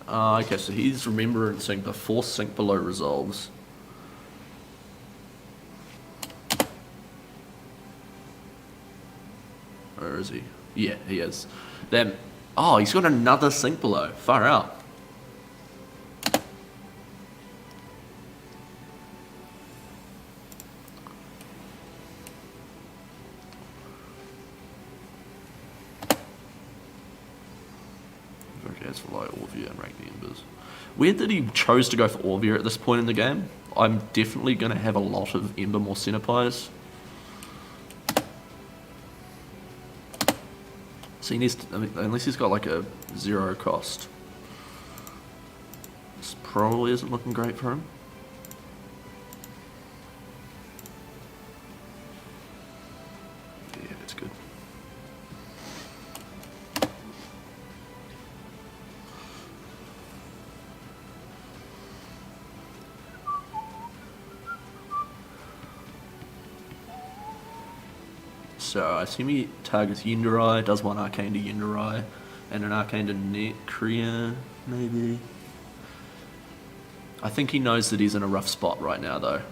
Okay, so he's remembrancing before Sink Below resolves. Or is he? Yeah, he is. Then, oh, he's got another Sink Below. Far out. Okay, it's for like Orvia and Rank the Embers. Weird that he chose to go for Orvia at this point in the game. I'm definitely going to have a lot of Ember more Centipires. So he needs to, I mean, unless he's got like a 0 cost. This probably isn't looking great for him. Yeah, that's good. So I assume he targets Yunderai, does one arcane to Yunderai, and an arcane to Necria, maybe? I think he knows that he's in a rough spot right now, though.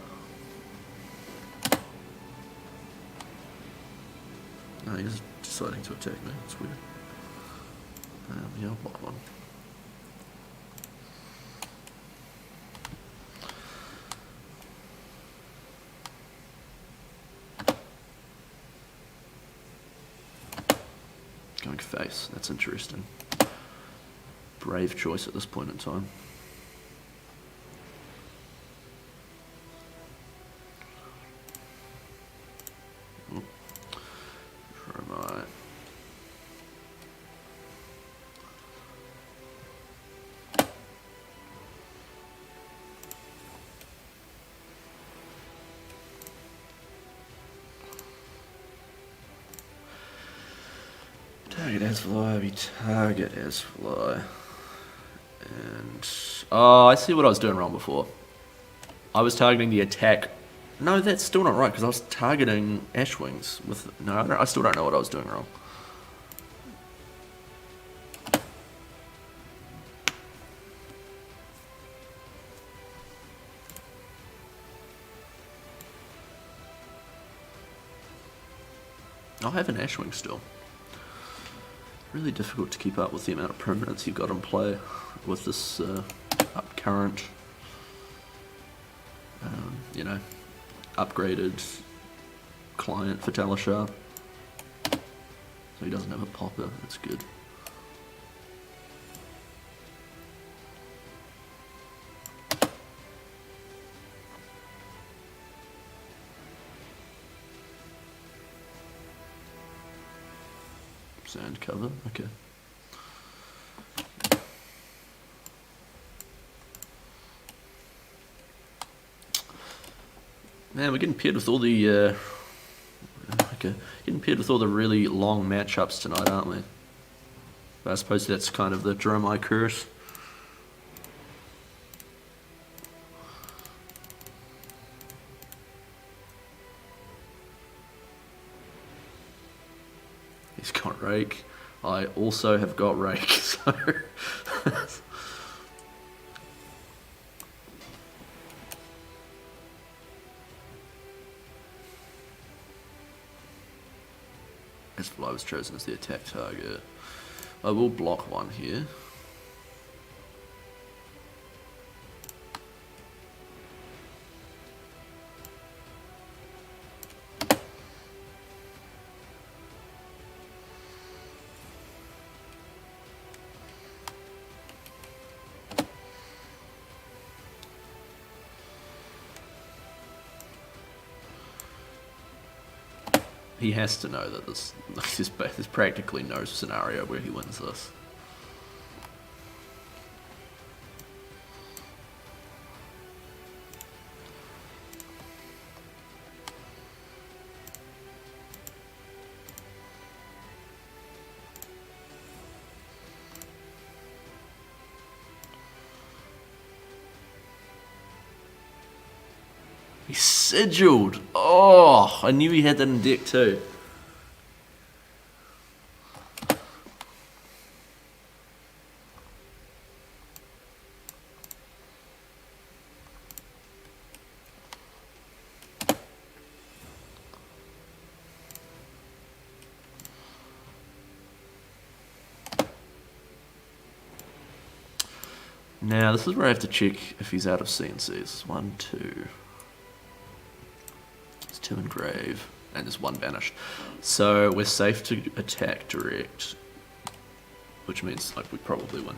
No, he's deciding to attack me. It's weird. Yeah, I'll block one. Going face. That's interesting. Brave choice at this point in time. Dromai. Target as fly, be target as fly. And oh, I see what I was doing wrong before. I was targeting the attack. No, that's still not right because I was targeting Ashwings with. No, I still don't know what I was doing wrong. I'll have an Ashwing still. Really difficult to keep up with the amount of permanents you've got in play with this upcurrent, you know, upgraded client for Talishar. So he doesn't have a popper, that's good. Sand cover, okay. Man, we're getting paired with all the getting paired with all the really long matchups tonight, aren't we? But I suppose that's kind of the Dromai curse. He's got Rake. I also have got Rake, so... Fly was chosen as the attack target. I will block one here. He has to know that there's practically no scenario where he wins this. He's sigilled. Oh, I knew he had that in deck too. Now, this is where I have to check if he's out of CNCs. 1, 2. There's 2 in grave, and there's 1 banished. So we're safe to attack direct, which means like we probably win.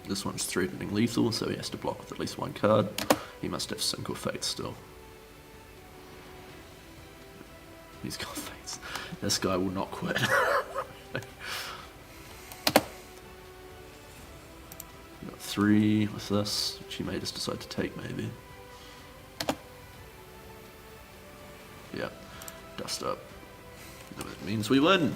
This one's threatening lethal, so he has to block with at least 1 card. He must have Sync or Fate still. He's got Fates. This guy will not quit. Got 3 with this, which he may just decide to take maybe. Yeah, dust up. That means we win.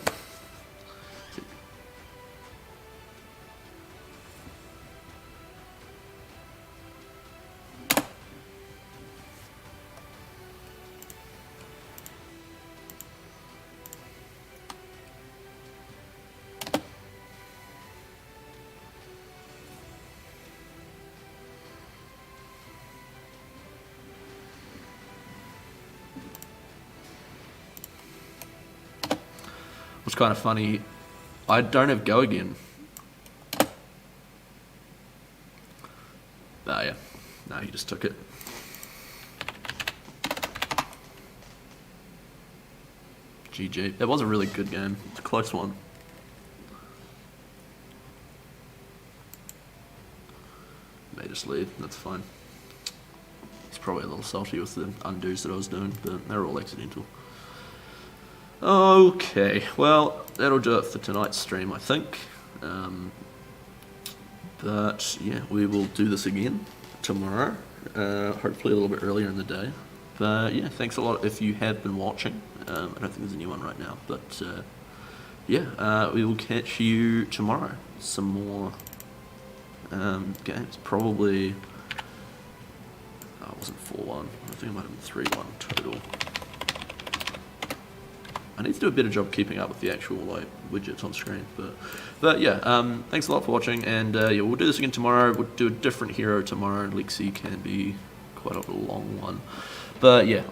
was kind of funny. I don't have go again. Ah, yeah. No, he just took it. GG. It was a really good game. It's a close one. May just leave. That's fine. He's probably a little salty with the undos that I was doing, but they're all accidental. Okay, well, that'll do it for tonight's stream, I think. But yeah, we will do this again tomorrow, hopefully a little bit earlier in the day. But yeah, thanks a lot if you have been watching. I don't think there's a new one right now, but yeah, we will catch you tomorrow. Some more games, probably. Oh, it wasn't 4-1. I think it might have been 3-1 total. I need to do a better job keeping up with the actual like widgets on screen, but yeah, thanks a lot for watching, and yeah, we'll do this again tomorrow. We'll do a different hero tomorrow. Lexi can be quite a long one, but yeah.